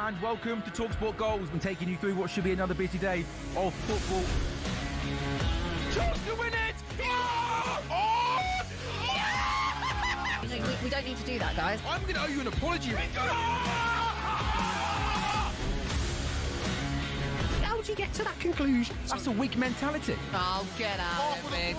And welcome to talkSPORT Goals. Been taking you through what should be another busy day of football. Chance to win it! We don't need to do that, guys. I'm going to owe you an apology. How would you get to that conclusion? That's a weak mentality. Oh, get out of it.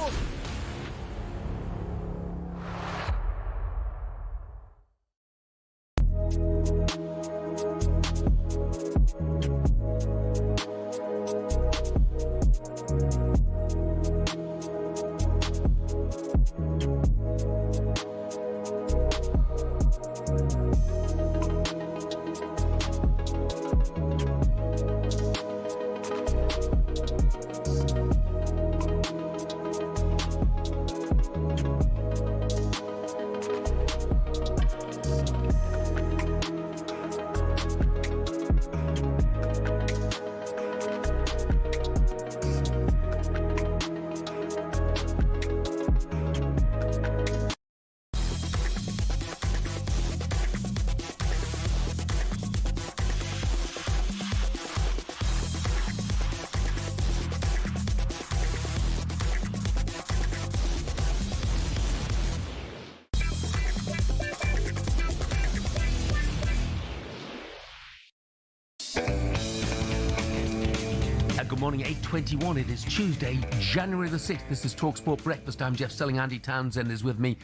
Good morning, 8:21. It is Tuesday, January the 6th. This is talkSPORT Breakfast. I'm Jeff Stelling. Andy Townsend is with me.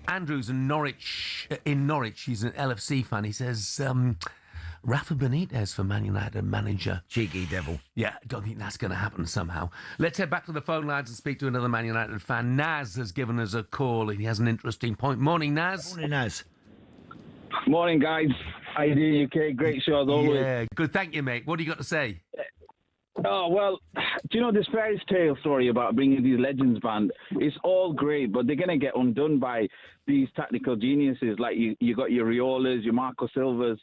Andrew's in Norwich. He's an LFC fan. He says, Rafa Benitez for Man United manager. Cheeky devil. Yeah, don't think that's going to happen somehow. Let's head back to the phone lines and speak to another Man United fan. Naz has given us a call and he has an interesting point. Morning, Naz. Morning, Naz. Morning, guys. How you doing, UK? Great show as always. Yeah, good. Thank you, mate. What do you got to say? Oh, well, do you know this fairy tale story about bringing these legends band? It's all great, but they're going to get undone by these tactical geniuses. Like you got your Riolas, your Marco Silvas.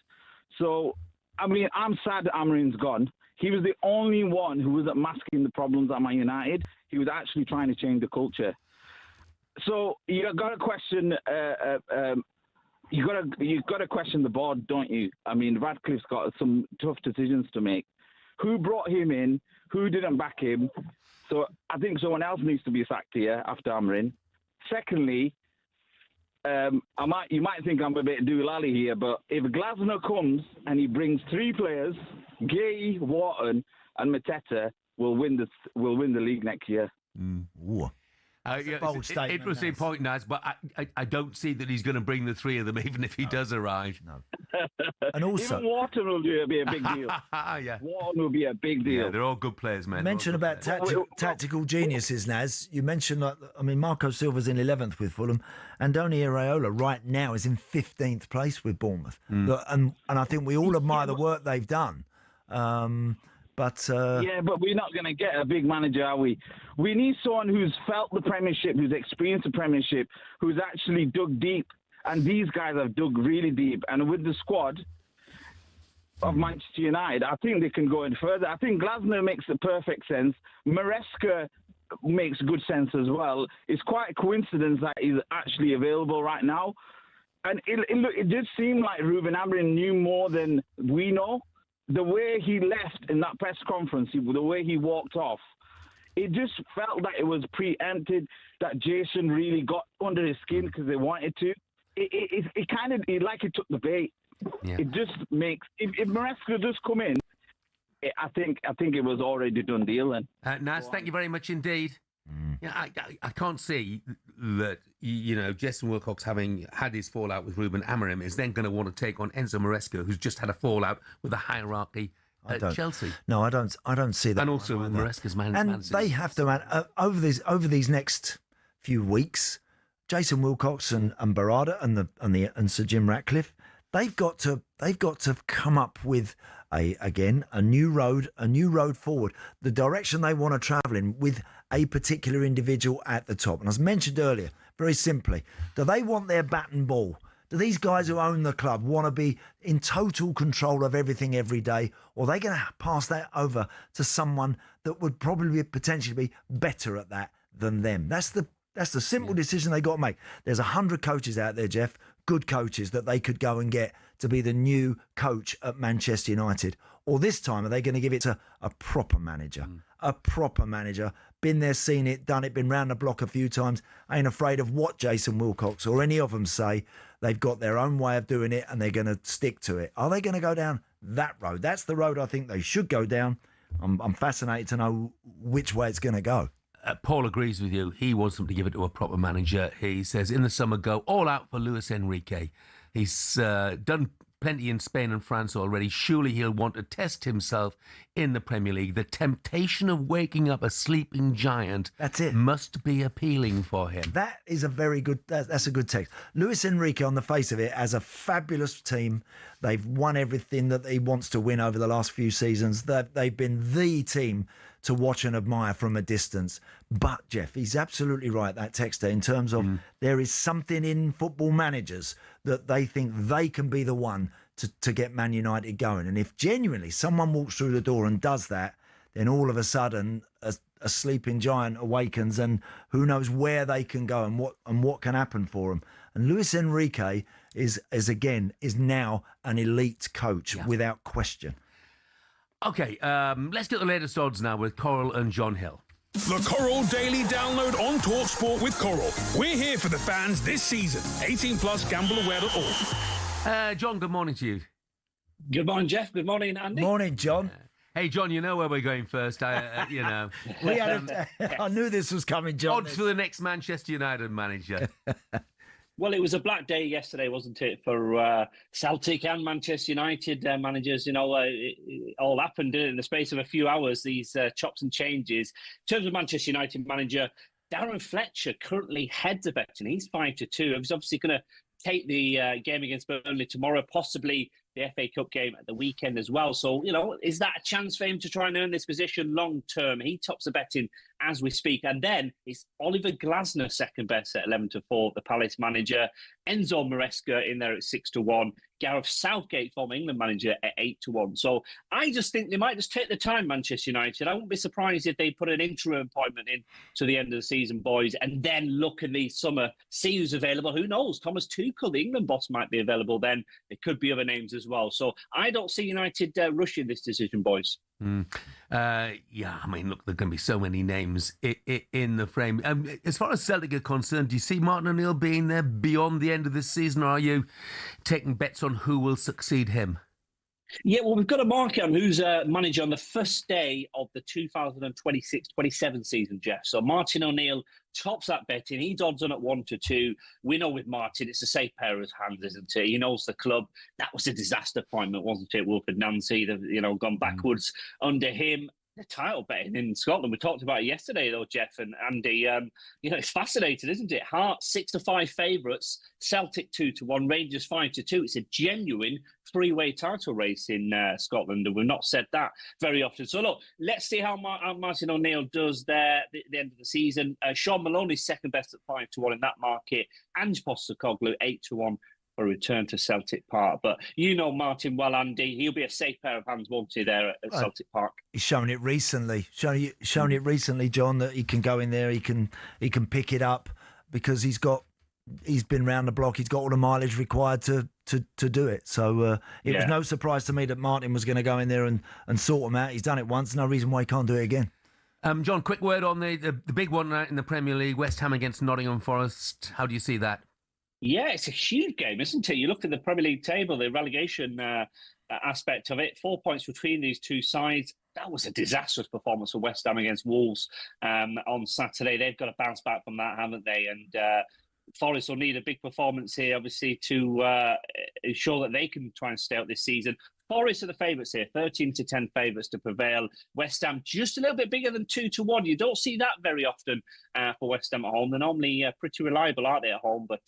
So, I mean, I'm sad that Amorim's gone. He was the only one who wasn't masking the problems at Man United. He was actually trying to change the culture. So you got to question. You got to question the board, don't you? I mean, Radcliffe's got some tough decisions to make. Who brought him in? Who didn't back him? So I think someone else needs to be sacked here after Amorim. Secondly, you might think I'm a bit doolally here, but if Glasner comes and he brings 3 players, Gay, Wharton, and Mateta, we'll win the league next year. Bold statement. Interesting point, Naz, but I don't see that he's going to bring the 3 of them, even if he does arrive. No. And also, even Wharton will be a big deal. Yeah. Wharton will be a big deal. Yeah, they're all good players, man. You mentioned about tactical geniuses, Naz. You mentioned, Marco Silva's in 11th with Fulham, and Andoni Iraola right now is in 15th place with Bournemouth. And I think we all admire the work they've done. But we're not going to get a big manager, are we? We need someone who's felt the Premiership, who's experienced the Premiership, who's actually dug deep. And these guys have dug really deep. And with the squad of Manchester United, I think they can go in further. I think Glasner makes the perfect sense. Maresca makes good sense as well. It's quite a coincidence that he's actually available right now. And it did seem like Ruben Amorim knew more than we know. The way he left in that press conference, the way he walked off, it just felt that it was preempted, that Jason really got under his skin because they wanted to. It kind of like it took the bait. Yeah. It just makes if Maresca does come in, I think it was already done deal then. Naz, thank you very much indeed. Yeah, I can't see that Jason Wilcox, having had his fallout with Ruben Amorim, is then going to want to take on Enzo Maresca, who's just had a fallout with the hierarchy at Chelsea. No, I don't see that. And also with Maresca's man. And they have to over these next few weeks. Jason Wilcox and Barada and Sir Jim Ratcliffe, they've got to come up with a new road forward, the direction they want to travel in with a particular individual at the top. And as mentioned earlier, very simply, do they want their bat and ball? Do these guys who own the club want to be in total control of everything every day, or are they going to pass that over to someone that would probably potentially be better at that than them? That's the simple decision they got to make. There's 100 coaches out there, Jeff, good coaches that they could go and get to be the new coach at Manchester United. Or this time, are they going to give it to a proper manager? A proper manager. Been there, seen it, done it, been round the block a few times, ain't afraid of what Jason Wilcox or any of them say. They've got their own way of doing it and they're going to stick to it. Are they going to go down that road? That's the road I think they should go down. I'm fascinated to know which way it's going to go. Paul agrees with you. He wants them to give it to a proper manager. He says, in the summer, go all out for Luis Enrique. He's done plenty in Spain and France already. Surely he'll want to test himself in the Premier League. The temptation of waking up a sleeping giant must be appealing for him. That is a very good, that's a good text. Luis Enrique, on the face of it, has a fabulous team. They've won everything that he wants to win over the last few seasons. They've been the team to watch and admire from a distance. But, Jeff, he's absolutely right, that texter, in terms of there is something in football managers that they think they can be the one to get Man United going. And if genuinely someone walks through the door and does that, then all of a sudden a sleeping giant awakens and who knows where they can go and what can happen for them. And Luis Enrique is now an elite coach without question. OK, let's get the latest odds now with Coral and John Hill. The Coral Daily Download on talkSPORT with Coral. We're here for the fans this season. 18 plus, gambleaware.org. John, good morning to you. Good morning, Jeff. Good morning, Andy. Morning, John. Hey, John, you know where we're going first. I knew this was coming, John. Odds for the next Manchester United manager. Well, it was a black day yesterday, wasn't it, for Celtic and Manchester United managers. It all happened in the space of a few hours, these chops and changes. In terms of Manchester United manager, Darren Fletcher currently heads the betting. He's 5-2. He's obviously going to take the game against Burnley tomorrow, possibly the FA Cup game at the weekend as well. So, is that a chance for him to try and earn this position long term? He tops the betting as we speak. And then it's Oliver Glasner second best at 11-4, the Palace manager. Enzo Maresca in there at 6-1. Gareth Southgate, former England manager, at 8-1. So I just think they might just take the time, Manchester United. I wouldn't be surprised if they put an interim appointment in to the end of the season, boys, and then look in the summer, see who's available. Who knows? Thomas Tuchel, the England boss, might be available then. There could be other names as well. So I don't see United rushing this decision, boys. Yeah, I mean, look, there are going to be so many names in the frame. As far as Celtic are concerned, do you see Martin O'Neill being there beyond the end of this season, or are you taking bets on who will succeed him? Yeah, well, we've got a market on who's manager on the first day of the 2026-27 season, Jeff. So Martin O'Neill tops that betting. He's odds on at 1-2. We know with Martin, it's a safe pair of hands, isn't it? He knows the club. That was a disaster appointment, wasn't it? Wilfred Nancy, they've gone backwards under him. The title betting in Scotland, we talked about it yesterday, though, Jeff and Andy. It's fascinating, isn't it? Hearts 6-5 favourites, Celtic 2-1, Rangers 5-2. It's a genuine three-way title race in Scotland, and we've not said that very often. So look, let's see how Martin O'Neill does there at the end of the season. Sean Maloney's second best at 5-1 in that market. Ange Postecoglou 8-1. For a return to Celtic Park. But Martin well, Andy. He'll be a safe pair of hands, won't he, there at Celtic Park? He's shown it recently. Shown it recently, John, that he can go in there, he can pick it up because he's been round the block. He's got all the mileage required to do it. So it was no surprise to me that Martin was going to go in there and sort him out. He's done it once. No reason why he can't do it again. John, quick word on the big one in the Premier League, West Ham against Nottingham Forest. How do you see that? Yeah, it's a huge game, isn't it? You look at the Premier League table, the relegation aspect of it, 4 points between these two sides. That was a disastrous performance for West Ham against Wolves on Saturday. They've got to bounce back from that, haven't they? And Forest will need a big performance here, obviously, to ensure that they can try and stay out this season. Forest are the favourites here, 13-10 favourites to prevail. West Ham just a little bit bigger than 2-1. You don't see that very often for West Ham at home. They're normally pretty reliable, aren't they, at home? But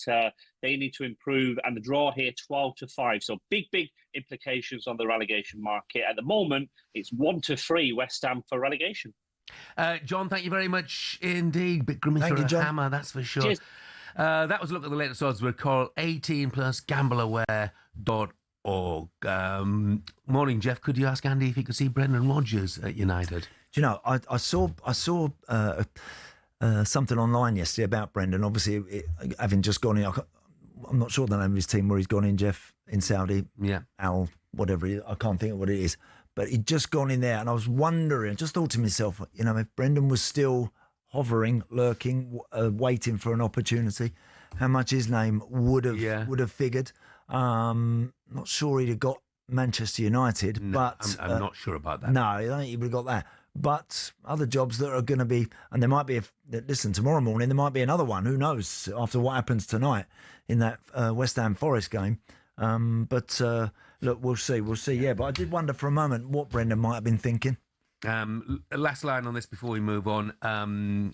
they need to improve. And the draw here, 12-5. So big implications on the relegation market. At the moment, it's 1-3 West Ham for relegation. John, thank you very much indeed. Bit grimace for a hammer, that's for sure. Cheers. That was a look at the latest odds with Coral, 18+, gambleaware.org. Morning, Jeff. Could you ask Andy if he could see Brendan Rodgers at United? Do you know, I saw something online yesterday about Brendan. Obviously, having just gone in, I'm not sure the name of his team where he's gone in, Jeff, in Saudi. Yeah. Al, whatever it is. I can't think of what it is. But he'd just gone in there, and I was wondering, just thought to myself, if Brendan was still hovering, lurking, waiting for an opportunity, how much his name would have figured. Not sure he'd have got Manchester United, but I'm not sure about that. No, I don't think he would have got that. But other jobs that are going to be, and there might be. Listen, tomorrow morning there might be another one. Who knows? After what happens tonight in that West Ham Forest game. But look, we'll see. Yeah, but I did wonder for a moment what Brendan might have been thinking. Last line on this before we move on.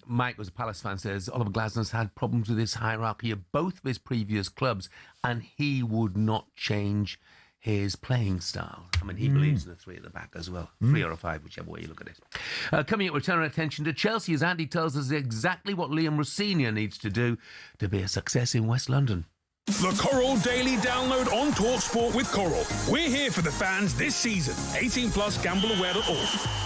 Mike was a Palace fan, says Oliver Glasner's had problems with his hierarchy of both of his previous clubs, and he would not change his playing style. I mean, he believes in the three at the back as well. 3 or 5, whichever way you look at it. Coming up, we'll turn our attention to Chelsea, as Andy tells us exactly what Liam Rosenior needs to do to be a success in West London. The Coral Daily Download on talkSPORT with Coral. We're here for the fans this season. 18+, gambleaware.org.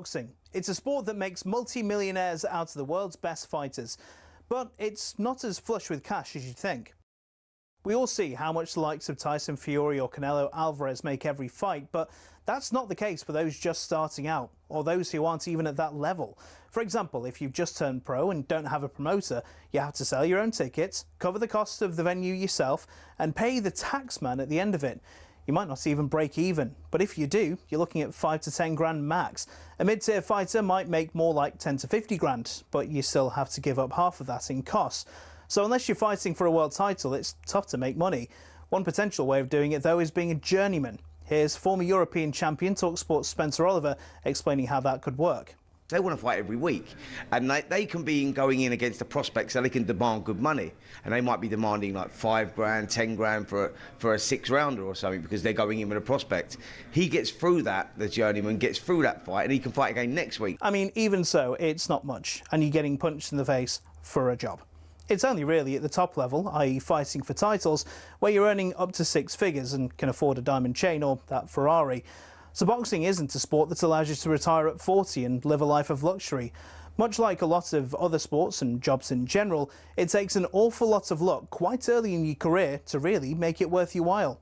boxing. It's a sport that makes multi-millionaires out of the world's best fighters, but it's not as flush with cash as you'd think. We all see how much the likes of Tyson Fury or Canelo Alvarez make every fight, but that's not the case for those just starting out, or those who aren't even at that level. For example, if you've just turned pro and don't have a promoter, you have to sell your own tickets, cover the cost of the venue yourself, and pay the taxman at the end of it. You might not even break even, but if you do, you're looking at 5 to 10 grand max. A mid-tier fighter might make more like 10 to 50 grand, but you still have to give up half of that in costs. So unless you're fighting for a world title, it's tough to make money. One potential way of doing it, though, is being a journeyman. Here's former European champion talkSPORT's Spencer Oliver explaining how that could work. They want to fight every week, and they can be going in against the prospects, so they can demand good money, and they might be demanding like 5 grand, 10 grand for a 6-rounder or something, because they're going in with a prospect. He gets through that, the journeyman gets through that fight, and he can fight again next week. I mean, even so, it's not much, and you're getting punched in the face for a job. It's only really at the top level, i.e. fighting for titles, where you're earning up to 6 figures and can afford a diamond chain or that Ferrari. So boxing isn't a sport that allows you to retire at 40 and live a life of luxury. Much like a lot of other sports and jobs in general, it takes an awful lot of luck quite early in your career to really make it worth your while.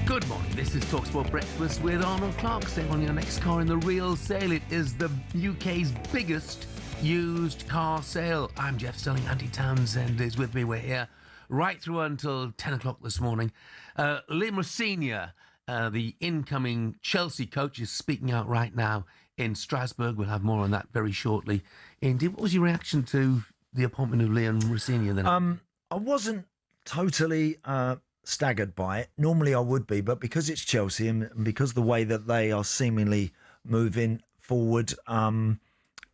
Good morning, this is talkSPORT Breakfast with Arnold Clark. Sale on your next car in the real sale. It is the UK's biggest used car sale. I'm Jeff Stelling. Andy Townsend is with me. We're here right through until 10 o'clock this morning. Liam Rosenior, the incoming Chelsea coach, is speaking out right now in Strasbourg. We'll have more on that very shortly. Andy, what was your reaction to the appointment of Liam Rosenior then? I wasn't totally staggered by it. Normally I would be, but because it's Chelsea and because the way that they are seemingly moving forward,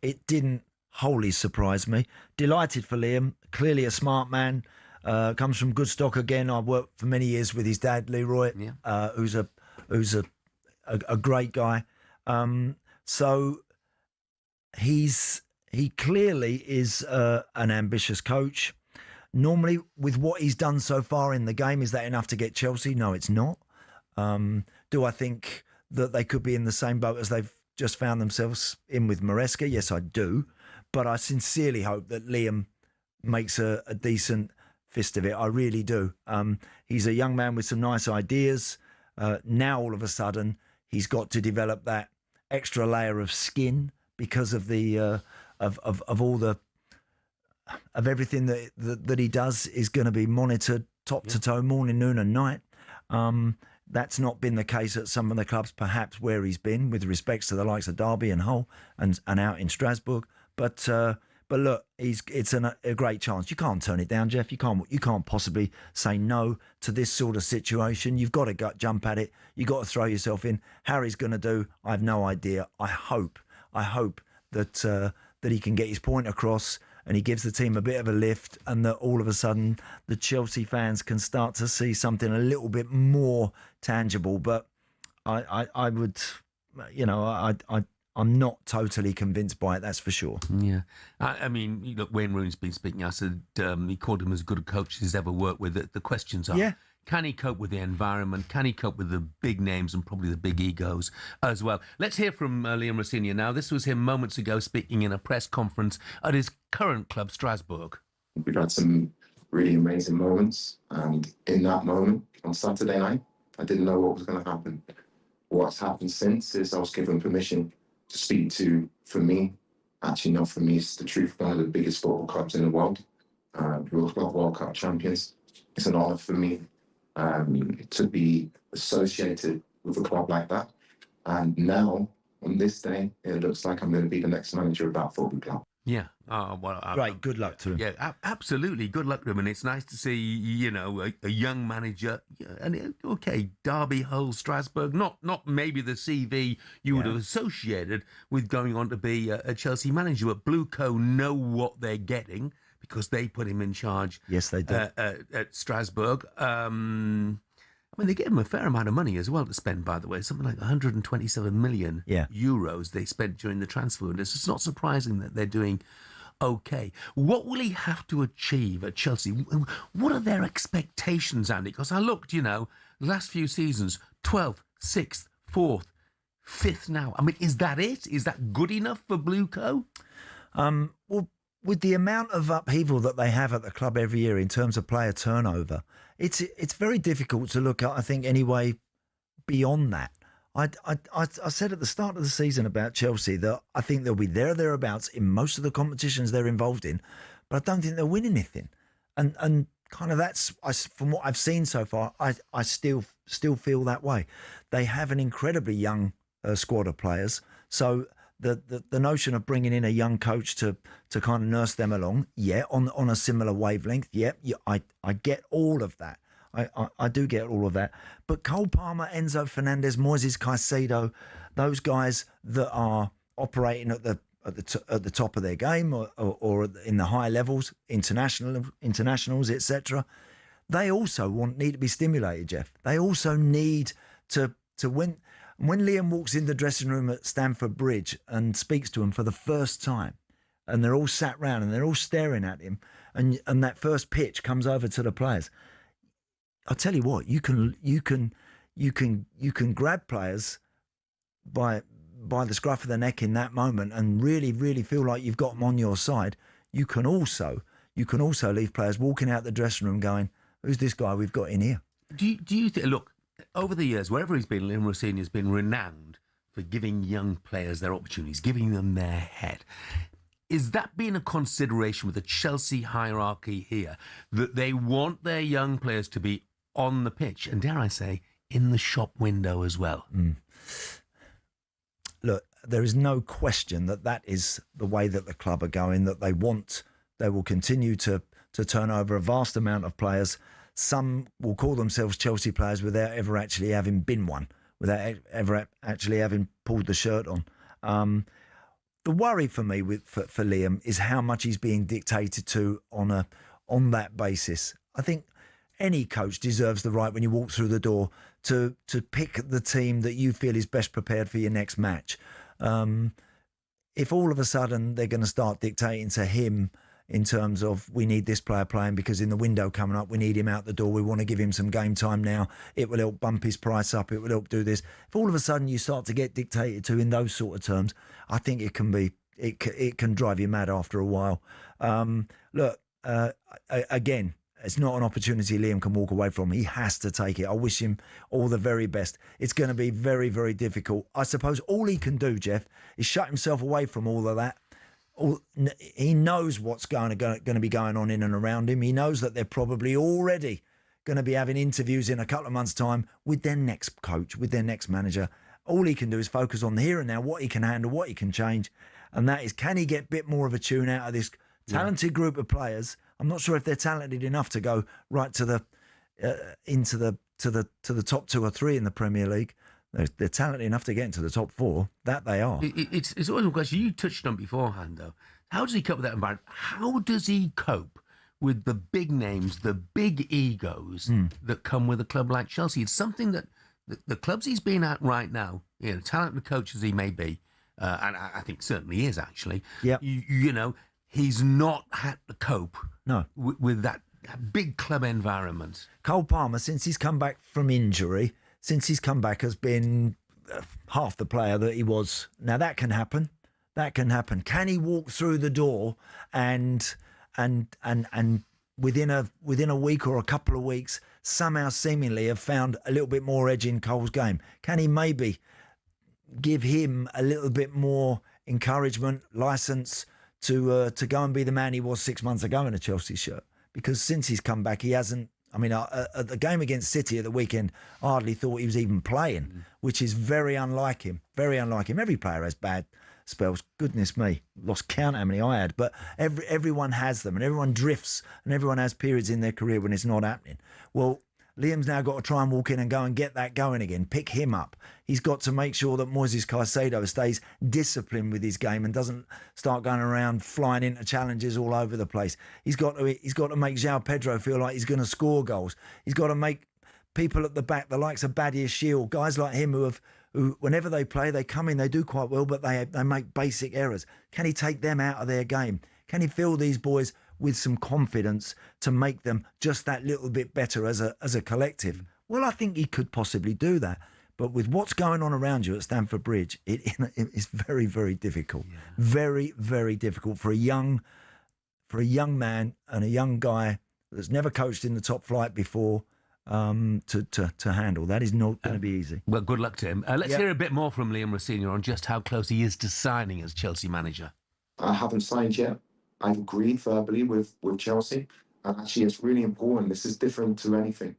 it didn't wholly surprise me. Delighted for Liam. Clearly a smart man. Comes from good stock again. I worked for many years with his dad, Leroy, who's a great guy. So he clearly is an ambitious coach. Normally, with what he's done so far in the game, is that enough to get Chelsea? No, it's not. Do I think that they could be in the same boat as they've just found themselves in with Maresca? Yes, I do. But I sincerely hope that Liam makes a decent fist of it. I really do. He's a young man with some nice ideas. Now, all of a sudden, he's got to develop that extra layer of skin because of the of all the of everything that he does is going to be monitored top to toe, morning, noon and night. That's not been the case at some of the clubs, perhaps where he's been, with respects to the likes of Derby and Hull and out in Strasbourg. But look, it's a great chance. You can't turn it down, Jeff. You can't possibly say no to this sort of situation. You've got to jump at it. You've got to throw yourself in. How he's going to do, I have no idea. I hope that he can get his point across and he gives the team a bit of a lift, and that all of a sudden the Chelsea fans can start to see something a little bit more tangible. But I would, I'm not totally convinced by it, that's for sure. Yeah. I mean, look, Wayne Rooney's been speaking. I said he called him as good a coach as he's ever worked with. The questions are, Can he cope with the environment? Can he cope with the big names and probably the big egos as well? Let's hear from Liam Rosenior now. This was him moments ago speaking in a press conference at his current club, Strasbourg. We've had some really amazing moments, and in that moment on Saturday night, I didn't know what was going to happen. What's happened since is I was given permission to speak to, for me, actually not for me, it's the truth, one of the biggest football clubs in the world, World Cup champions. It's an honour for me to be associated with a club like that. And now, on this day, it looks like I'm going to be the next manager of that football club. Yeah. Great. Good luck to him. Yeah, absolutely. Good luck to him. And it's nice to see, a young manager. And okay, Derby, Hull, Strasbourg, not maybe the CV you would have associated with going on to be a Chelsea manager. But Blue Co know what they're getting because they put him in charge. Yes, they do. At Strasbourg. They gave him a fair amount of money as well to spend, by the way. Something like 127 million euros they spent during the transfer window. So it's not surprising that they're doing okay. What will he have to achieve at Chelsea? What are their expectations, Andy? Because I looked, the last few seasons, 12th, 6th, 4th, 5th now. Is that it? Is that good enough for Blue Co? Well, with the amount of upheaval that they have at the club every year in terms of player turnover, it's very difficult to look at, I think, anyway, beyond that. I said at the start of the season about Chelsea that I think they'll be thereabouts in most of the competitions they're involved in, but I don't think they'll win anything. And kind of from what I've seen so far, I still feel that way. They have an incredibly young squad of players, so the notion of bringing in a young coach to kind of nurse them along, on a similar wavelength, I get all of that. I do get all of that. But Cole Palmer, Enzo Fernandez, Moises Caicedo, those guys that are operating at the top of their game or in the high levels, internationals, etc., they also need to be stimulated, Jeff. They also need to win. When Liam walks in the dressing room at Stamford Bridge and speaks to them for the first time, and they're all sat round and they're all staring at him, and that first pitch comes over to the players, I'll tell you what, you can grab players by the scruff of the neck in that moment and really, really feel like you've got them on your side. You can also leave players walking out the dressing room going, "Who's this guy we've got in here?" Do you think? Look, over the years, wherever he's been, Liam Rosenior has been renowned for giving young players their opportunities, giving them their head. Is that being a consideration with the Chelsea hierarchy here, that they want their young players to be on the pitch and, dare I say, in the shop window as well? Look, there is no question that is the way that the club are going, that they will continue to turn over a vast amount of players. Some will call themselves Chelsea players without ever actually having been one, without ever actually having pulled the shirt on. The worry for me for Liam is how much he's being dictated to on that basis. I think any coach deserves the right when you walk through the door to pick the team that you feel is best prepared for your next match. If all of a sudden they're going to start dictating to him in terms of, we need this player playing because in the window coming up, we need him out the door, we want to give him some game time now, it will help bump his price up, it will help do this. If all of a sudden you start to get dictated to in those sort of terms, I think it can drive you mad after a while. Again, it's not an opportunity Liam can walk away from. He has to take it. I wish him all the very best. It's going to be very, very difficult. I suppose all he can do, Jeff, is shut himself away from all of that. He knows what's going to be going on in and around him. He knows that they're probably already going to be having interviews in a couple of months' time with their next coach, with their next manager. All he can do is focus on the here and now, what he can handle, what he can change. And that is, can he get a bit more of a tune out of this talented group of players? I'm not sure if they're talented enough to go right to the top 2 or 3 in the Premier League. They're talented enough to get into the top 4. That they are. It's always a question you touched on beforehand, though. How does he cope with that environment? How does he cope with the big names, the big egos that come with a club like Chelsea? It's something that the clubs he's been at right now, talented coach as he may be, and I think certainly is actually. Yeah. He's not had to cope with that big club environment. Cole Palmer, since he's come back from injury, has been half the player that he was. Now that can happen. Can he walk through the door and within a week or a couple of weeks somehow seemingly have found a little bit more edge in Cole's game? Can he maybe give him a little bit more encouragement, license to go and be the man he was 6 months ago in a Chelsea shirt? Because since he's come back, he hasn't. I mean, at the game against City at the weekend, I hardly thought he was even playing, which is very unlike him. Very unlike him. Every player has bad spells. Goodness me, lost count how many I had. But everyone has them, and everyone drifts, and everyone has periods in their career when it's not happening. Well, Liam's now got to try and walk in and go and get that going again. Pick him up. He's got to make sure that Moises Caicedo stays disciplined with his game and doesn't start going around flying into challenges all over the place. He's got to make João Pedro feel like he's going to score goals. He's got to make people at the back, the likes of Badia Shield, guys like him who whenever they play, they come in, they do quite well, but they make basic errors. Can he take them out of their game? Can he fill these boys with some confidence to make them just that little bit better as a collective? Well, I think he could possibly do that. But with what's going on around you at Stamford Bridge, it is very, very difficult. Yeah. Very, very difficult for a young man and a young guy that's never coached in the top flight before to handle. That is not going to be easy. Well, good luck to him. Let's hear a bit more from Liam Rosenior on just how close he is to signing as Chelsea manager. I haven't signed yet. I've agreed verbally with Chelsea. And actually, it's really important. This is different to anything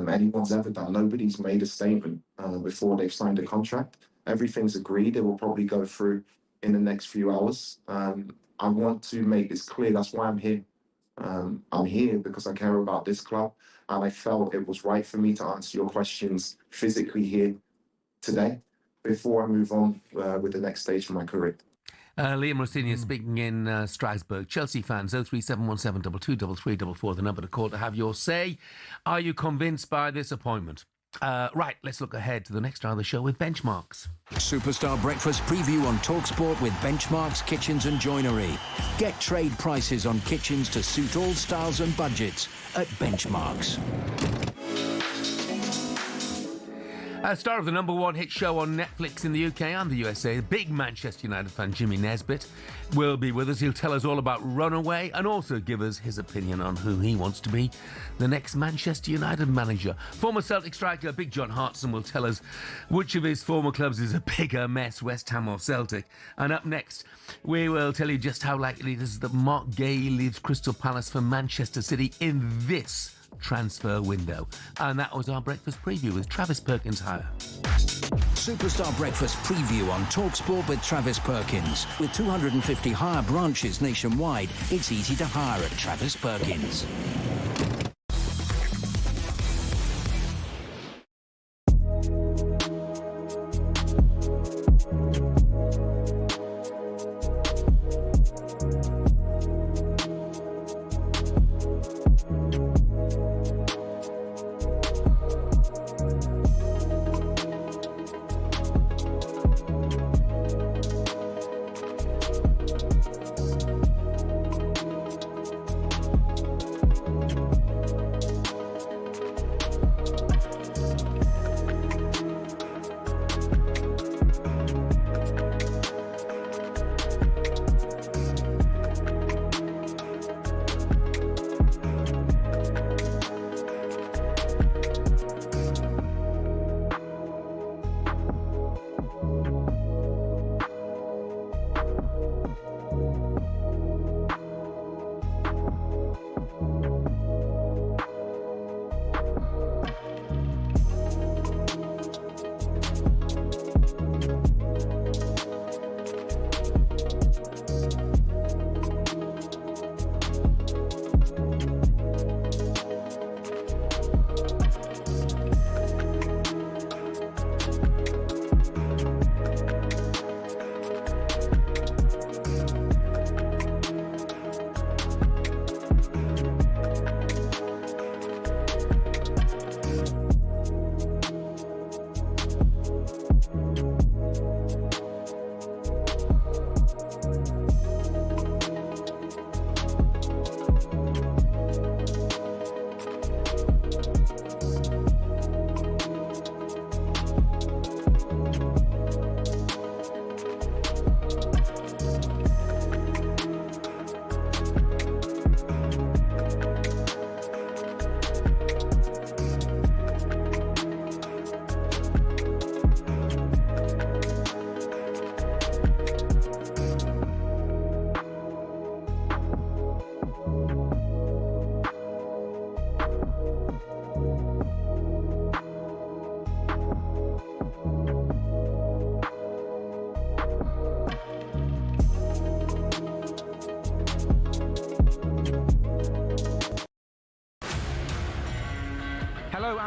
anyone's ever done. Nobody's made a statement before they've signed a contract. Everything's agreed. It will probably go through in the next few hours. I want to make this clear. That's why I'm here. I'm here because I care about this club. And I felt it was right for me to answer your questions physically here today before I move on with the next stage of my career. Liam Rosenior speaking in Strasbourg. Chelsea fans, 03717 223344, the number to call to have your say. Are you convinced by this appointment? Right, let's look ahead to the next hour of the show with Benchmarks. Superstar Breakfast preview on talkSPORT with Benchmarks Kitchens and Joinery. Get trade prices on kitchens to suit all styles and budgets at Benchmarks. Star of the number one hit show on Netflix in the UK and the USA, the big Manchester United fan Jimmy Nesbit will be with us. He'll tell us all about Runaway and also give us his opinion on who he wants to be the next Manchester United manager. Former Celtic striker Big John Hartson will tell us which of his former clubs is a bigger mess, West Ham or Celtic. And up next, we will tell you just how likely it is that Mark Gay leaves Crystal Palace for Manchester City in this transfer window. And that was our breakfast preview with Travis Perkins Hire. Superstar Breakfast preview on talkSPORT with Travis Perkins. With 250 hire branches nationwide, it's easy to hire at Travis Perkins.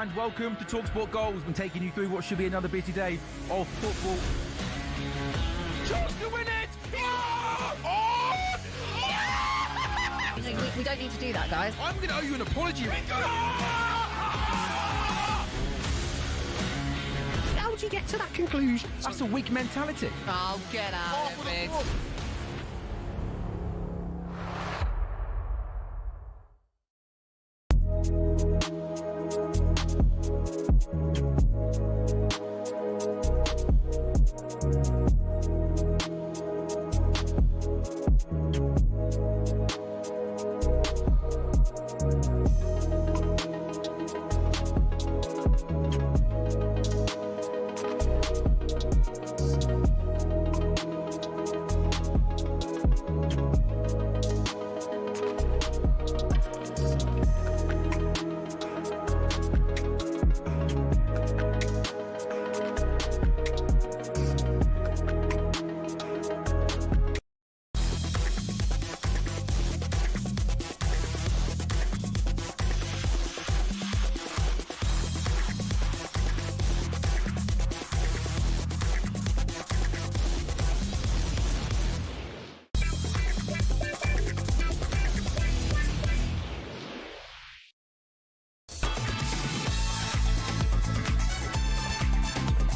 fans, welcome to talkSPORT Goals. We've been taking you through what should be another busy day of football. Chance to win it! We don't need to do that, guys. I'm going to owe you an apology. How would you get to that conclusion? That's a weak mentality. Oh, get out of it.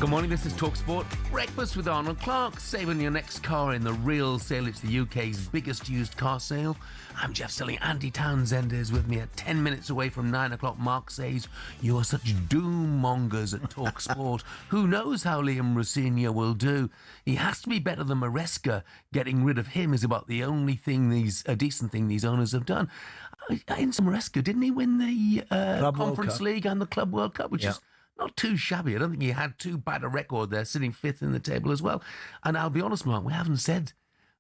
Good morning, this is talkSPORT. Breakfast with Arnold Clark. Save on your next car in the real sale. It's the UK's biggest used car sale. I'm Jeff Stelling. Andy Townsend is with me at 10 minutes away from 9 o'clock. Mark says, you are such doom mongers at talkSPORT. Who knows how Liam Rosenior will do? He has to be better than Maresca. Getting rid of him is about the only thing a decent thing these owners have done. Enzo Maresca, didn't he win the Conference League and the Club World Cup, which is not too shabby. I don't think he had too bad a record there, sitting fifth in the table as well. And I'll be honest, Mark, we haven't said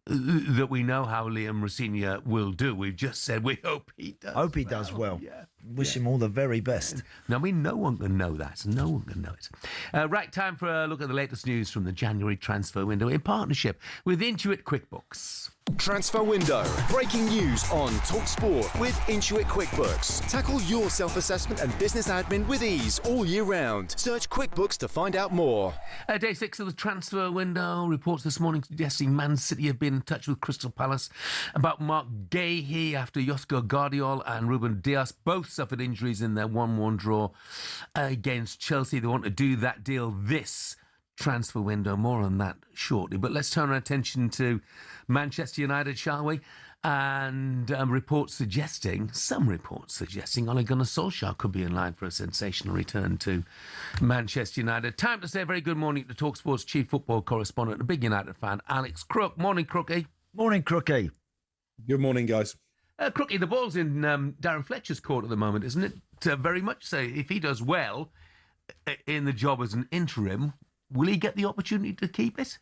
that we know how Liam Rosenior will do. We've just said we hope he does. Hope he does well. Wish him all the very best. No, I mean, no one can know that. No one can know it. Right, time for a look at the latest news from the January transfer window in partnership with Intuit QuickBooks. Transfer window. Breaking news on talkSPORT with Intuit QuickBooks. Tackle your self-assessment and business admin with ease all year round. Search QuickBooks to find out more. Day 6 of the transfer window. Reports this morning suggesting Man City have been in touch with Crystal Palace about Mark Gahey after Josko Guardiol and Ruben Dias both suffered injuries in their 1-1 draw against Chelsea. They want to do that deal this transfer window. More on that shortly. But let's turn our attention to Manchester United, shall we? And some reports suggesting Ole Gunnar Solskjaer could be in line for a sensational return to Manchester United. Time to say a very good morning to talkSPORT's chief football correspondent, a big United fan, Alex Crook. Morning, Crookie. Morning, Crookie. Good morning, guys. Crookie, the ball's in Darren Fletcher's court at the moment, isn't it? Very much so. If he does well in the job as an interim, will he get the opportunity to keep it?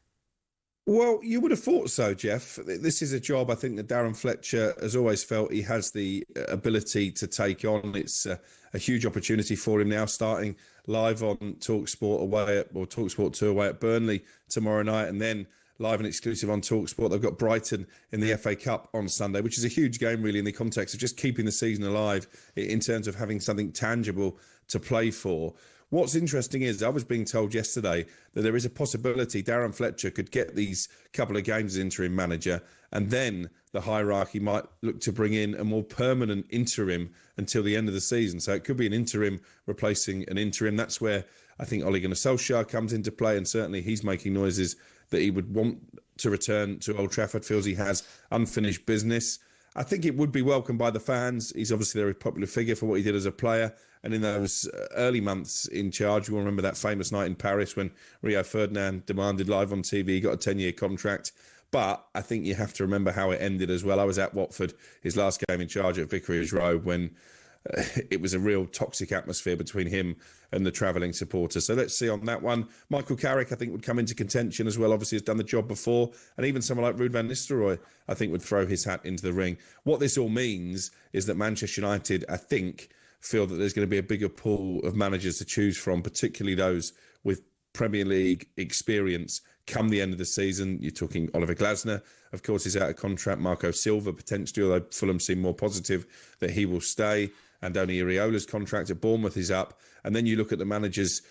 Well, you would have thought so, Jeff. This is a job I think that Darren Fletcher has always felt he has the ability to take on. It's a huge opportunity for him now, starting live on talkSPORT talkSPORT 2 away at Burnley tomorrow night, and then live and exclusive on talkSPORT. They've got Brighton in the FA Cup on Sunday, which is a huge game really in the context of just keeping the season alive in terms of having something tangible to play for. What's interesting is I was being told yesterday that there is a possibility Darren Fletcher could get these couple of games as interim manager, and then the hierarchy might look to bring in a more permanent interim until the end of the season. So it could be an interim replacing an interim. That's where I think Ole Gunnar Solskjaer comes into play, and certainly he's making noises that he would want to return to Old Trafford, feels he has unfinished business. I think it would be welcomed by the fans. He's obviously a very popular figure for what he did as a player. And in those early months in charge, you'll remember that famous night in Paris when Rio Ferdinand demanded live on TV, he got a 10-year contract. But I think you have to remember how it ended as well. I was at Watford, his last game in charge at Vicarage Road, when it was a real toxic atmosphere between him and the travelling supporters. So let's see on that one. Michael Carrick, I think, would come into contention as well. Obviously, has done the job before. And even someone like Ruud van Nistelrooy, I think, would throw his hat into the ring. What this all means is that Manchester United, I think, feel that there's going to be a bigger pool of managers to choose from, particularly those with Premier League experience come the end of the season. You're talking Oliver Glasner, of course, is out of contract. Marco Silva, potentially, although Fulham seem more positive that he will stay. Andoni Iraola's contract at Bournemouth is up. And then you look at the managers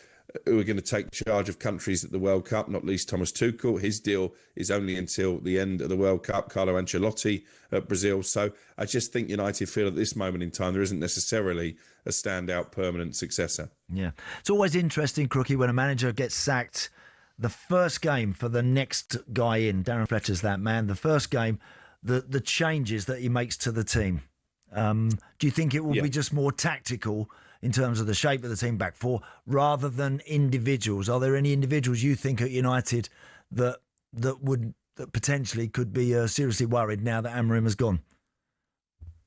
who are going to take charge of countries at the World Cup, not least Thomas Tuchel. His deal is only until the end of the World Cup. Carlo Ancelotti at Brazil. So I just think United feel at this moment in time there isn't necessarily a standout permanent successor. Yeah. It's always interesting, Crookie, when a manager gets sacked, the first game for the next guy in, Darren Fletcher's that man, the first game, the changes that he makes to the team. Do you think it will be just more tactical in terms of the shape of the team back four rather than individuals? Are there any individuals you think at United that potentially could be seriously worried now that Amorim has gone?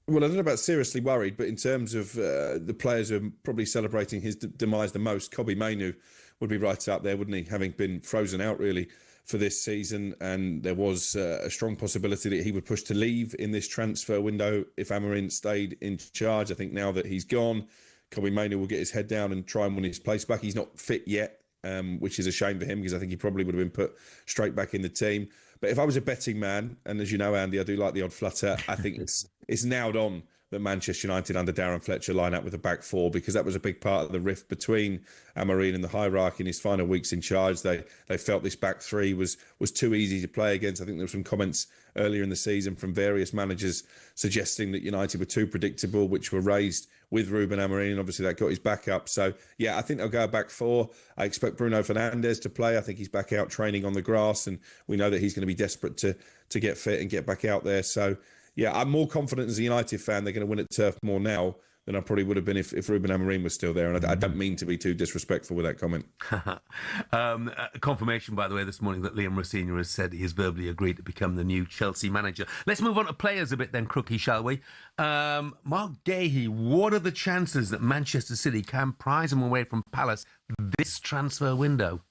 Well, I don't know about seriously worried, but in terms of the players who are probably celebrating his demise the most, Kobbie Mainoo would be right up there, wouldn't he? Having been frozen out, really, for this season. And there was a strong possibility that he would push to leave in this transfer window if Amorim stayed in charge. I think now that he's gone, Kobbie Mainoo will get his head down and try and win his place back. He's not fit yet, which is a shame for him because I think he probably would have been put straight back in the team. But if I was a betting man, and as you know, Andy, I do like the odd flutter, I think it's nailed on that Manchester United under Darren Fletcher line up with a back four, because that was a big part of the rift between Amorim and the hierarchy in his final weeks in charge. They felt this back three was too easy to play against. I think there were some comments earlier in the season from various managers suggesting that United were too predictable, which were raised with Ruben Amorim, and obviously that got his back up. So, yeah, I think they'll go back four. I expect Bruno Fernandes to play. I think he's back out training on the grass, and we know that he's going to be desperate to get fit and get back out there. So, yeah, I'm more confident as a United fan they're going to win at Turf Moor now than I probably would have been if Ruben Amorim was still there. And I don't mean to be too disrespectful with that comment. Confirmation, by the way, this morning that Liam Rosenior has said he has verbally agreed to become the new Chelsea manager. Let's move on to players a bit then, Crookie, shall we? Mark Gahey, what are the chances that Manchester City can prize him away from Palace this transfer window?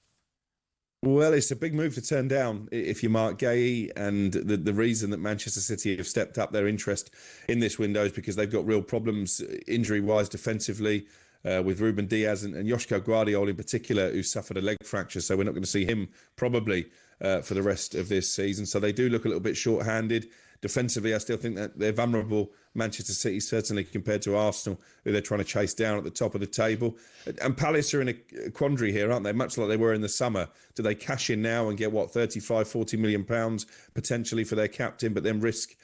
Well, it's a big move to turn down if you're Mark Gahey, and the reason that Manchester City have stepped up their interest in this window is because they've got real problems injury-wise defensively with Ruben Diaz and Joško Guardiola in particular, who suffered a leg fracture, so we're not going to see him probably for the rest of this season. So they do look a little bit short-handed. Defensively, I still think that they're vulnerable, Manchester City, certainly compared to Arsenal, who they're trying to chase down at the top of the table. And Palace are in a quandary here, aren't they? Much like they were in the summer. Do they cash in now and get, 35-40 million pounds potentially for their captain, but then risk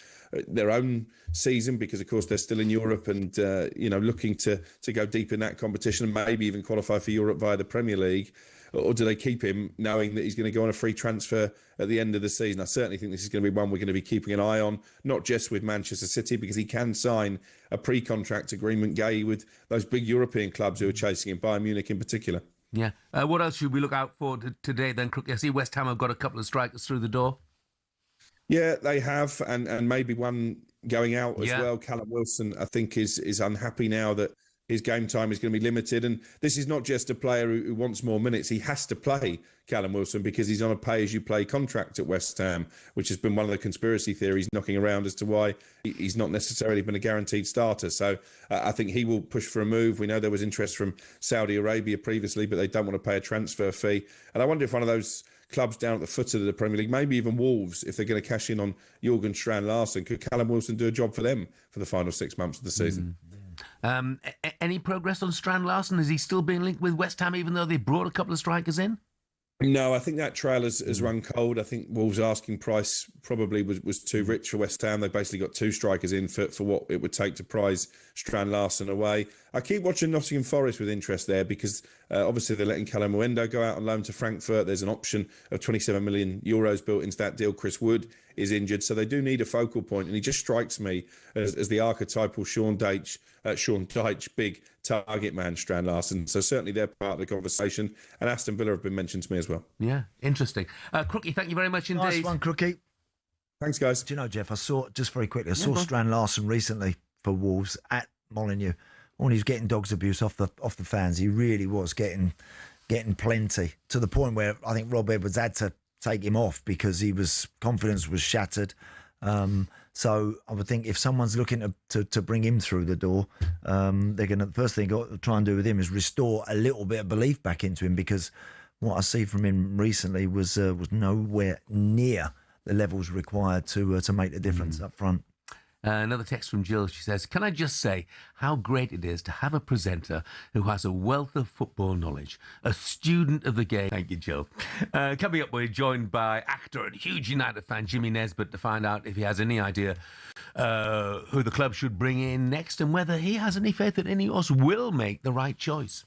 their own season because, of course, they're still in Europe and, looking to go deep in that competition and maybe even qualify for Europe via the Premier League? Or do they keep him knowing that he's going to go on a free transfer at the end of the season? I certainly think this is going to be one we're going to be keeping an eye on, not just with Manchester City, because he can sign a pre-contract agreement, Gahey, with those big European clubs who are chasing him, Bayern Munich in particular. Yeah. What else should we look out for today then, Crook? I see West Ham have got a couple of strikers through the door. Yeah, they have, and maybe one going out as well. Callum Wilson, I think, is unhappy now that his game time is going to be limited. And this is not just a player who wants more minutes. He has to play, Callum Wilson, because he's on a pay-as-you-play contract at West Ham, which has been one of the conspiracy theories knocking around as to why he's not necessarily been a guaranteed starter. So I think he will push for a move. We know there was interest from Saudi Arabia previously, but they don't want to pay a transfer fee. And I wonder if one of those clubs down at the foot of the Premier League, maybe even Wolves, if they're going to cash in on Jurgen Strand-Larsen, could Callum Wilson do a job for them for the final 6 months of the season? Any progress on Strand-Larsen? Is he still being linked with West Ham, even though they brought a couple of strikers in? No, I think that trail has run cold. I think Wolves' asking price probably was too rich for West Ham. They basically got two strikers in for what it would take to prize Strand-Larsen away. I keep watching Nottingham Forest with interest there because obviously they're letting Callum Mwendo go out on loan to Frankfurt. There's an option of 27 million euros built into that deal. Chris Wood is injured, so they do need a focal point, and he just strikes me as the archetypal Sean Dyche big target man, Strand-Larsen. So certainly they're part of the conversation, and Aston Villa have been mentioned to me as well. Yeah, interesting. Crookie, thank you very much indeed. Nice one, Crookie. Thanks, guys. Do you know, Jeff, I saw Strand-Larsen recently for Wolves at Molineux when he was getting dogs abuse off the fans. He really was getting plenty, to the point where I think Rob Edwards had to take him off because confidence was shattered. So I would think if someone's looking to bring him through the door, the first thing they've got to try and do with him is restore a little bit of belief back into him, because what I see from him recently was nowhere near the levels required to make the difference up front. Another text from Jill. She says, can I just say how great it is to have a presenter who has a wealth of football knowledge, a student of the game. Thank you, Jill. Coming up, we're joined by actor and huge United fan Jimmy Nesbit to find out if he has any idea who the club should bring in next and whether he has any faith that any of us will make the right choice.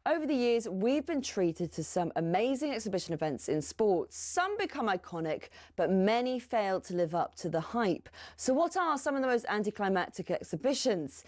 Over the years, we've been treated to some amazing exhibition events in sports. Some become iconic, but many fail to live up to the hype. So what are some of the most anticlimactic exhibitions?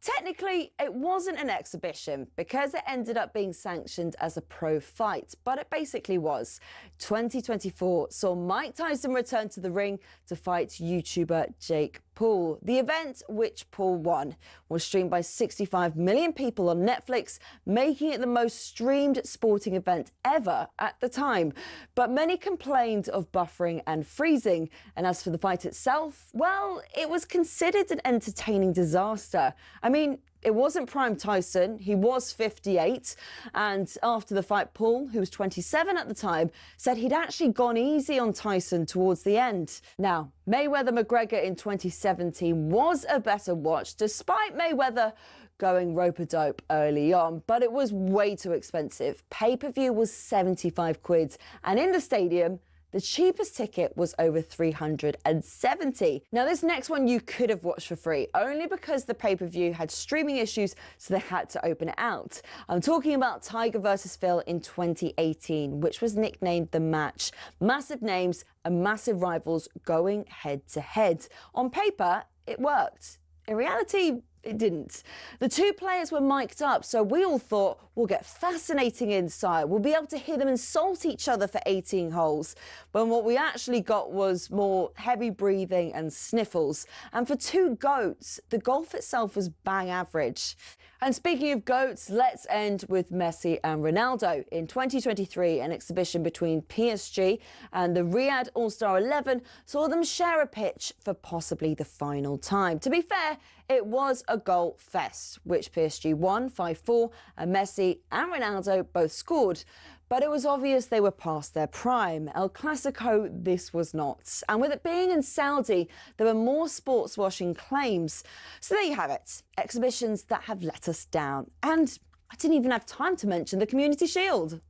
Technically, it wasn't an exhibition because it ended up being sanctioned as a pro fight, but it basically was. 2024 saw Mike Tyson return to the ring to fight YouTuber Jake Paul. The event, which Paul won, was streamed by 65 million people on Netflix, making it the most streamed sporting event ever at the time. But many complained of buffering and freezing. And as for the fight itself, well, it was considered an entertaining disaster. I mean, it wasn't prime Tyson. He was 58. And after the fight, Paul, who was 27 at the time, said he'd actually gone easy on Tyson towards the end. Now, Mayweather-McGregor in 2017 was a better watch, despite Mayweather going rope-a-dope early on, but it was way too expensive. Pay-per-view was 75 quid, and in the stadium, the cheapest ticket was over 370. Now, this next one you could have watched for free, only because the pay-per-view had streaming issues, so they had to open it out. I'm talking about Tiger versus Phil in 2018, which was nicknamed The Match. Massive names and massive rivals going head-to-head. On paper, it worked. In reality, it didn't. The two players were mic'd up, so we all thought, We'll get fascinating insight. We'll be able to hear them insult each other for 18 holes. When what we actually got was more heavy breathing and sniffles. And for two GOATs, the golf itself was bang average. And speaking of GOATs, let's end with Messi and Ronaldo. In 2023, an exhibition between PSG and the Riyadh All-Star 11 saw them share a pitch for possibly the final time. To be fair, it was a goal fest, which PSG won 5-4, and Messi and Ronaldo both scored. But it was obvious they were past their prime. El Clasico, this was not. And with it being in Saudi, there were more sports washing claims. So there you have it. Exhibitions that have let us down. And I didn't even have time to mention the Community Shield.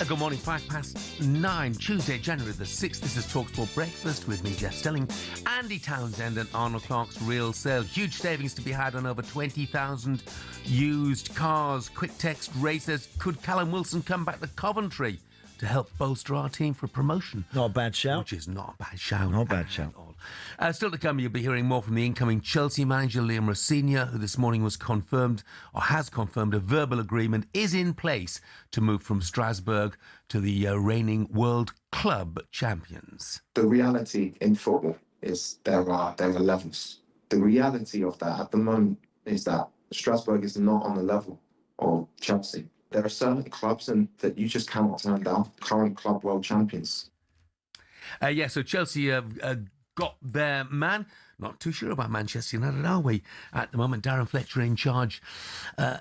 Good morning, 9:05, Tuesday, January the 6th. This is talkSPORT Breakfast with me, Jeff Stelling, Andy Townsend and Arnold Clark's Real Sale. Huge savings to be had on over 20,000 used cars. Quick text, Ray says, could Callum Wilson come back to Coventry to help bolster our team for promotion? Not a bad shout. Which is not a bad shout. Not a bad shout. Still to come, you'll be hearing more from the incoming Chelsea manager, Liam Rosenior, who this morning was confirmed, or has confirmed, a verbal agreement is in place to move from Strasbourg to the reigning World Club champions. The reality in football is there are levels. The reality of that at the moment is that Strasbourg is not on the level of Chelsea. There are certain clubs that you just cannot turn down, current club world champions. So Chelsea have got their man. Not too sure about Manchester United, are we? At the moment, Darren Fletcher in charge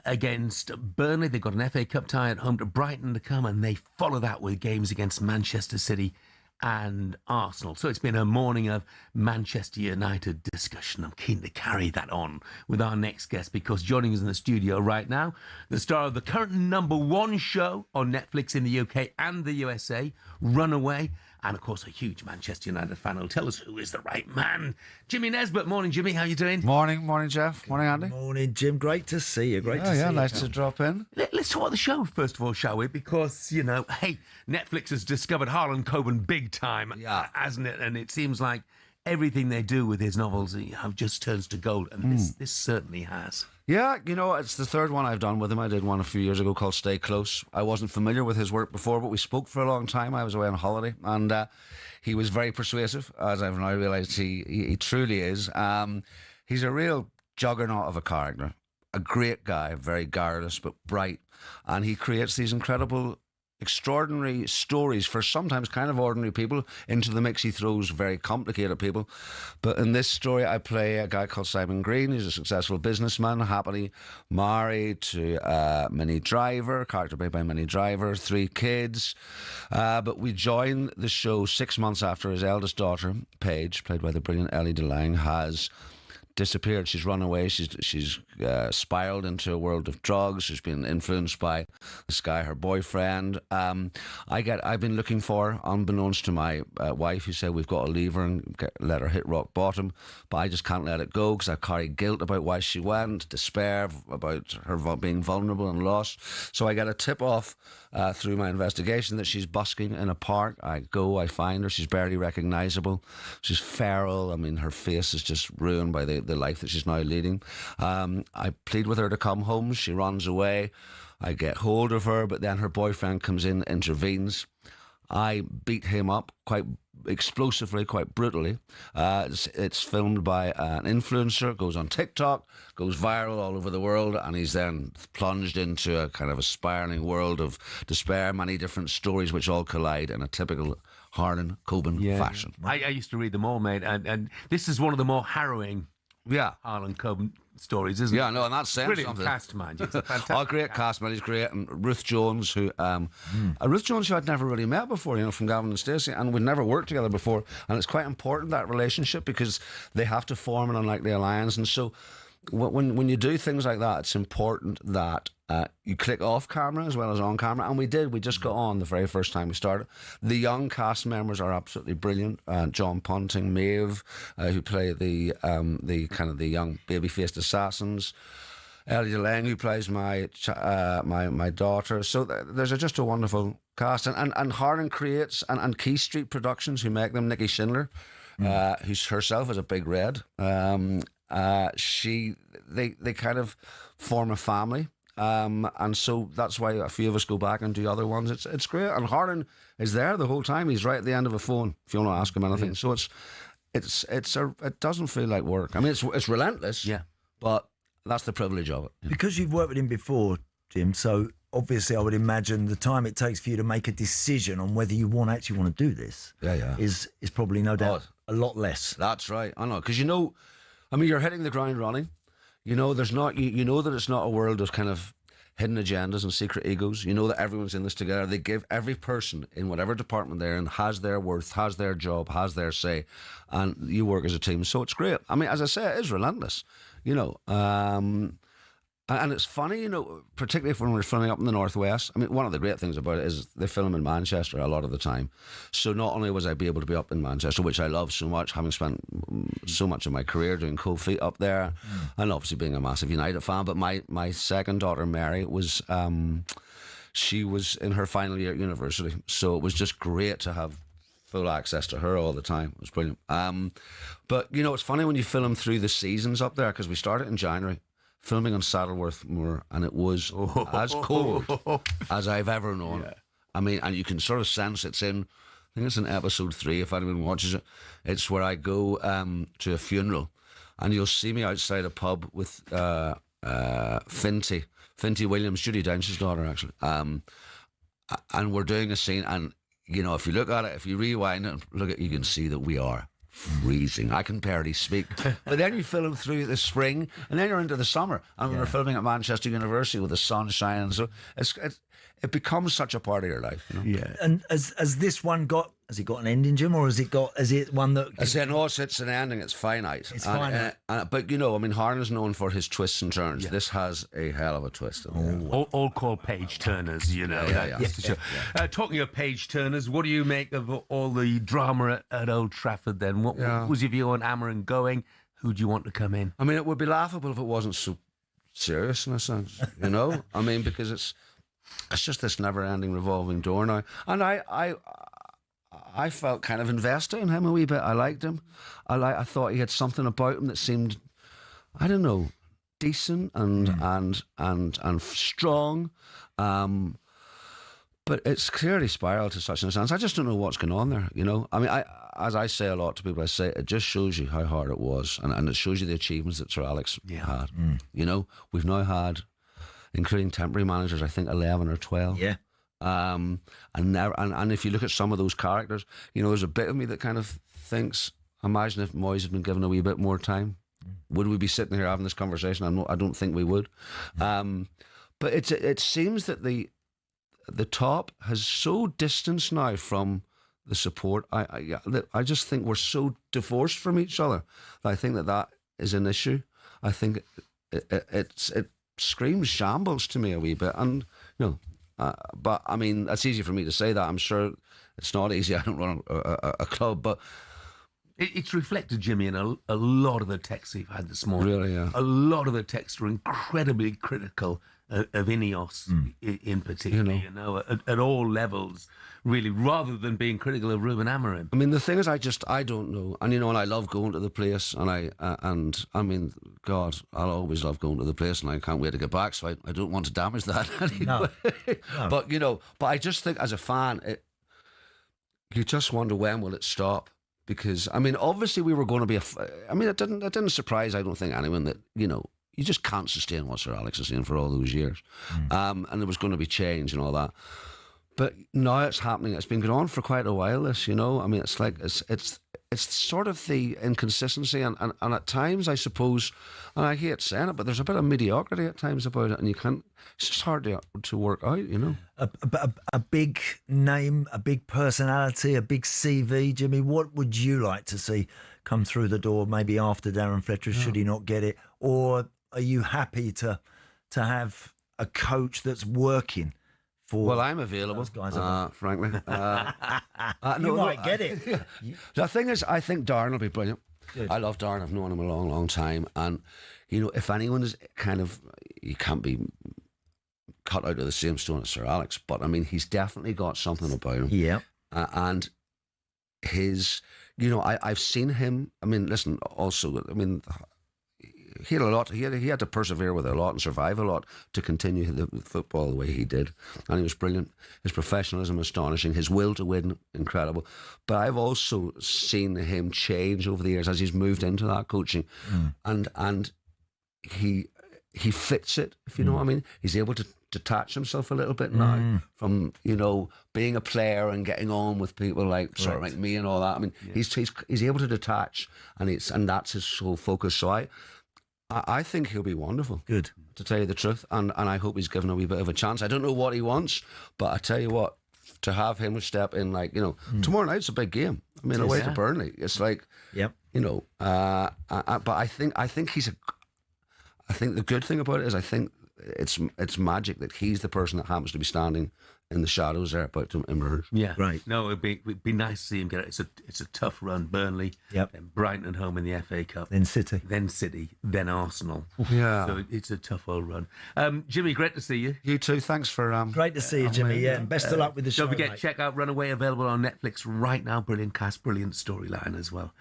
against Burnley. They've got an FA Cup tie at home to Brighton to come, and they follow that with games against Manchester City and Arsenal. So it's been a morning of Manchester United discussion. I'm keen to carry that on with our next guest, because joining us in the studio right now, the star of the current #1 show on Netflix in the UK and the USA, Runaway, and of course a huge Manchester United fan who'll tell us who is the right man. Jimmy Nesbit. Morning, Jimmy. How you doing? Morning, Jeff. Morning, Andy. Morning, Jim. Great to see you. Great to see you. Nice to drop in. Let's talk about the show first of all, shall we? Because, you know, hey, Netflix has discovered Harlan Coben big time, hasn't it? And it seems like everything they do with his novels just turns to gold, and this certainly has. Yeah, you know, it's the third one I've done with him. I did one a few years ago called Stay Close. I wasn't familiar with his work before, but we spoke for a long time. I was away on holiday, and he was very persuasive, as I've now realised he truly is. He's a real juggernaut of a character, a great guy, very garrulous but bright, and he creates these incredible, extraordinary stories for sometimes kind of ordinary people. Into the mix he throws very complicated people. But in this story I play a guy called Simon Green. He's a successful businessman, happily married to Minnie Driver, character played by Minnie Driver, 3 kids. But we join the show 6 months after his eldest daughter, Paige, played by the brilliant Ellie DeLange, has disappeared. She's run away. She's spiraled into a world of drugs. She's been influenced by this guy, her boyfriend. I've been looking for her, unbeknownst to my wife, who said we've got to leave her and let her hit rock bottom. But I just can't let it go, because I carry guilt about why she went, despair about her being vulnerable and lost. So I get a tip off through my investigation that she's busking in a park. I go, I find her. She's barely recognisable. She's feral. I mean, her face is just ruined by the the life that she's now leading. I plead with her to come home. She runs away. I get hold of her, but then her boyfriend comes in, intervenes. I beat him up quite explosively, quite brutally. It's filmed by an influencer, goes on TikTok, goes viral all over the world, and he's then plunged into a kind of a spiralling world of despair, many different stories which all collide in a typical Harlan Coben fashion. I used to read them all, mate, and this is one of the more harrowing Harlan Coben stories, isn't it? Yeah, no, and that's saying brilliant something. Cast, mind you. It's a fantastic great cast, man. He's great. And Ruth Jones, who Ruth Jones, who I'd never really met before, from Gavin and Stacey, and we'd never worked together before. And it's quite important, that relationship, because they have to form an unlikely alliance. And so when you do things like that, it's important that you click off camera as well as on camera, and we did. We just got on the very first time we started. The young cast members are absolutely brilliant. John Ponting, Maeve, who play the kind of the young baby-faced assassins. Ellie Delange, who plays my daughter. So there's just a wonderful cast, and Harlan creates and Key Street Productions, who make them. Nikki Schindler, who herself is a big red. They kind of form a family. And so that's why a few of us go back and do other ones. It's great, and Harlan is there the whole time. He's right at the end of a phone if you want to ask him anything. So it doesn't feel like work. I mean, it's relentless. But that's the privilege of it. Because you've worked with him before, Jim. So obviously, I would imagine the time it takes for you to make a decision on whether you actually want to do this. Is probably no doubt a lot less. That's right. I know, because I mean, you're hitting the ground running. There's not. You know that it's not a world of kind of hidden agendas and secret egos. You know that everyone's in this together. They give every person in whatever department they're in has their worth, has their job, has their say, and you work as a team. So it's great. I mean, as I say, it is relentless. And it's funny, particularly when we're filming up in the Northwest. I mean, one of the great things about it is they film in Manchester a lot of the time. So not only was I able to be up in Manchester, which I love so much, having spent so much of my career doing cold feet up there, and obviously being a massive United fan, but my second daughter, Mary, was she was in her final year at university. So it was just great to have full access to her all the time. It was brilliant. But, it's funny when you film through the seasons up there, because we started in January, filming on Saddleworth Moor, and it was as cold as I've ever known. I mean, and you can sort of sense it's in, I think it's in episode 3, if anyone watches it. It's where I go to a funeral, and you'll see me outside a pub with Finty Williams, Judi Dench's daughter, actually. And we're doing a scene, and, if you look at it, if you rewind and look at it, you can see that we are freezing. I can barely speak. But then you film through the spring, and then you're into the summer. And we're filming at Manchester University with the sun shining. So it becomes such a part of your life. Yeah. And has this one has it got an ending, Jim, or is it one that? I said no. It's an ending. It's finite. It's finite. But I mean, Harlan's known for his twists and turns. Yeah. This has a hell of a twist. All called page turners, Talking of page turners, what do you make of all the drama at Old Trafford? Then, what was your view on Amorim going? Who do you want to come in? I mean, it would be laughable if it wasn't so serious in a sense. I mean, because it's just this never-ending revolving door now, and I felt kind of invested in him a wee bit. I liked him. I thought he had something about him that seemed, I don't know, decent and strong. But it's clearly spiraled to such an extent. I just don't know what's going on there. I mean, as I say a lot to people, I say it just shows you how hard it was, and it shows you the achievements that Sir Alex had. We've now had, including temporary managers, I think 11 or 12. Yeah. And if you look at some of those characters, there's a bit of me that kind of thinks, imagine if Moyes had been given a wee bit more time. Would we be sitting here having this conversation? I don't think we would. But it seems that the top has so distanced now from the support. I just think we're so divorced from each other that I think that is an issue. I think it screams shambles to me a wee bit, and but I mean, it's easy for me to say that. I'm sure it's not easy. I don't run a club, but it's reflected, Jimmy, in a lot of the texts we've had this morning. Really, yeah. A lot of the texts are incredibly critical of Ineos in particular, at all levels, really, rather than being critical of Ruben Amorim. I mean, the thing is, I don't know, and and I love going to the place, and I mean, God, I'll always love going to the place, and I can't wait to get back. So I don't want to damage that anyway. No. But I just think as a fan, you just wonder when will it stop. Because, I mean, obviously we were going to be it didn't surprise, I don't think, anyone that, you just can't sustain what Sir Alex is saying for all those years. And there was going to be change and all that. But now it's happening. It's been going on for quite a while, this, I mean, it's like, it's sort of the inconsistency and at times, I suppose, and I hate saying it, but there's a bit of mediocrity at times about it, and it's just hard to work out, A big name, a big personality, a big CV, Jimmy, what would you like to see come through the door maybe after Darren Fletcher, should he not get it? Or are you happy to have a coach that's working? Well, I'm available, frankly. You might get it. The thing is, I think Darren will be brilliant. Good. I love Darren. I've known him a long, long time. And, if anyone is you can't be cut out of the same stone as Sir Alex, but, I mean, he's definitely got something about him. Yeah. And his, I've seen him, I mean, listen, also, I mean, he had a lot. He had to persevere with a lot and survive a lot to continue the football the way he did, and he was brilliant. His professionalism astonishing. His will to win incredible. But I've also seen him change over the years as he's moved into that coaching, and he fits it. If you know what I mean, he's able to detach himself a little bit now from being a player and getting on with people like sort of like me and all that. I mean, he's able to detach, and that's his sole focus. So I think he'll be wonderful. Good. To tell you the truth. And I hope he's given a wee bit of a chance. I don't know what he wants, but I tell you what, to have him step in, tomorrow night's a big game. I mean, away to Burnley. It's like, yep. But I think I think the good thing about it is I think it's magic that he's the person that happens to be standing in the shadows there about to emerge. Yeah, right. No, it'd be nice to see him get it. It's a tough run. Burnley, then Brighton at home in the FA Cup, then City, then Arsenal. Yeah, so it's a tough old run. Jimmy, great to see you. You too. Thanks for great to see you, Jimmy. Yeah, and best of luck with the show. Don't forget, check out Runaway, available on Netflix right now. Brilliant cast, brilliant storyline as well.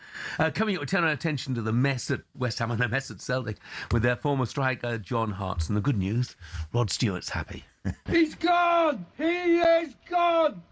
Coming up, we turn our attention to the mess at West Ham and the mess at Celtic with their former striker John Hartson. The good news: Rod Stewart's happy. He's gone! He is gone!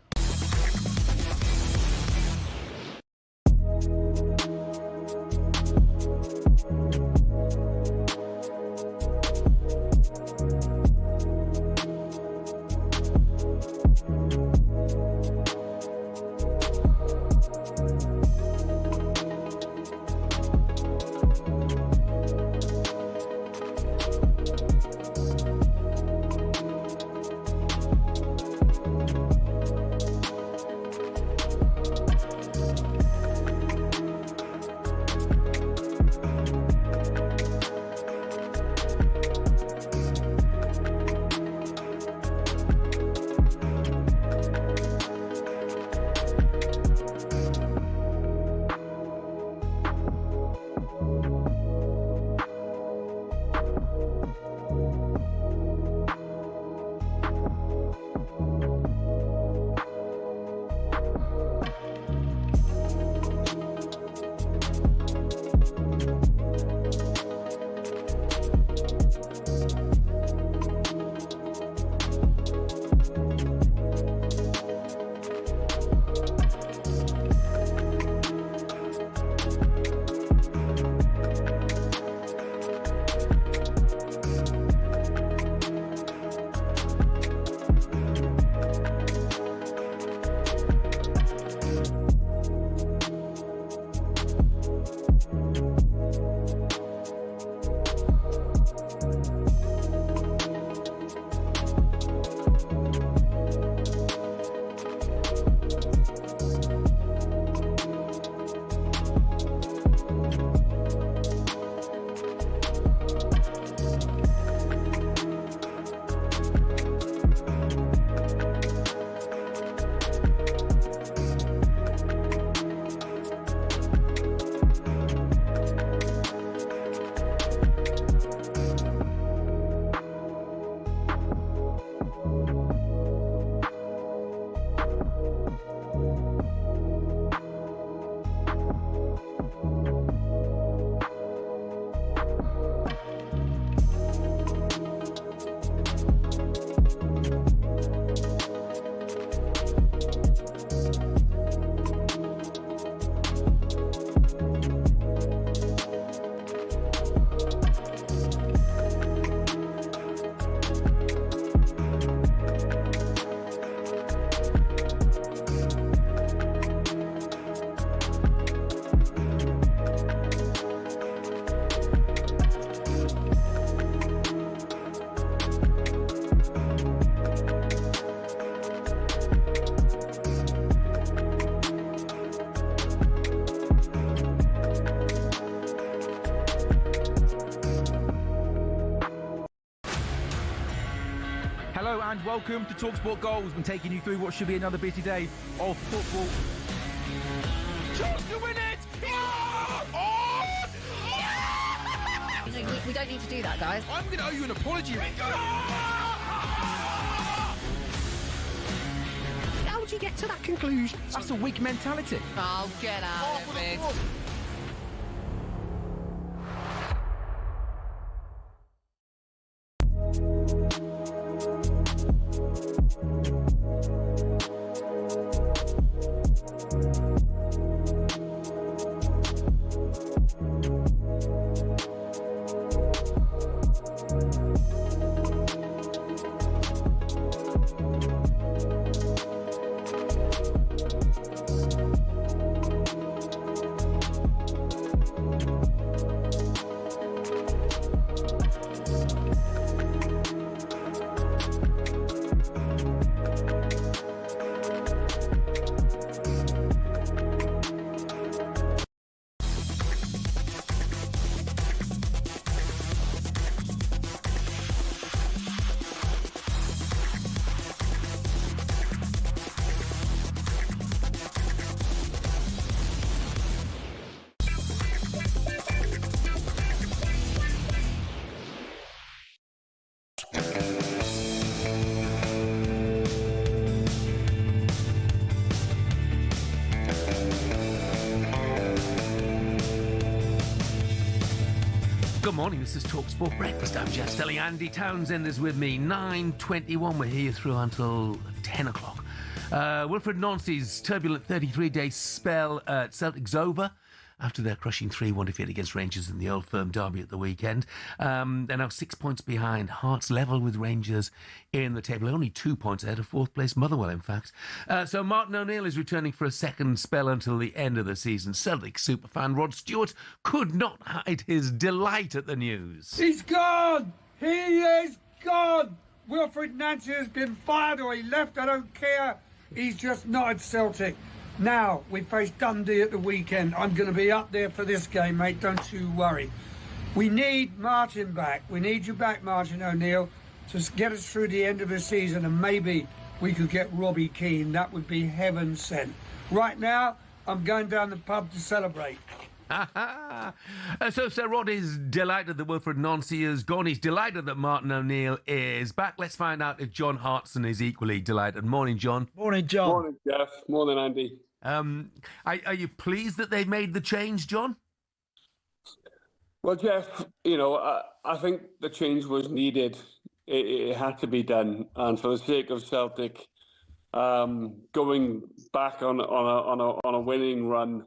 welcome to talkSPORT Goals. Been taking you through what should be another busy day of football. Chance to win it! We don't need to do that, guys. I'm going to owe you an apology. How would you get to that conclusion? That's a weak mentality. Oh, get out of it. Good morning, this is talkSPORT Breakfast. I'm Jeff Stelling. Andy Townsend is with me. 9:21, we're here through until 10 o'clock. Wilfred Nancy's turbulent 33-day spell at Celtic's over after their crushing 3-1 defeat against Rangers in the Old Firm derby at the weekend. They're now 6 points behind. Hearts level with Rangers in the table. Only 2 points ahead of fourth place Motherwell, in fact. So Martin O'Neill is returning for a second spell until the end of the season. Celtic superfan Rod Stewart could not hide his delight at the news. He's gone! He is gone! Wilfred Nancy has been fired or he left, I don't care. He's just not at Celtic. Now, we face Dundee at the weekend. I'm going to be up there for this game, mate. Don't you worry. We need Martin back. We need you back, Martin O'Neill, to get us through the end of the season, and maybe we could get Robbie Keane. That would be heaven sent. Right now, I'm going down the pub to celebrate. So Sir Rod is delighted that Wilfred Nancy is gone. He's delighted that Martin O'Neill is back. Let's find out if John Hartson is equally delighted. Morning, John. Morning, John. Morning, Jeff. Morning, Andy. Are you pleased that they've made the change, John? Well, Jeff, I think the change was needed. It had to be done, and for the sake of Celtic, going back on a winning run.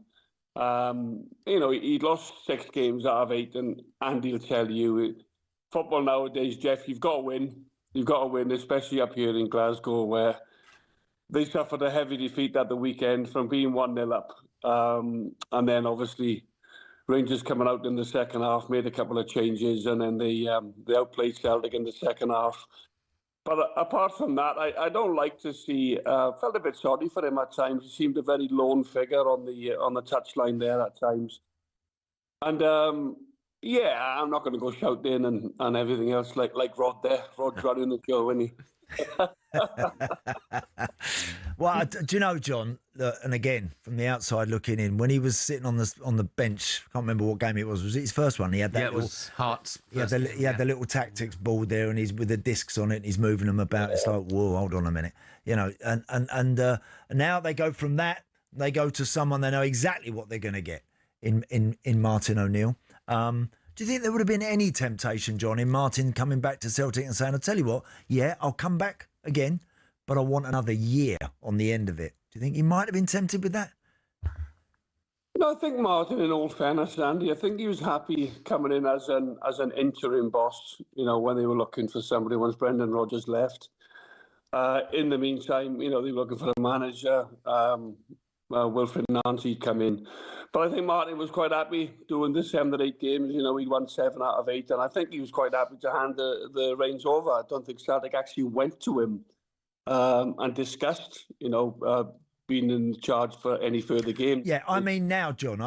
He'd lost 6 games out of 8, and Andy will tell you, football nowadays, Jeff, you've got to win. You've got to win, especially up here in Glasgow, where they suffered a heavy defeat at the weekend from being 1-0 up. And then, obviously, Rangers coming out in the second half, made a couple of changes, and then they outplayed Celtic in the second half. But apart from that, I don't like to see. Felt a bit sorry for him at times. He seemed a very lone figure on the touchline there at times. And I'm not going to go shouting and everything else like Rod there. Rod's running the show, isn't he? Well, do you know, John? And again, from the outside looking in, when he was sitting on the bench, I can't remember what game it was. Was it his first one? He had that. It was Hearts. He had the little tactics board there, and he's with the discs on it, and he's moving them about. It's like, whoa, hold on a minute, And now they go from that. They go to someone they know exactly what they're going to get in Martin O'Neill. Do you think there would have been any temptation, John, in Martin coming back to Celtic and saying, I'll tell you what, yeah, I'll come back again, but I want another year on the end of it? Do you think he might have been tempted with that? No, I think Martin, in all fairness, Andy, I think he was happy coming in as an interim boss, when they were looking for somebody once Brendan Rodgers left. In the meantime, they were looking for a manager. Wilfred Nancy come in. But I think Martin was quite happy doing the 7 or 8 games. He won 7 out of 8, and I think he was quite happy to hand the reins over. I don't think Celtic actually went to him and discussed, being in charge for any further games. Yeah, I mean now, John.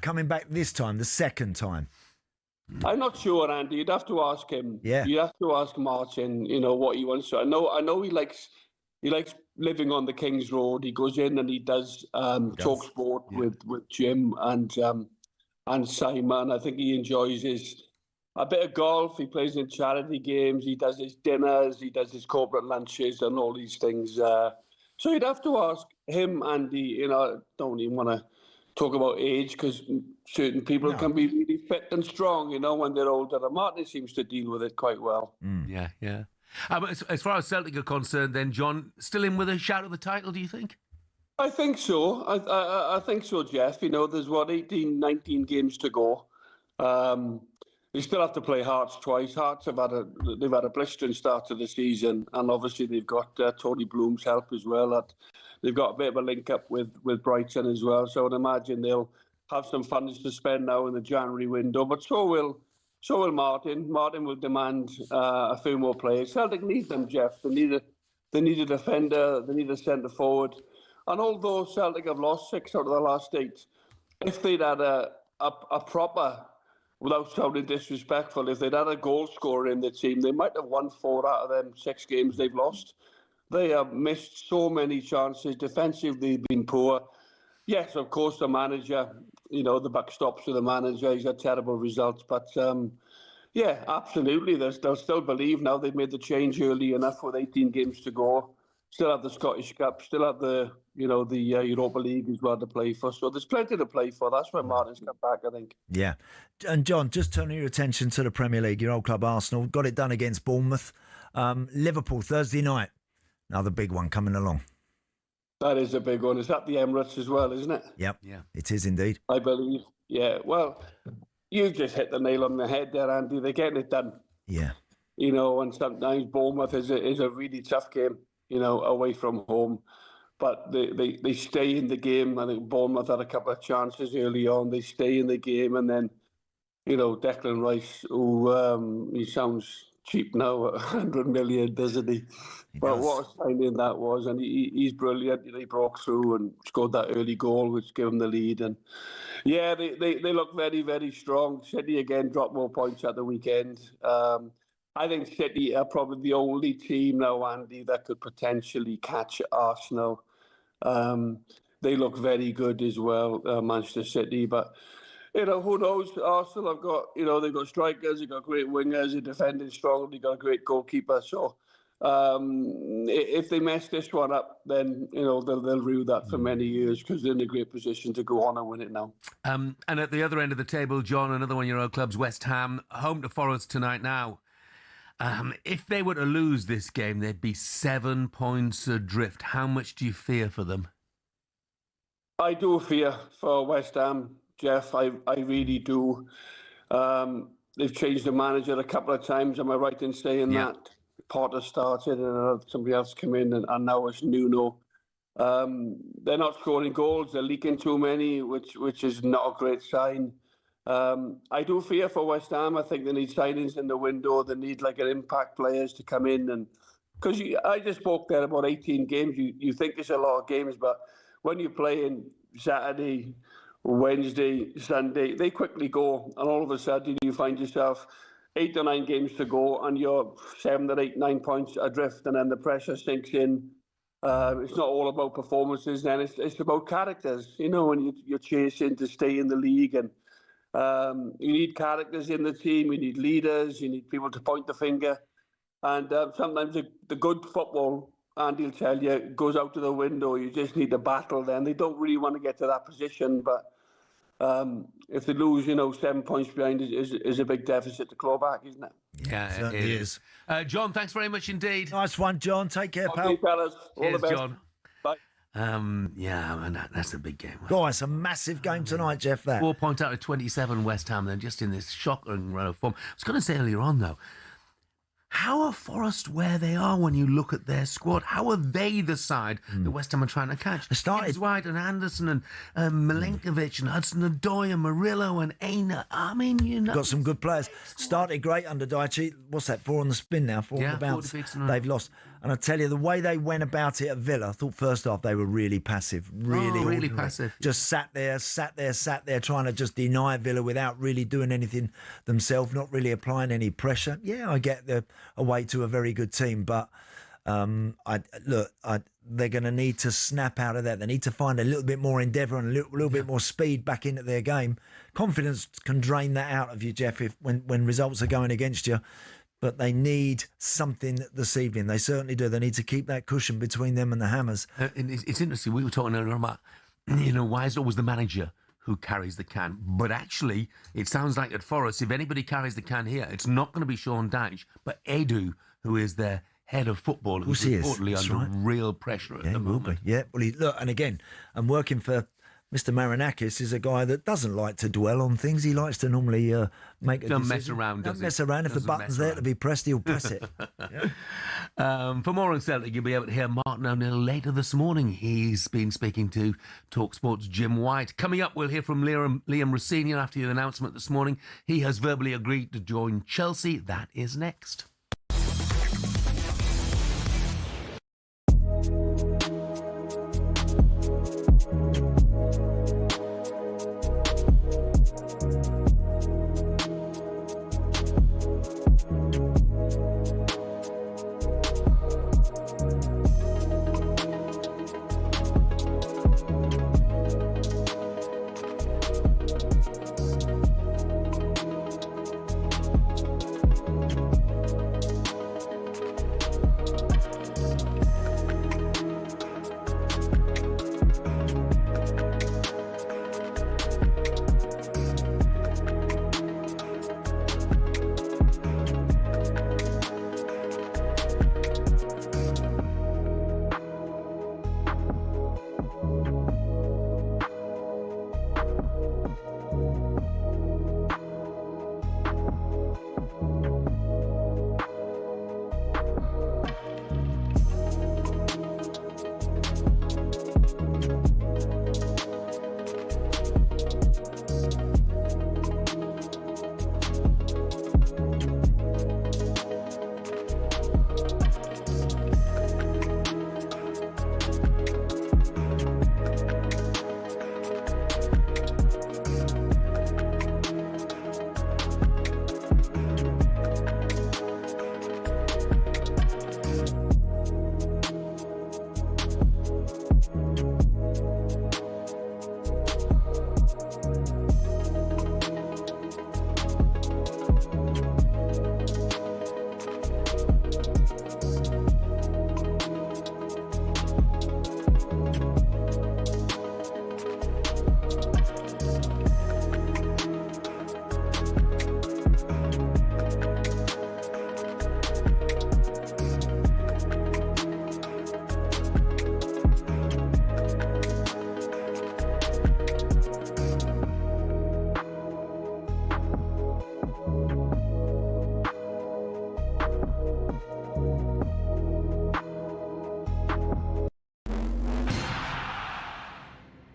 Coming back this time, the second time. I'm not sure, Andy. You'd have to ask him. Yeah. You'd have to ask Martin, what he wants to. I know he likes living on the King's Road. He goes in and he does talkSPORT with Jim and Simon. I think he enjoys a bit of golf. He plays in charity games. He does his dinners. He does his corporate lunches and all these things. So you'd have to ask him, Andy. Don't even want to talk about age because certain people can be really fit and strong, when they're older. And Martin seems to deal with it quite well. Yeah. As far as Celtic are concerned, then, John, still in with a shout at the title, do you think? I think so. I think so, Jeff. There's 18, 19 games to go. They still have to play Hearts twice. Hearts they've had a blistering start to the season, and obviously they've got Tony Bloom's help as well. They've got a bit of a link up with Brighton as well. So I'd imagine they'll have some funds to spend now in the January window. But so will Martin. Martin will demand a few more players. Celtic need them, Jeff. They need a defender. They need a centre forward. And although Celtic have lost 6 out of the last 8, if they'd had a proper, without sounding disrespectful, if they'd had a goal scorer in the team, they might have won 4 out of them 6 games they've lost. They have missed so many chances. Defensively, they've been poor. Yes, of course, the manager, the buck stops with the manager. He's had terrible results. But, yeah, absolutely. They'll still believe now they've made the change early enough with 18 games to go. Still have the Scottish Cup, still have the Europa League as well to play for. So there's plenty to play for. That's where Martin's come back, I think. Yeah. And John, just turning your attention to the Premier League, your old club Arsenal got it done against Bournemouth. Liverpool, Thursday night. Another big one coming along. That is a big one. It's at the Emirates as well, isn't it? Yep. Yeah. It is indeed. I believe. Yeah. Well, you just hit the nail on the head there, Andy. They're getting it done. Yeah. And sometimes Bournemouth is a really tough game, away from home. But they stay in the game. I think Bournemouth had a couple of chances early on. They stay in the game. And then, Declan Rice, who he sounds cheap now, 100 million, doesn't he? But what a signing that was. And he's brilliant. He broke through and scored that early goal, which gave him the lead. And yeah, they look very, very strong. City again dropped more points at the weekend. I think City are probably the only team now, Andy, that could potentially catch Arsenal. They look very good as well, Manchester City. But, who knows? Arsenal have got, they've got strikers, they've got great wingers, they're defending strong, they've got a great goalkeeper. So if they mess this one up, then, they'll rue that for many years because they're in a great position to go on and win it now. And at the other end of the table, John, another one of your old clubs, West Ham, home to Forest tonight now. If they were to lose this game, they'd be 7 points adrift. How much do you fear for them? I do fear for West Ham, Jeff. I really do. They've changed the manager a couple of times. Am I right in saying that? Potter started and somebody else came in, and now it's Nuno. They're not scoring goals. They're leaking too many, which is not a great sign. I do fear for West Ham. I think they need signings in the window. They need an impact players to come in, and because I just spoke there about 18 games. You think it's a lot of games, but when you play in Saturday, Wednesday, Sunday, they quickly go, and all of a sudden you find yourself 8 or 9 games to go, and you're 7 or 8, 9 points adrift, and then the pressure sinks in. It's not all about performances. Then it's about characters. When you're chasing to stay in the league and. You need characters in the team, you need leaders, you need people to point the finger. And sometimes the good football, Andy will tell you, goes out of the window. You just need to battle then. They don't really want to get to that position, but if they lose, 7 points behind is a big deficit to claw back, isn't it? Yeah, it certainly is. John, thanks very much indeed. Nice one, John. Take care, pal. Okay, fellas. All the best. John. Bye. That's a big game. Oh, it's a massive game tonight, Jeff, that. 4 points out of 27 West Ham then, just in this shocking run of form. I was going to say earlier on, though, how are Forest where they are when you look at their squad? How are they the side that West Ham are trying to catch? They started White and Anderson and Milinkovic and Hudson-Odoi and Murillo and Aina. I mean, got some good players. Started great under Daichi. What's that? 4 on the spin now, 4 on the bounce. They've lost. And I tell you, the way they went about it at Villa, I thought first half they were really passive. Really passive. Just sat there, trying to just deny Villa without really doing anything themselves, not really applying any pressure. Yeah, I get they're away to a very good team, but they're going to need to snap out of that. They need to find a little bit more endeavour and a little bit more speed back into their game. Confidence can drain that out of you, Jeff, when results are going against you. But they need something this evening. They certainly do. They need to keep that cushion between them and the Hammers. It's interesting. We were talking earlier about, why is it always the manager who carries the can? But actually, it sounds like at Forest, if anybody carries the can here, it's not going to be Sean Dyche, but Edu, who is their head of football, who's reportedly under real pressure at the moment. Yeah, well, look, and again, I'm working for Mr. Marinakis is a guy that doesn't like to dwell on things. He likes to normally make a decision. Don't mess around, does he? Don't mess around. If the button's there to be pressed, he'll press it. For more on Celtic, you'll be able to hear Martin O'Neill later this morning. He's been speaking to talkSPORT's Jim White. Coming up, we'll hear from Liam Rosenior after the announcement this morning. He has verbally agreed to join Chelsea. That is next.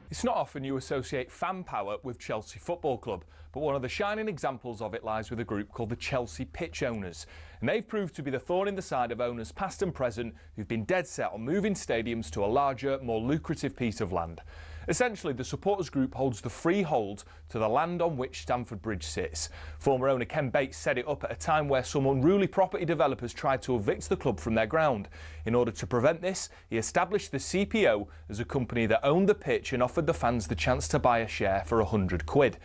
It's not often you associate fan power with Chelsea Football Club, but one of the shining examples of it lies with a group called the Chelsea Pitch Owners. And they've proved to be the thorn in the side of owners past and present who've been dead set on moving stadiums to a larger, more lucrative piece of land. Essentially, the supporters group holds the freehold to the land on which Stamford Bridge sits. Former owner Ken Bates set it up at a time where some unruly property developers tried to evict the club from their ground. In order to prevent this, he established the CPO as a company that owned the pitch and offered the fans the chance to buy a share for £100.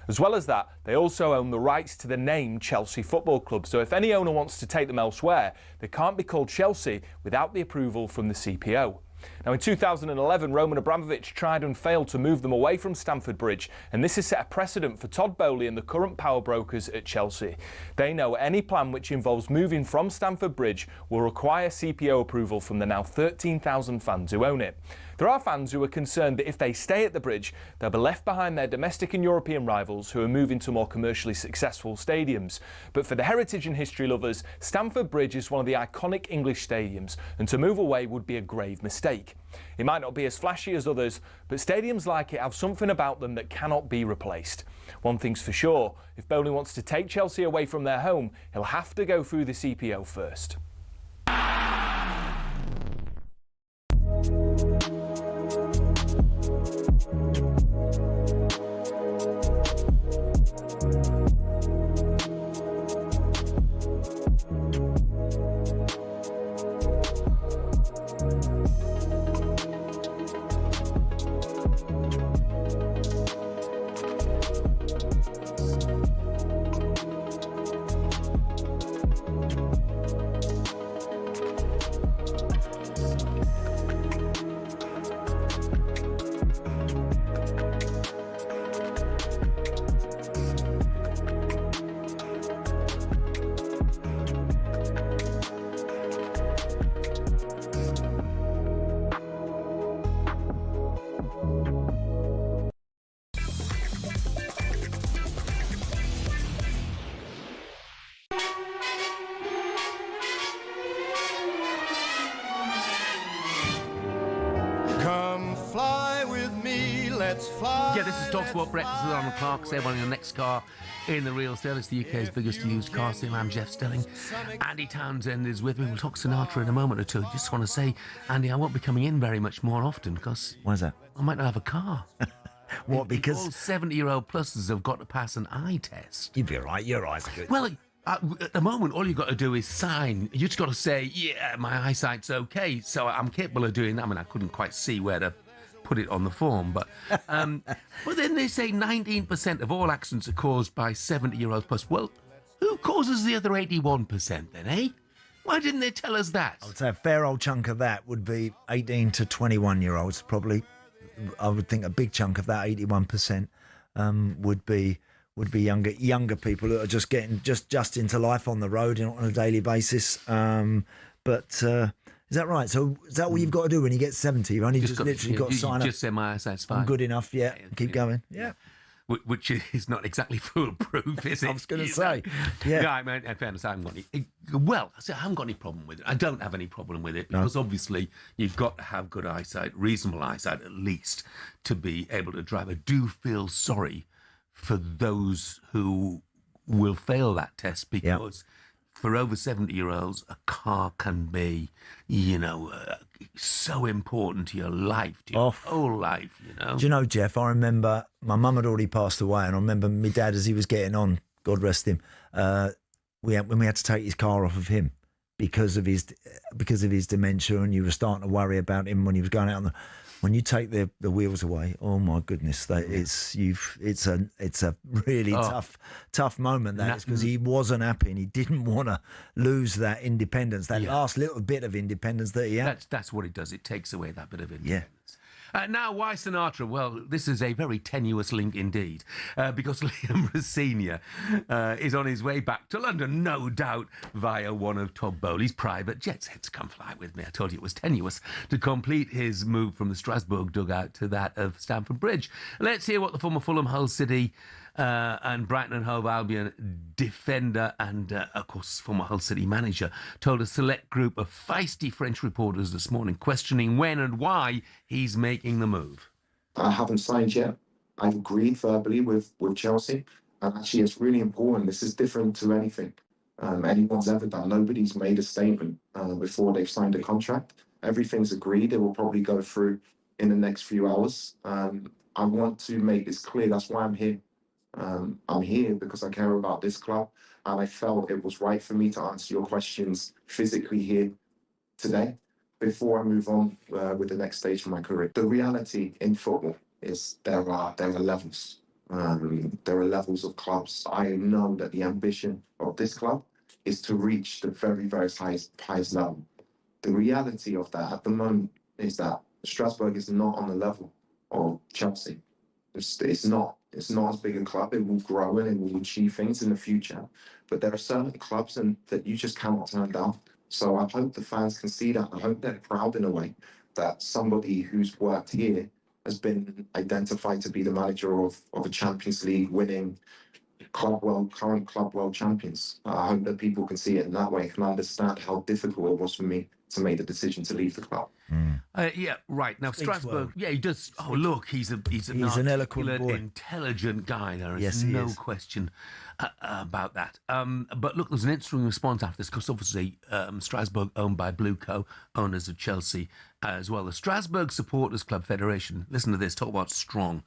As well as that, they also own the rights to the name Chelsea Football Club, so if any owner wants to take them elsewhere, they can't be called Chelsea without the approval from the CPO. Now, in 2011, Roman Abramovich tried and failed to move them away from Stamford Bridge, and this has set a precedent for Todd Bowley and the current power brokers at Chelsea. They know any plan which involves moving from Stamford Bridge will require CPO approval from the now 13,000 fans who own it. There are fans who are concerned that if they stay at the bridge, they'll be left behind their domestic and European rivals who are moving to more commercially successful stadiums. But for the heritage and history lovers, Stamford Bridge is one of the iconic English stadiums, and to move away would be a grave mistake. It might not be as flashy as others, but stadiums like it have something about them that cannot be replaced. One thing's for sure, if Bowley wants to take Chelsea away from their home, he'll have to go through the CPO first. Yeah, this is talkSPORT Breakfast with Arnold Clark. Save on your next car in the real sale. It's the UK's biggest used car sale. I'm Jeff Stelling. Andy Townsend is with me. We'll talk Sinatra in a moment or two. Just want to say, Andy, I won't be coming in very much more often because... Why's that? I might not have a car. What, because... All 70-year-old pluses have got to pass an eye test. You'd be right. Your eyes are good. Well... at the moment, all you've got to do is sign. You just got to say, yeah, my eyesight's okay. So I'm capable of doing that. I mean, I couldn't quite see where to put it on the form, but then they say 19% of all accidents are caused by 70-year-olds plus. Well, who causes the other 81% then, eh? Why didn't they tell us that? I would say a fair old chunk of that would be 18 to 21-year-olds, probably. I would think a big chunk of that, 81%, would be younger people who are just getting just into life on the road on a daily basis. Is that right? So is that all you've got to do when you get 70? You've only just literally got to sign up. Just say my eyesight's fine. I'm good enough, yeah. Keep going. Yeah. Which is not exactly foolproof, is it? I was going to say. Yeah. No, I mean, in fairness, I haven't got any... Well, I haven't got any problem with it. I don't have any problem with it because obviously you've got to have good eyesight, reasonable eyesight at least, to be able to drive. I do feel sorry for those who will fail that test because... For over 70-year-olds, a car can be, so important to your life, to your whole life, Do you know, Jeff, I remember my mum had already passed away, and I remember my dad, as he was getting on, God rest him, when we had to take his car off of him because of his dementia, and you were starting to worry about him when he was going out on the... When you take the wheels away, oh my goodness, it's a really tough moment. That is because he wasn't happy and he didn't want to lose that independence, that last little bit of independence that he had. That's what it does. It takes away that bit of independence. Yeah. Now, why Sinatra? Well, this is a very tenuous link indeed, because Liam Rosenior is on his way back to London, no doubt, via one of Todd Bowley's private jets. Had to come fly with me. I told you it was tenuous to complete his move from the Strasbourg dugout to that of Stamford Bridge. Let's hear what the former Fulham, Hull City and Brighton and Hove Albion defender and, of course, former Hull City manager told a select group of feisty French reporters this morning, questioning when and why he's making the move. I haven't signed yet. I've agreed verbally with Chelsea. And actually, it's really important. This is different to anything anyone's ever done. Nobody's made a statement before they've signed a contract. Everything's agreed. It will probably go through in the next few hours. I want to make this clear. That's why I'm here. I'm here because I care about this club, and I felt it was right for me to answer your questions physically here today before I move on with the next stage of my career. The reality in football is there are levels. There are levels of clubs. I know that the ambition of this club is to reach the very, very highest level. The reality of that at the moment is that Strasbourg is not on the level of Chelsea. It's not as big a club. It will grow and it will achieve things in the future. But there are certain clubs that you just cannot turn down. So I hope the fans can see that. I hope they're proud in a way that somebody who's worked here has been identified to be the manager of a Champions League winning current club world champions. I hope that people can see it in that way, can understand how difficult it was for me to make the decision to leave the club. Yeah, right. Now, Strasbourg, yeah, he does. Oh, look, he's an eloquent boy. Intelligent guy. There is Yes, he no is. question about that. But look, there's an interesting response after this, because obviously Strasbourg, owned by Blue Co., owners of Chelsea as well. The Strasbourg Supporters Club Federation, listen to this, talk about strong.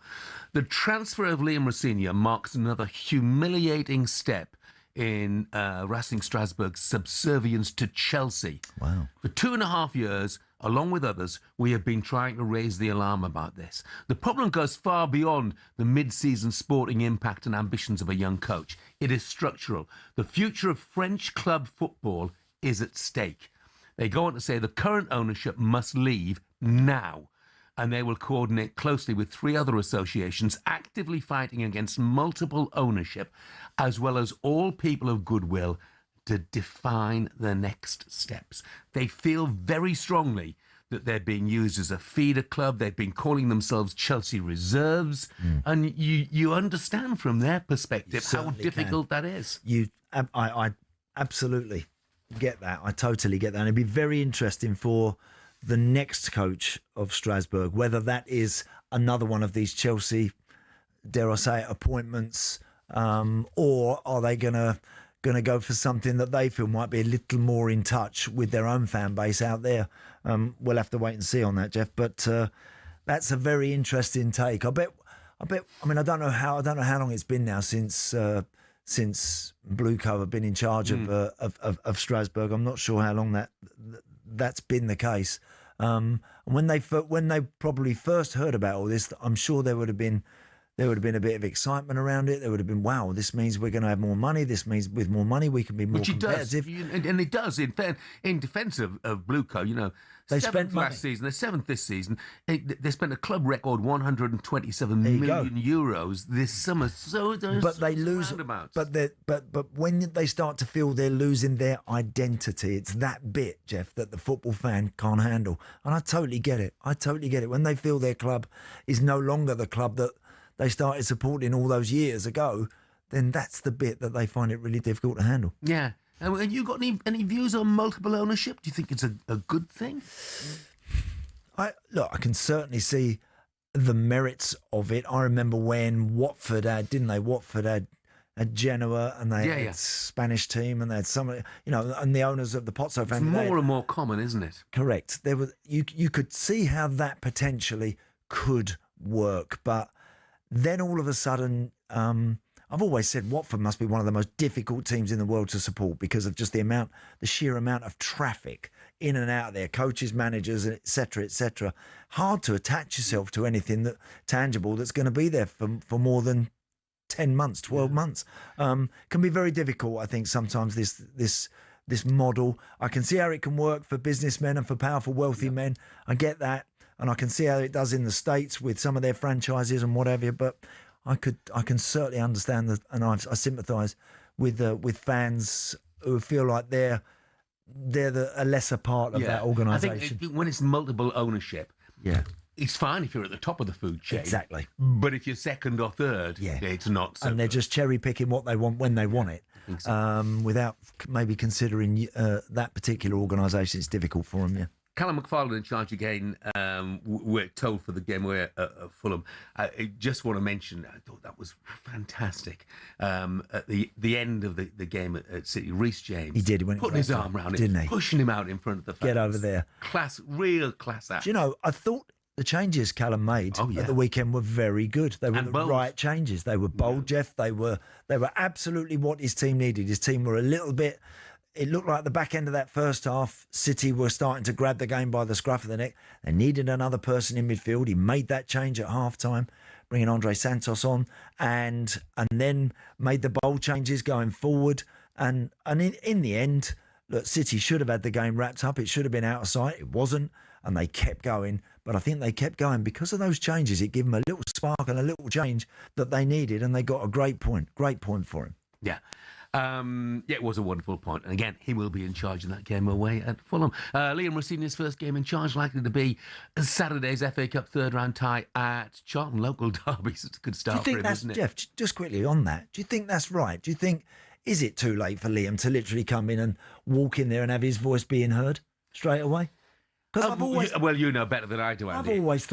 The transfer of Liam Rosenior marks another humiliating step in Racing Strasbourg's subservience to Chelsea. Wow. For 2.5 years, along with others, we have been trying to raise the alarm about this. The problem goes far beyond the mid-season sporting impact and ambitions of a young coach. It is structural. The future of French club football is at stake. They go on to say the current ownership must leave now, and they will coordinate closely with 3 other associations actively fighting against multiple ownership, as well as all people of goodwill, to define the next steps. They feel very strongly that they're being used as a feeder club. They've been calling themselves Chelsea Reserves, and you understand from their perspective how difficult that is. I absolutely get that. I totally get that. And it'd be very interesting for the next coach of Strasbourg, whether that is another one of these Chelsea, dare I say, appointments, or are they going to go for something that they feel might be a little more in touch with their own fan base out there? We'll have to wait and see on that, Jeff. But that's a very interesting take. I bet. I mean, I don't know how long it's been now since Blue Co have been in charge of Strasbourg. I'm not sure how long that's been the case. When they probably first heard about all this, I'm sure there would have been a bit of excitement around it. There would have been, wow, this means we're going to have more money. This means with more money we can be more competitive. And it does. In defence of Blue Co, they spent last season, they're 7th this season. They spent a club record 127 million euros this summer. So but they lose. But when they start to feel they're losing their identity, it's that bit, Jeff, that the football fan can't handle. And I totally get it. When they feel their club is no longer the club that they started supporting all those years ago, then that's the bit that they find it really difficult to handle. Yeah. And you got any views on multiple ownership? Do you think it's a good thing? I can certainly see the merits of it. I remember when Watford had Genoa, and they had Spanish team, and they had some, and the owners of the Pozzo family. It's more and more common, isn't it? Correct. There was you could see how that potentially could work, but then all of a sudden, I've always said Watford must be one of the most difficult teams in the world to support because of just the sheer amount of traffic in and out of there, coaches, managers, etc., etc. Hard to attach yourself to anything tangible that's going to be there for more than 10 months, 12 months. Can be very difficult, I think, sometimes this model. I can see how it can work for businessmen and for powerful, wealthy men. I get that. And I can see how it does in the States with some of their franchises and whatever. But I can certainly understand that, and I sympathise with fans who feel like they're a lesser part of that organisation. I think when it's multiple ownership, it's fine if you're at the top of the food chain. Exactly. But if you're second or third, it's not. So and they're just cherry picking what they want when they want it, without maybe considering that particular organisation. It's difficult for them. Yeah. Callum McFarland in charge again. We're told for the game away at Fulham. I just want to mention, I thought that was fantastic. At the end of the game at City, Reece James, he did, putting his arm around him, didn't he? Pushing him out in front of the fans. Get over there, real class act. Do you know? I thought the changes Callum made at the weekend were very good. They were the right changes. They were bold, Jeff. They were absolutely what his team needed. His team were a little bit. It looked like the back end of that first half, City were starting to grab the game by the scruff of the neck. They needed another person in midfield. He made that change at half-time, bringing Andre Santos on, and then made the bold changes going forward. And in the end, look, City should have had the game wrapped up. It should have been out of sight. It wasn't, and they kept going. But I think they kept going because of those changes. It gave them a little spark and a little change that they needed, and they got a great point for him. Yeah. It was a wonderful point. And again, he will be in charge of that game away at Fulham. Liam Rosenior's first game in charge likely to be Saturday's FA Cup third-round tie at Charlton. Local derby. It's a good start for him, isn't it? Jeff, just quickly on that, do you think that's right? Do you think, is it too late for Liam to literally come in and walk in there and have his voice being heard? straight away? Because I've always... Well, you know better than I do, Andy. I've always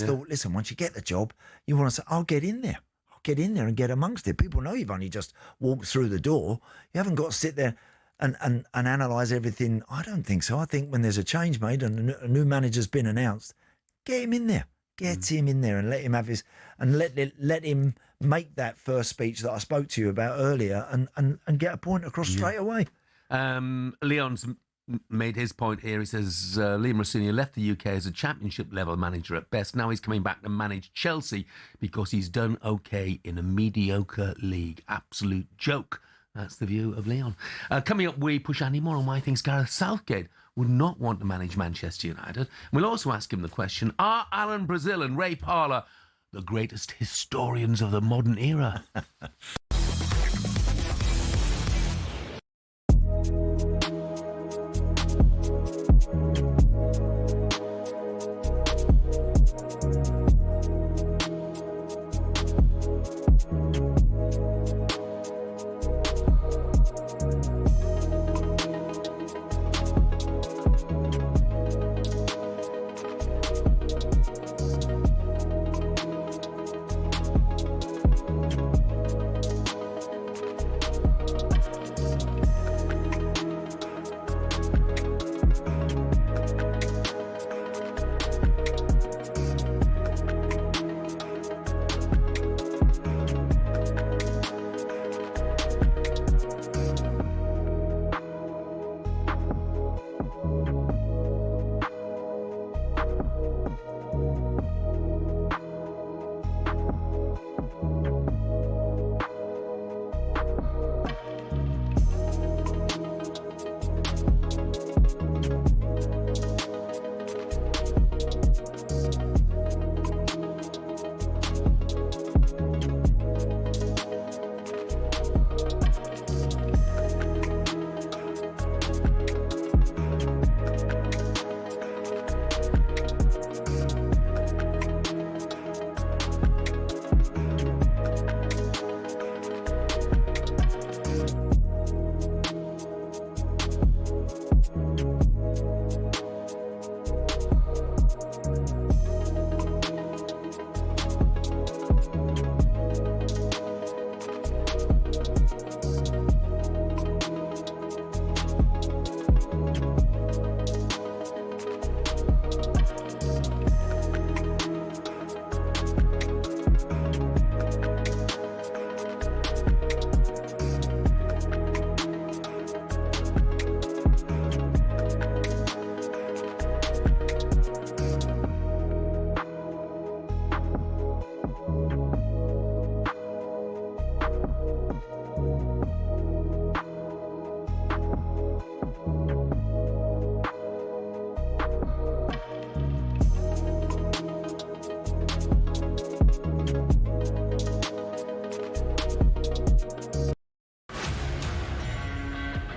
thought, listen, once you get the job, you want to say, I'll get in there. I'll get in there and get amongst it. People know you've only just walked through the door. You haven't got to sit there and analyse everything. I don't think so. I think when there's a change made and a new manager's been announced, get him in there. Get him in there and let him have his... And let him make that first speech that I spoke to you about earlier and get a point across straight away. Leon's made his point here. He says Liam Rosenior left the UK as a championship-level manager at best. Now he's coming back to manage Chelsea because he's done okay in a mediocre league. Absolute joke. That's the view of Leon. Coming up, we push Andy more on why he thinks Gareth Southgate would not want to manage Manchester United. We'll also ask him the question, are Alan Brazil and Ray Parlour the greatest historians of the modern era?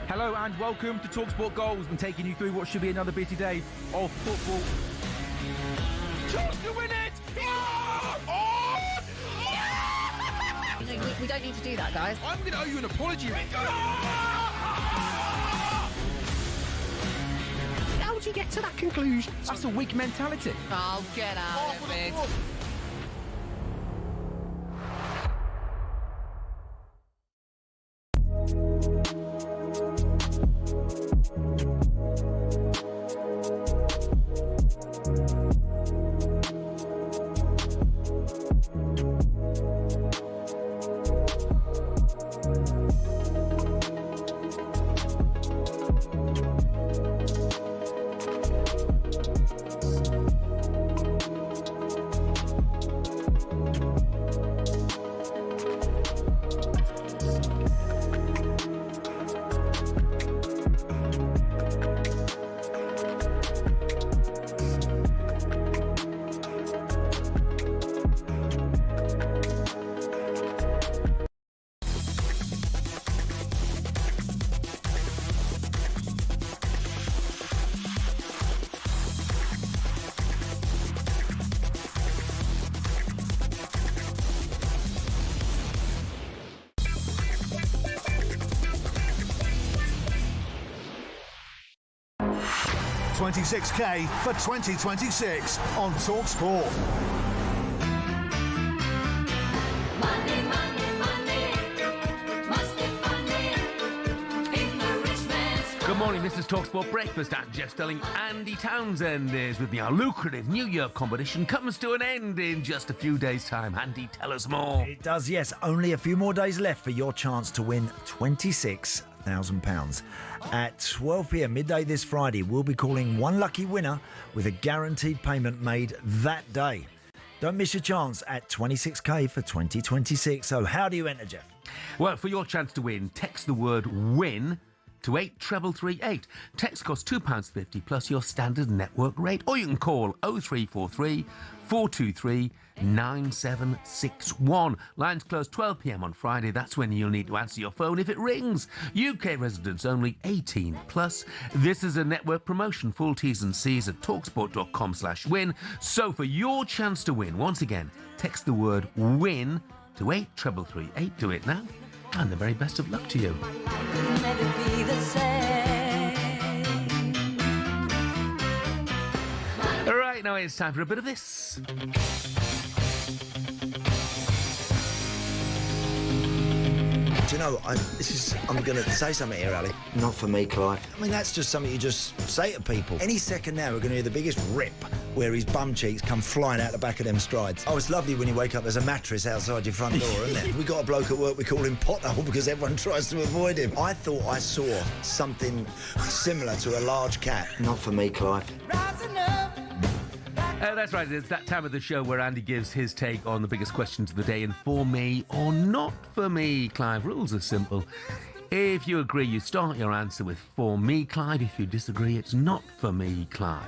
Hello and welcome to talkSPORT Goals and taking you through what should be another busy day of football. Chance to win it! We don't need to do that, guys. I'm going to owe you an apology. How would you get to that conclusion? That's a weak mentality. Oh, get out of it. 26k for 2026 on talkSPORT. Good morning, this is talkSPORT Breakfast. I'm Jeff Stelling. Andy Townsend is with me. Our lucrative New Year competition comes to an end in just a few days' time. Andy, tell us more. It does, yes. Only a few more days left for your chance to win £26,000. At 12 p.m, midday this Friday, we'll be calling one lucky winner with a guaranteed payment made that day. Don't miss your chance at 26k for 2026. So how do you enter, Jeff? Well, for your chance to win, text the word WIN to 83338. Text costs £2.50 plus your standard network rate. Or you can call 0343 423 9761. Lines close 12 p.m. on Friday. That's when you'll need to answer your phone if it rings. UK residents only 18 plus. This is a network promotion. Full T's and C's at talksport.com/win. So for your chance to win, once again, text the word WIN to 83338. Do it now. And the very best of luck to you. Right, now it's time for a bit of this. Do you know, I'm going to say something here, Ali. Not for me, Clive. I mean, that's just something you just say to people. Any second now, we're going to hear the biggest rip where his bum cheeks come flying out the back of them strides. Oh, it's lovely when you wake up, there's a mattress outside your front door, isn't there? We got a bloke at work, we call him Pothole because everyone tries to avoid him. I thought I saw something similar to a large cat. Not for me, Clive. That's right, it's that time of the show where Andy gives his take on the biggest questions of the day, and for me or not for me, Clive. Rules are simple. If you agree, you start your answer with for me, Clive. If you disagree, it's not for me, Clive.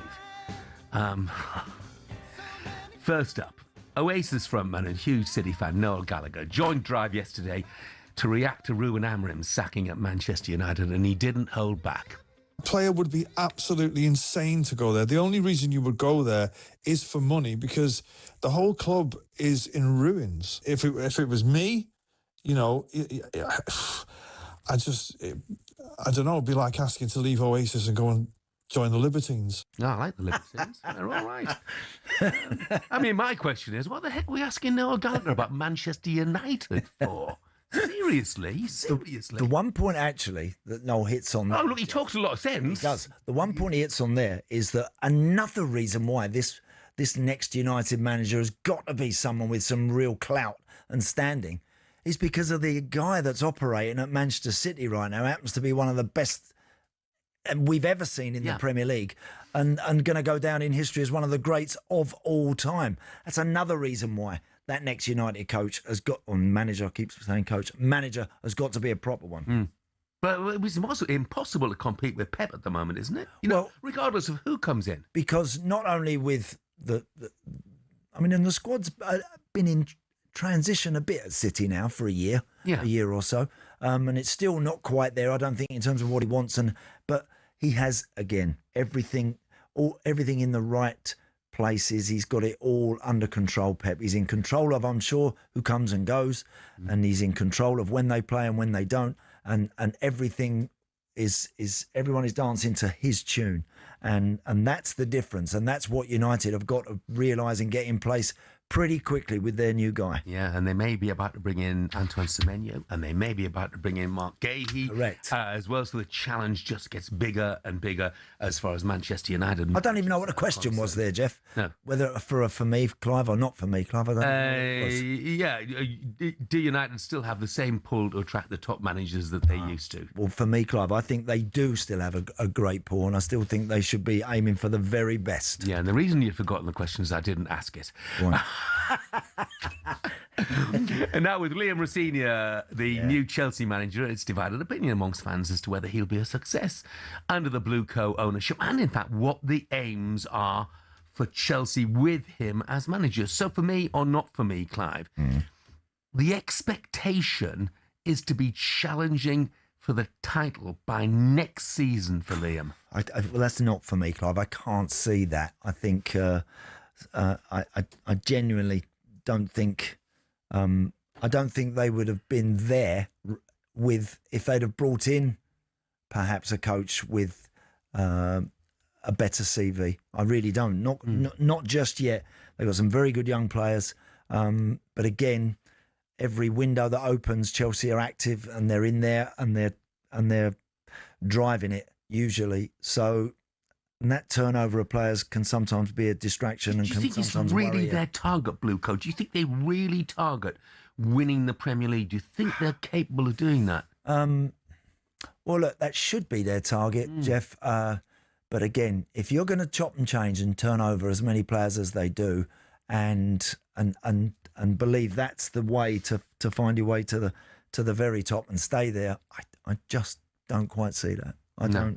First up, Oasis frontman and huge City fan Noel Gallagher joined Drive yesterday to react to Ruben Amorim's sacking at Manchester United, and he didn't hold back. Player would be absolutely insane to go there. The only reason you would go there is for money, because the whole club is in ruins. If it was me, you know, I don't know, it'd be like asking to leave Oasis and go and join the Libertines. No, I like the Libertines. They're all right. I mean, my question is, what the heck are we asking Noel Gallagher about Manchester United for? Seriously? The one point, actually, that Noel hits on... Oh, look, he talks a lot of sense. He does. The one point he hits on there is that another reason why this next United manager has got to be someone with some real clout and standing is because of the guy that's operating at Manchester City right now. Happens to be one of the best we've ever seen in the Premier League, and going to go down in history as one of the greats of all time. That's another reason why that next United coach has got, or manager, I keep saying coach, manager has got to be a proper one. Mm. But it's also impossible to compete with Pep at the moment, isn't it? You know, regardless of who comes in. Because not only with and the squad's been in transition a bit at City now for a year or so, and it's still not quite there, I don't think, in terms of what he wants. But he has, again, everything in the right places. He's got it all under control, Pep. He's in control of, I'm sure, who comes and goes, and he's in control of when they play and when they don't, and everything is everyone is dancing to his tune, and that's the difference, and that's what United have got to realise and get in place pretty quickly with their new guy. Yeah, and they may be about to bring in Antoine Semenyo, and they may be about to bring in Mark Gahey. Correct. As well, so the challenge just gets bigger and bigger as far as Manchester United. I don't even know what the question was there, Jeff. No. Whether for me, Clive, or not for me, Clive, I don't know what it was. Yeah, do United still have the same pull to attract the top managers that they used to? Well, for me, Clive, I think they do still have a great pull, and I still think they should be aiming for the very best. Yeah, and the reason you've forgotten the question is I didn't ask it. And now with Liam Rosenior, the new Chelsea manager, it's divided opinion amongst fans as to whether he'll be a success under the Blue Co ownership, and in fact what the aims are for Chelsea with him as manager. So for me or not for me, Clive, the expectation is to be challenging for the title by next season for Liam. Well, that's not for me, Clive. I can't see that. I think I genuinely don't think I don't think they would have been there with if they'd have brought in perhaps a coach with a better CV. I really don't. Not just yet. They've got some very good young players. But again, every window that opens, Chelsea are active and they're in there and they're driving it usually. So and that turnover of players can sometimes be a distraction and can sometimes worry. Do you think it's really their target, Blue Coat? Do you think they really target winning the Premier League? Do you think they're capable of doing that? Well, look, that should be their target, Jeff. But again, if you're going to chop and change and turn over as many players as they do, and believe that's the way to find your way to the very top and stay there, I just don't quite see that. I don't.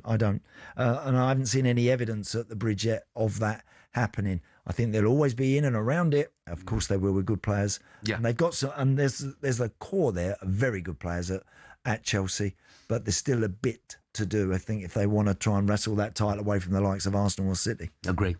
And I haven't seen any evidence at the bridge yet of that happening. I think they'll always be in and around it. Of course they will with good players. Yeah. And they've got some, and there's a core there of very good players at Chelsea, but there's still a bit to do, I think, if they want to try and wrestle that title away from the likes of Arsenal or City. Agree.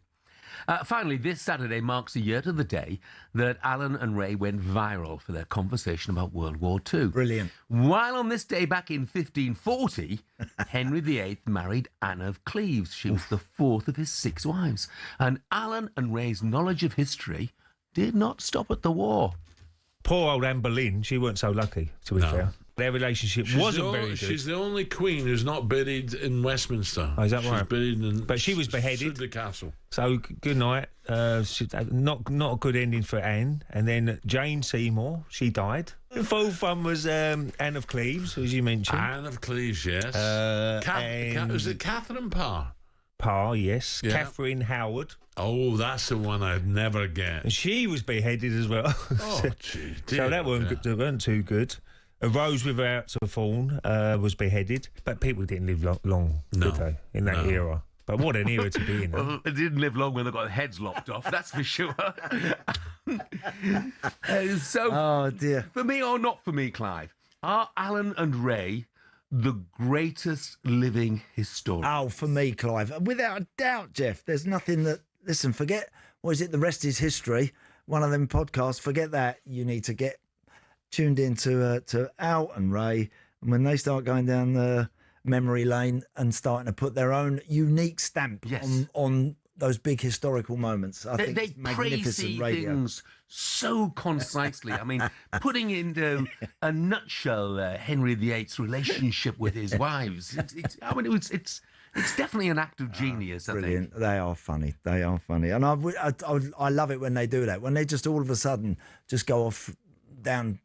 Finally, this Saturday marks a year to the day that Alan and Ray went viral for their conversation about World War II. Brilliant. While on this day back in 1540, Henry VIII married Anne of Cleves. She was the fourth of his 6 wives. And Alan and Ray's knowledge of history did not stop at the war. Poor old Anne Boleyn, she weren't so lucky, to be fair. Their relationship wasn't very good. She's the only queen who's not buried in Westminster. Oh, is that right? She's buried in... But she was beheaded. The castle. So, good night. Not a good ending for Anne. And then Jane Seymour, she died. The fourth one was Anne of Cleves, as you mentioned. Anne of Cleves, yes. Was it Catherine Parr? Parr, yes. Yeah. Catherine Howard. Oh, that's the one I'd never get. And she was beheaded as well. Oh, gee, so that weren't too good. A Rose Without a Thorn was beheaded, but people didn't live long, did they, in that era? But what an era to be in. Well, they didn't live long when they got their heads lopped off, that's for sure. So, oh, dear. For me or not for me, Clive, are Alan and Ray the greatest living historians? Oh, for me, Clive, without a doubt, Jeff. There's nothing that... Listen, forget... What is it? The rest is history. One of them podcasts. Forget that. You need to get tuned in to Al and Ray, and when they start going down the memory lane and starting to put their own unique stamp on those big historical moments, I think it's magnificent radio. Things so concisely. I mean, putting into a nutshell Henry VIII's relationship with his wives. It's definitely an act of genius. Brilliant. I think. They are funny. They are funny, and I love it when they do that. When they just all of a sudden just go off down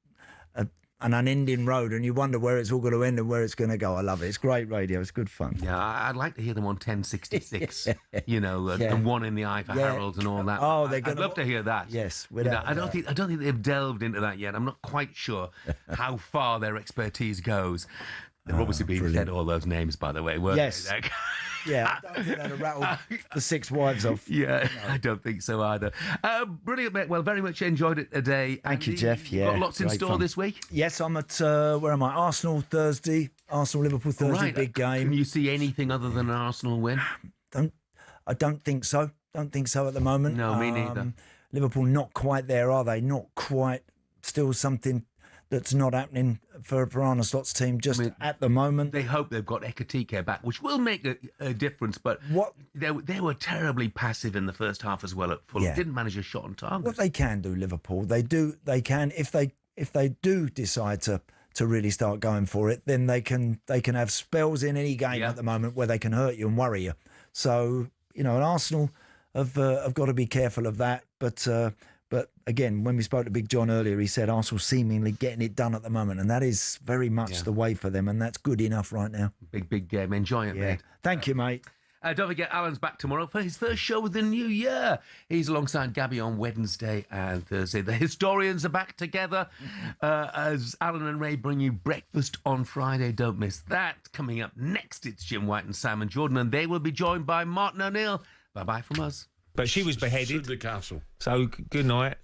an unending road, and you wonder where it's all going to end and where it's going to go. I love it. It's great radio. It's good fun. Yeah, I'd like to hear them on 1066. And One in the Eye for Harold and all that. Oh, I'd love to hear that. Yes, I don't think they've delved into that yet. I'm not quite sure how far their expertise goes. They're obviously being fed all those names, by the way, weren't they? Yeah, I don't think that'd rattle the 6 wives off. Yeah, no. I don't think so either. Brilliant, mate. Well, very much enjoyed it today. Thank you, Jeff. Yeah, got lots in store this week? Yes, I'm at, where am I? Arsenal Thursday. Arsenal-Liverpool Thursday, big game. Can you see anything other than an Arsenal win? I don't think so. Don't think so at the moment. No, me neither. Liverpool not quite there, are they? Not quite. Still something that's not happening for Arne Slot's team at the moment. They hope they've got Ekatike back, which will make a difference, but they were terribly passive in the first half as well at Fulham. Yeah. Didn't manage a shot on target. What they can do, Liverpool, they can if they do decide to really start going for it, then they can have spells in any game at the moment where they can hurt you and worry you. So, and Arsenal have got to be careful of that, But again, when we spoke to Big John earlier, he said Arsenal seemingly getting it done at the moment, and that is very much the way for them, and that's good enough right now. Big game. Enjoy it, mate. Thank you, mate. Don't forget, Alan's back tomorrow for his first show of the new year. He's alongside Gabby on Wednesday and Thursday. The historians are back together as Alan and Ray bring you breakfast on Friday. Don't miss that. Coming up next, it's Jim White and Simon Jordan, and they will be joined by Martin O'Neill. Bye-bye from us. But she was beheaded. The castle. So, good night.